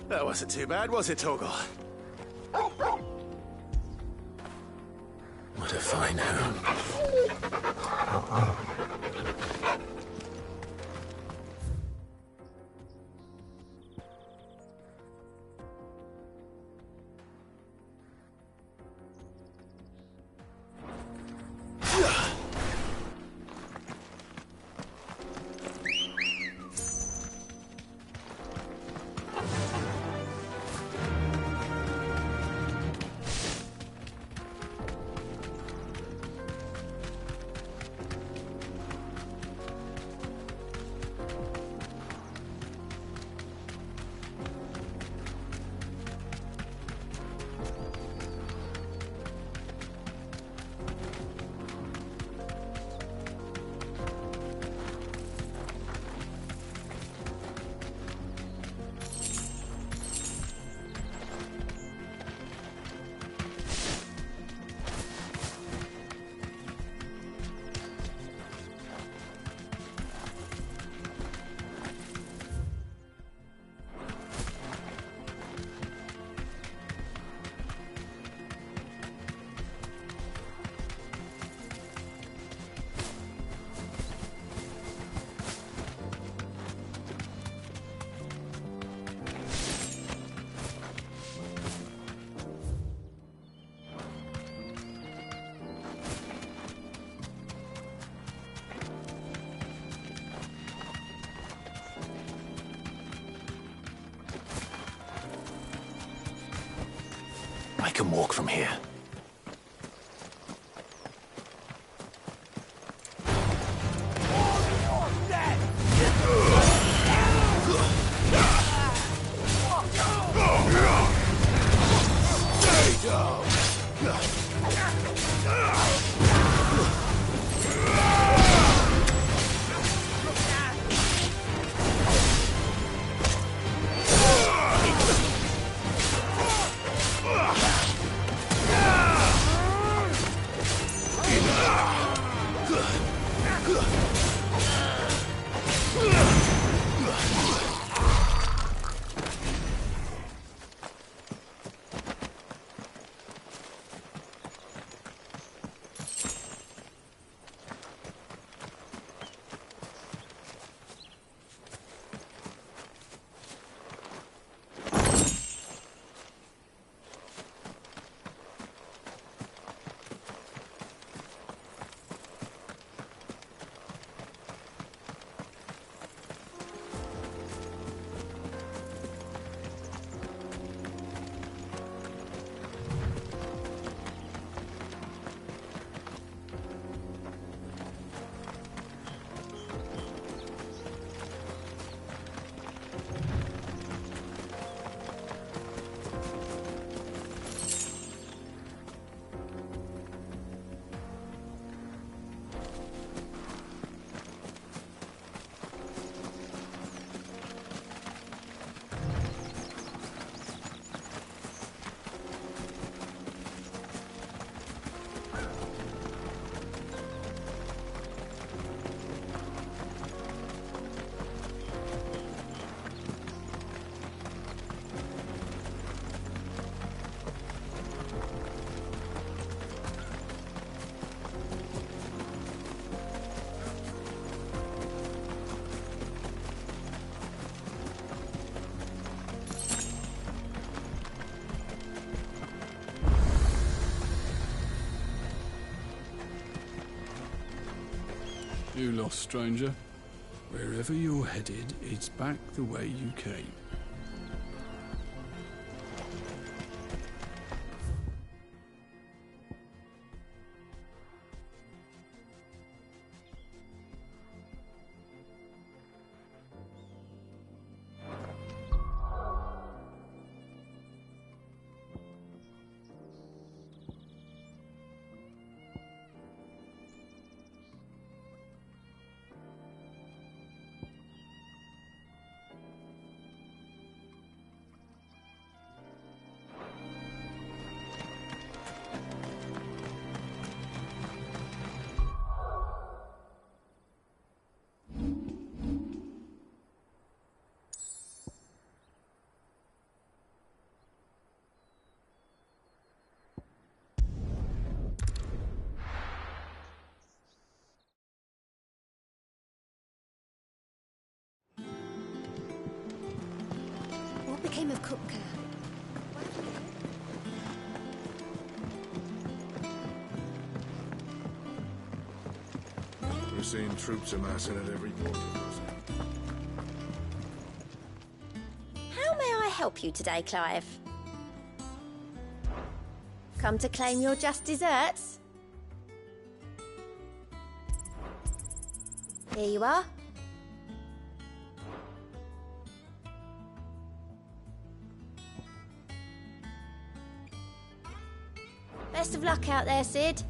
That wasn't too bad, was it, Torgal? What a fine hound. I can walk from here. Ah! You lost, stranger. Wherever you're headed, it's back the way you came. What became of Kupka? We're seeing troops amassing at every port. How may I help you today, Clive? Come to claim your just desserts? Here you are. Best of luck out there, Sid.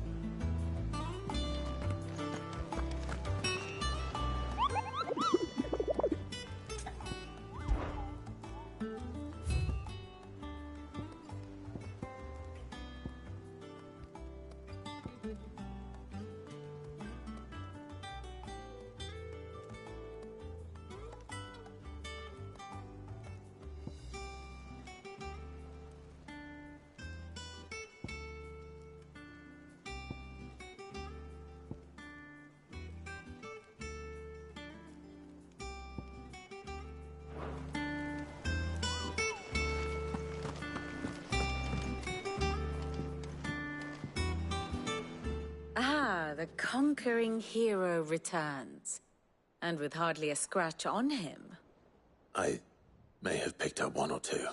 The conquering hero returns. And with hardly a scratch on him. I may have picked up one or two.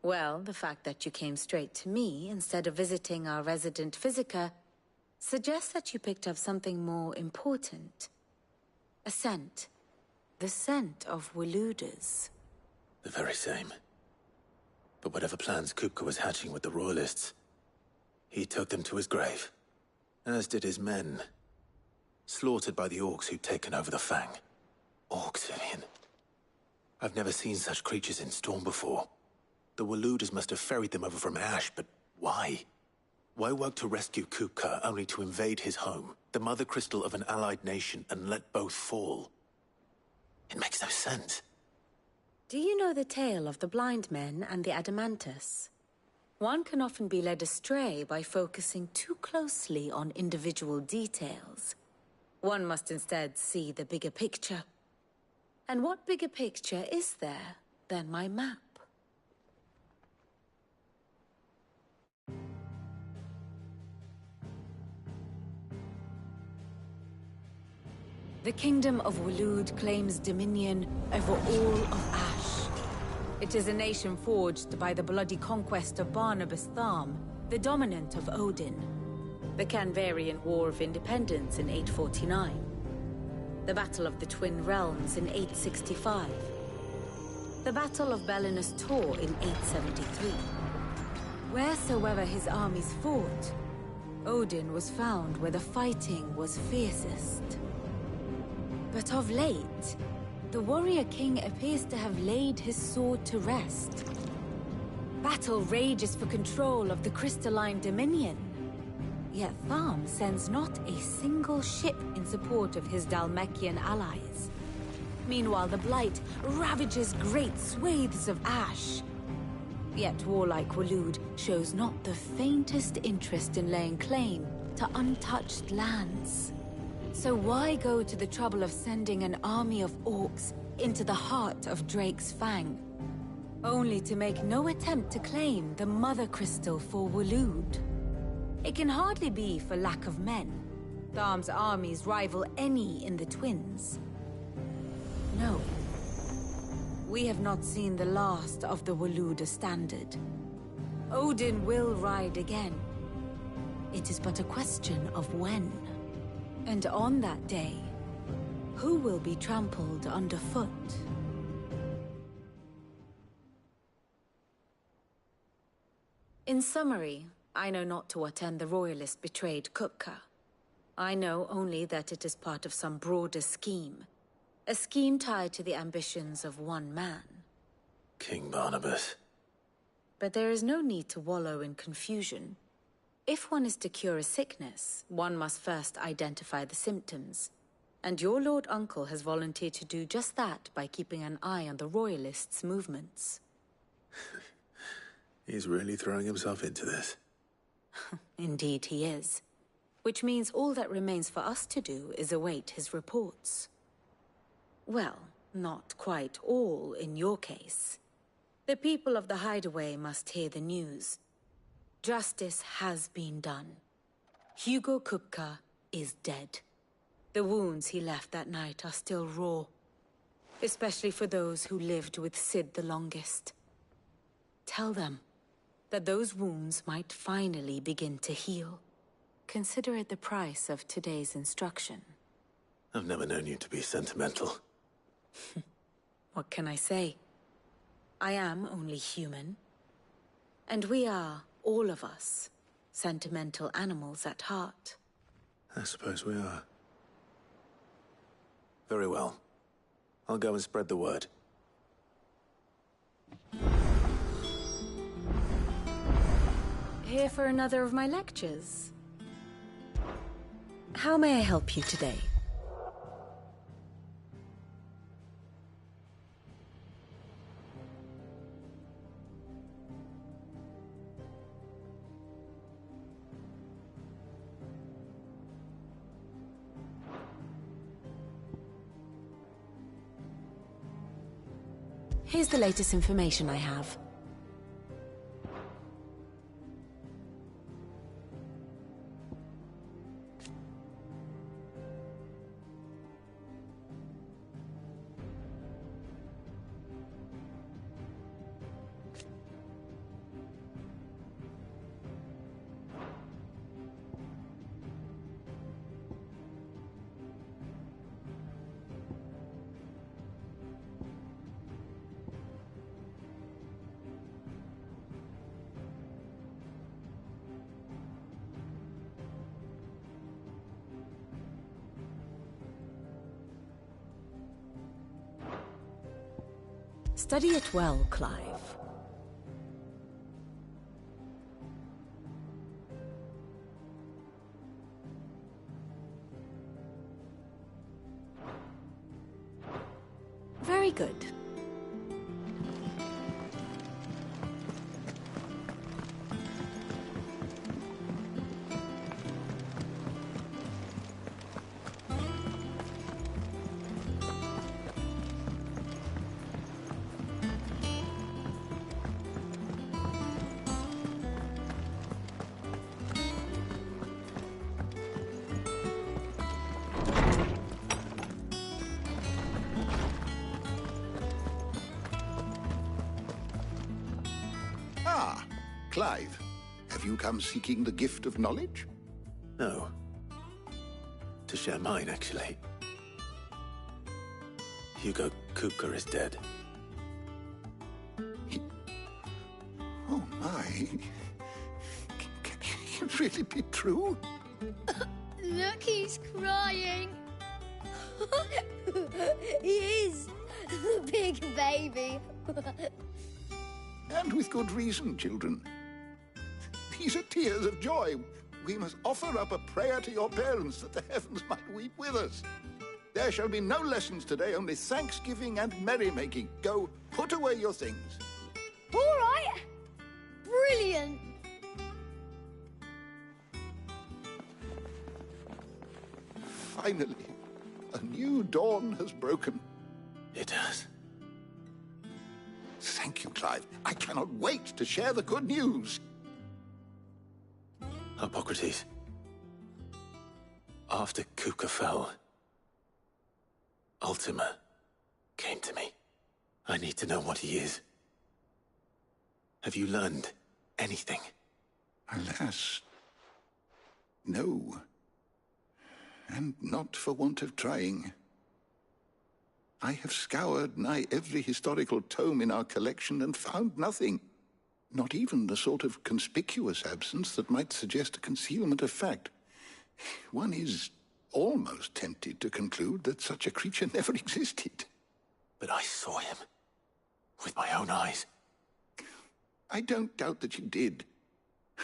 Well, the fact that you came straight to me instead of visiting our resident Physica suggests that you picked up something more important. A scent. The scent of Waloeders. The very same. But whatever plans Kupka was hatching with the Royalists, he took them to his grave. As did his men. Slaughtered by the Orcs who'd taken over the Fang. Orcs, Vivian. I've never seen such creatures in Storm before. The Waloeders must have ferried them over from Ash, but why? Why work to rescue Kupka only to invade his home, the mother crystal of an allied nation, and let both fall? It makes no sense. Do you know the tale of the blind men and the Adamantus? One can often be led astray by focusing too closely on individual details. One must instead see the bigger picture. And what bigger picture is there than my map? The Kingdom of Waloed claims dominion over all of Ash. It is a nation forged by the bloody conquest of Barnabas Tharm, the dominant of Odin. The Canvarian War of Independence in 849. The Battle of the Twin Realms in 865. The Battle of Belinus Tor in 873. Wheresoever his armies fought, Odin was found where the fighting was fiercest. But of late, the warrior king appears to have laid his sword to rest. Battle rages for control of the crystalline dominion. Yet Tharm sends not a single ship in support of his Dhalmekian allies. Meanwhile, the Blight ravages great swathes of Ash. Yet warlike Waloed shows not the faintest interest in laying claim to untouched lands. So why go to the trouble of sending an army of orcs into the heart of Drake's Fang, only to make no attempt to claim the Mother Crystal for Waloed? It can hardly be for lack of men. Tharm's armies rival any in the Twins. No. We have not seen the last of the Waloed standard. Odin will ride again. It is but a question of when. And on that day, who will be trampled underfoot? In summary, I know not to what end the Royalist betrayed Kupka. I know only that it is part of some broader scheme. A scheme tied to the ambitions of one man. King Barnabas. But there is no need to wallow in confusion. If one is to cure a sickness, one must first identify the symptoms. And your Lord Uncle has volunteered to do just that by keeping an eye on the Royalists' movements. He's really throwing himself into this. Indeed he is. Which means all that remains for us to do is await his reports. Well, not quite all in your case. The people of the Hideaway must hear the news. Justice has been done. Hugo Kupka is dead. The wounds he left that night are still raw. Especially for those who lived with Cid the longest. Tell them that those wounds might finally begin to heal. Consider it the price of today's instruction. I've never known you to be sentimental. What can I say? I am only human. And we are, all of us, sentimental animals at heart. I suppose we are. Very well. I'll go and spread the word. Here for another of my lectures. How may I help you today? Here's the latest information I have. Study it well, Clive. Very good. Clive, have you come seeking the gift of knowledge? No. To share mine, actually. Hugo Kupka is dead. Oh my. Can it really be true? Look, he's crying. He is. Big baby. And with good reason, children. These are tears of joy. We must offer up a prayer to your parents that the heavens might weep with us. There shall be no lessons today, only thanksgiving and merrymaking. Go, put away your things. All right. Brilliant. Finally, a new dawn has broken. It has. Thank you, Clive. I cannot wait to share the good news. Hippocrates. After Kuka fell, Ultima came to me. I need to know what he is. Have you learned anything? Alas, no. And not for want of trying. I have scoured nigh every historical tome in our collection and found nothing. Not even the sort of conspicuous absence that might suggest a concealment of fact. One is almost tempted to conclude that such a creature never existed. But I saw him. With my own eyes. I don't doubt that you did.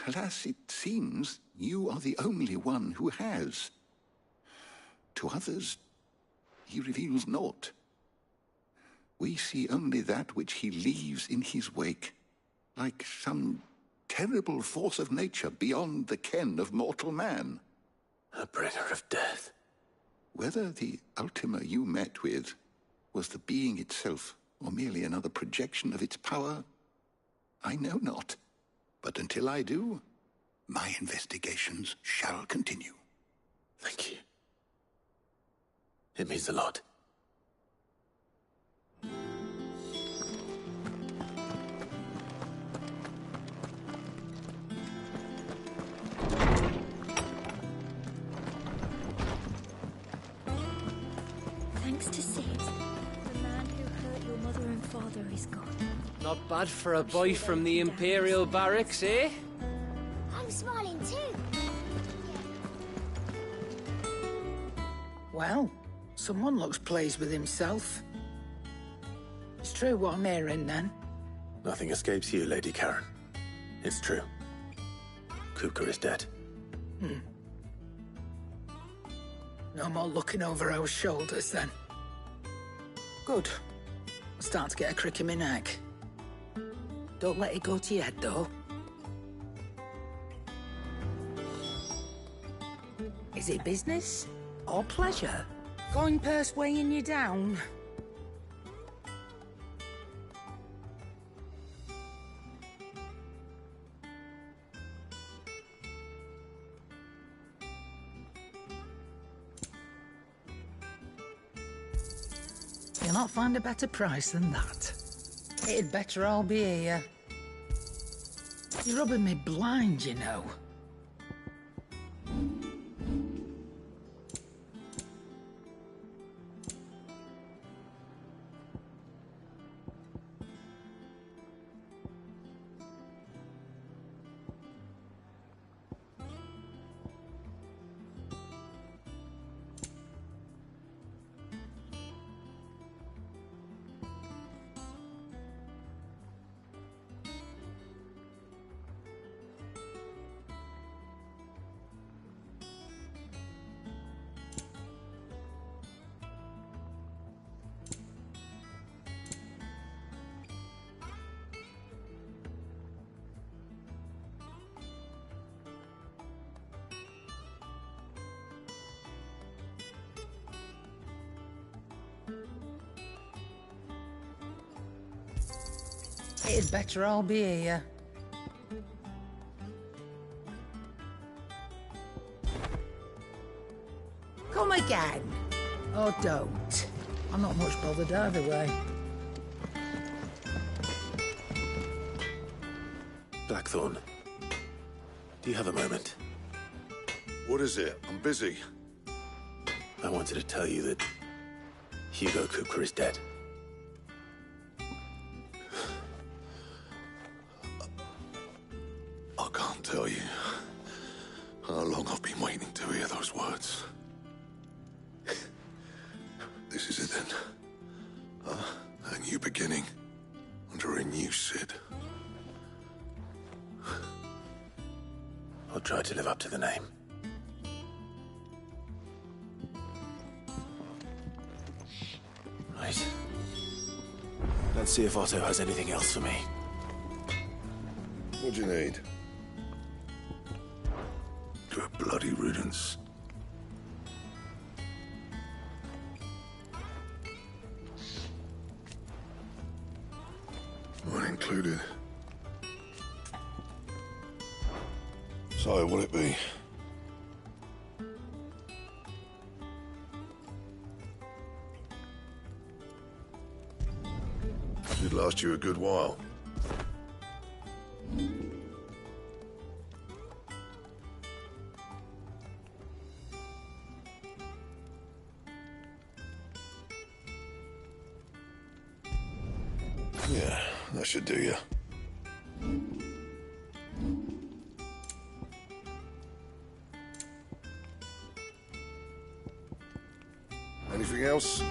Alas, it seems you are the only one who has. To others, he reveals naught. We see only that which he leaves in his wake, like some terrible force of nature beyond the ken of mortal man. A bringer of death. Whether the Ultima you met with was the being itself, or merely another projection of its power, I know not. But until I do, my investigations shall continue. Thank you. It means a lot. Thanks to Sid, the man who hurt your mother and father is gone. Not bad for a boy from the Imperial Barracks, eh? I'm smiling too. Well, someone looks pleased with himself. It's true what I'm hearing, then. Nothing escapes you, Lady Karen. It's true. Kuka is dead. No more looking over our shoulders, then. Good. I'm starting to get a crick in my neck. Don't let it go to your head, though. Is it business or pleasure? Going purse weighing you down? You'll not find a better price than that. It'd better all be here. You're rubbing me blind, you know. It'd better all be here. Come again. Or don't. I'm not much bothered either way. Blackthorn, do you have a moment? What is it? I'm busy. I wanted to tell you that Hugo Kupka is dead. I can't tell you how long I've been waiting to hear those words. This is it then. A new beginning under a new Sid. I'll try to live up to the name. Right. Let's see if Otto has anything else for me. What do you need? Good bloody riddance. Mine included. So, what'll it be? Should last you a good while. Yeah, that should do you. Anything else?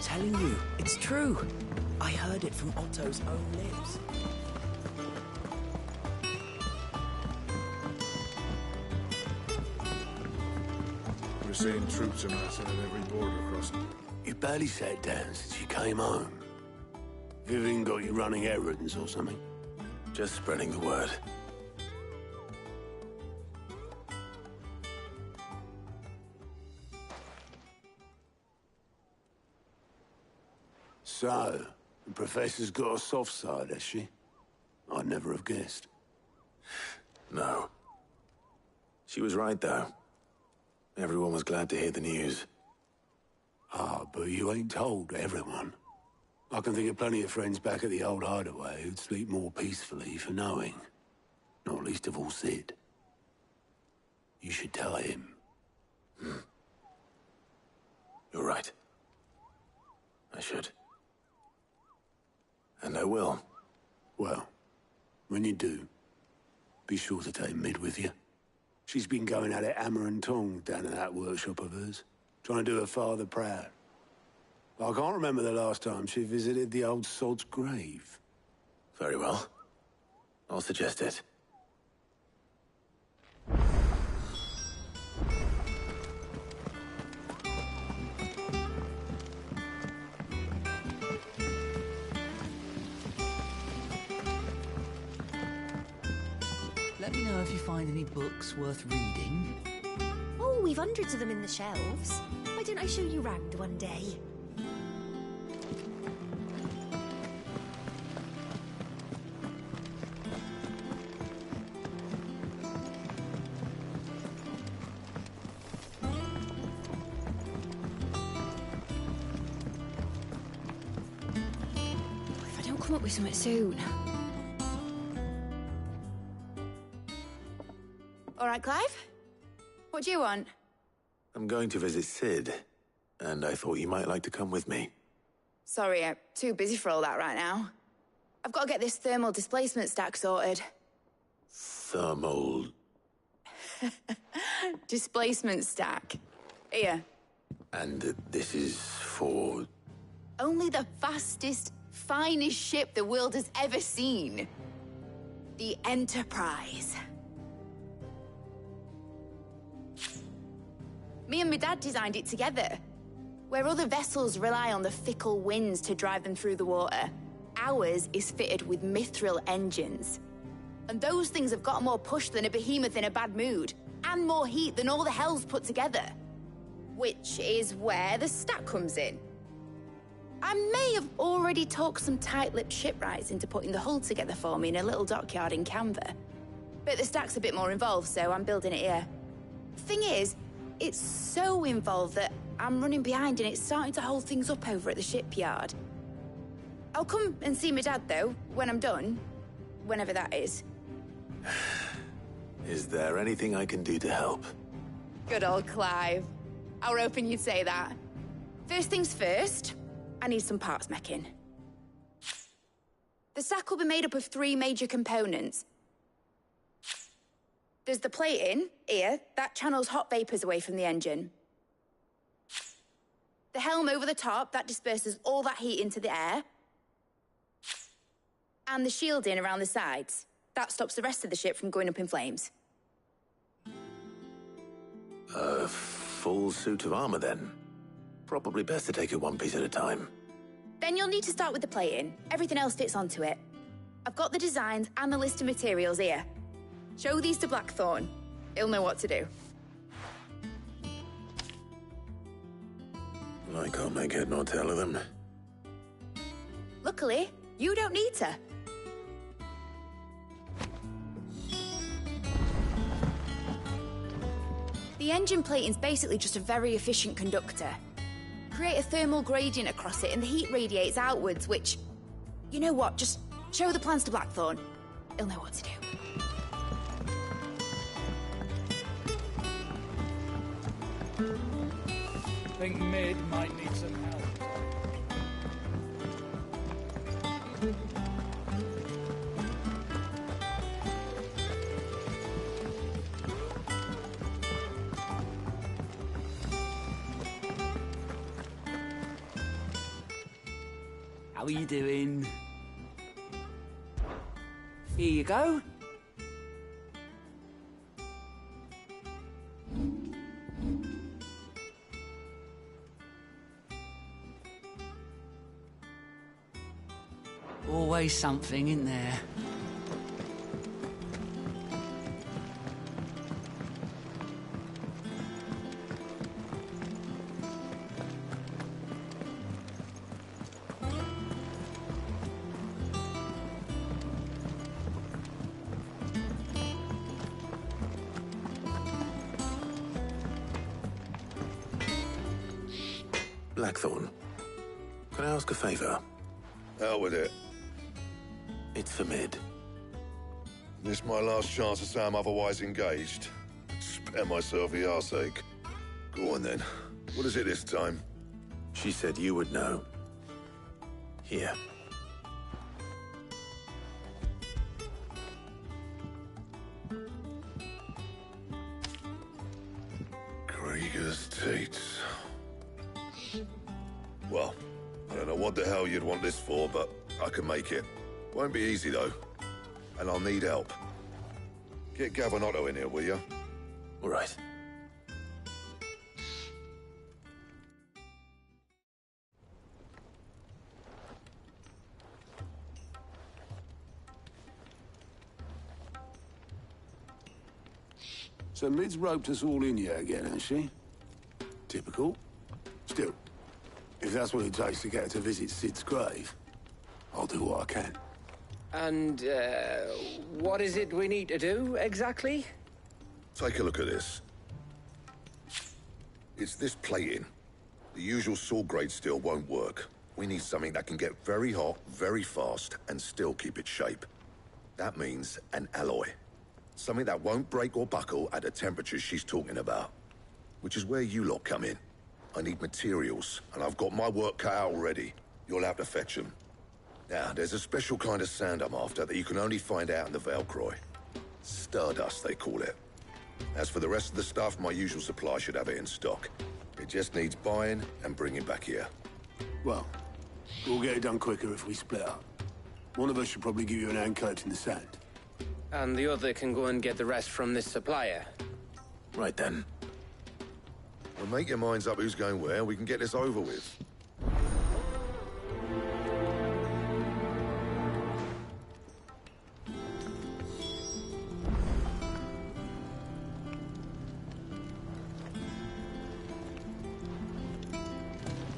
Telling you, it's true. I heard it from Otto's own lips. We're seeing troops amassing at every border crossing. You barely sat down since you came home. Vivian got you running errands or something? Just spreading the word. So, the Professor's got a soft side, has she? I'd never have guessed. No. She was right, though. Everyone was glad to hear the news. Ah, but you ain't told everyone. I can think of plenty of friends back at the old hideaway who'd sleep more peacefully for knowing. Not least of all Sid. You should tell him. You're right. I should. And I will. Well, when you do, be sure to take Mid with you. She's been going at it hammer and tongs down at that workshop of hers, trying to do her father proud. I can't remember the last time she visited the old sod's grave. Very well. I'll suggest it. Let me know if you find any books worth reading. Oh, we've hundreds of them in the shelves. Why don't I show you round one day? If I don't come up with something soon. All right, Clive? What do you want? I'm going to visit Sid, and I thought you might like to come with me. Sorry, I'm too busy for all that right now. I've got to get this thermal displacement stack sorted. Thermal... Displacement stack. Here, And this is for... Only the fastest, finest ship the world has ever seen. The Enterprise. Me and my dad designed it together. Where other vessels rely on the fickle winds to drive them through the water, ours is fitted with mithril engines. And those things have got more push than a behemoth in a bad mood, and more heat than all the hells put together. Which is where the stack comes in. I may have already talked some tight-lipped shipwrights into putting the hull together for me in a little dockyard in Canva. But the stack's a bit more involved, so I'm building it here. Thing is, it's so involved that I'm running behind and it's starting to hold things up over at the shipyard. I'll come and see my dad, though, when I'm done. Whenever that is. Is there anything I can do to help? Good old Clive. I were hoping you'd say that. First things first, I need some parts meching. The stack will be made up of 3 major components. There's the plating, here, that channels hot vapors away from the engine. The helm over the top, that disperses all that heat into the air. And the shielding around the sides. That stops the rest of the ship from going up in flames. A full suit of armor, then. Probably best to take it one piece at a time. Then you'll need to start with the plating. Everything else fits onto it. I've got the designs and the list of materials here. Show these to Blackthorn. He'll know what to do. I can't make head nor tail of them. Luckily, you don't need to. The engine plating's basically just a very efficient conductor. Create a thermal gradient across it and the heat radiates outwards, which... You know what, just show the plans to Blackthorn. He'll know what to do. I think Mid might need some help. How are you doing? Here you go. Always something in there. Blackthorn, can I ask a favor? Hell with it. It's for Mid. This my last chance to say I'm otherwise engaged. Spare myself the arseache. Go on then. What is it this time? She said you would know. Here. Krieger's Tates. Well, I don't know what the hell you'd want this for, but I can make it. Won't be easy, though. And I'll need help. Get Gavin Otto in here, will ya? All right. So Mid's roped us all in here again, has she? Typical. Still, if that's what it takes to get her to visit Sid's grave, I'll do what I can. And, what is it we need to do, exactly? Take a look at this. It's this plating. The usual sword grade steel won't work. We need something that can get very hot, very fast, and still keep its shape. That means an alloy. Something that won't break or buckle at the temperatures she's talking about. Which is where you lot come in. I need materials, and I've got my work cut out already. You'll have to fetch them. Now, there's a special kind of sand I'm after that you can only find out in the Valcroy. Stardust, they call it. As for the rest of the stuff, my usual supply should have it in stock. It just needs buying and bringing back here. Well, we'll get it done quicker if we split up. One of us should probably give you an hand collecting the sand. And the other can go and get the rest from this supplier. Right then. Well, make your minds up who's going where, we can get this over with.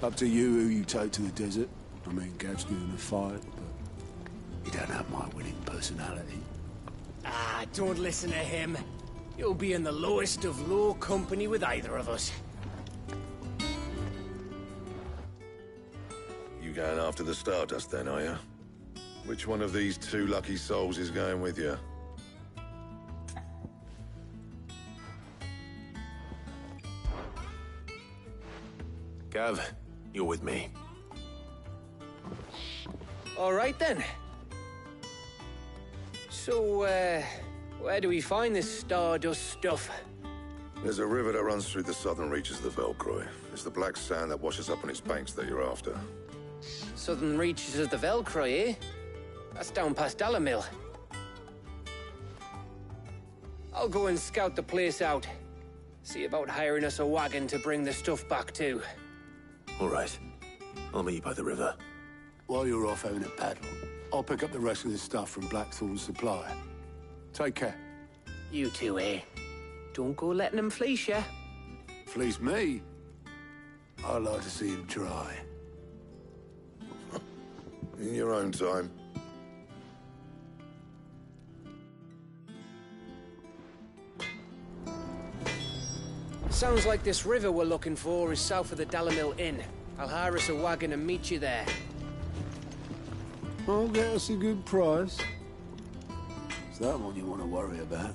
Up to you who you take to the desert. I mean, Gav's doing a fight, but you don't have my winning personality. Ah, don't listen to him. You'll be in the lowest of low company with either of us. You going after the Stardust then, are you? Which one of these two lucky souls is going with you? Gav, you're with me. All right, then. So, where do we find this Stardust stuff? There's a river that runs through the southern reaches of the Velcroy. It's the black sand that washes up on its banks that you're after. Southern reaches of the Velcroy, eh? That's down past Dalamil. I'll go and scout the place out. See about hiring us a wagon to bring the stuff back to. All right. I'll meet you by the river. While you're off having a paddle, I'll pick up the rest of the stuff from Blackthorn's supply. Take care. You two, eh? Don't go letting them fleece ya. Fleece me? I'd like to see him try. In your own time. Sounds like this river we're looking for is south of the Dalamil Inn. I'll hire us a wagon and meet you there. I'll get us a good price. Is that one you want to worry about?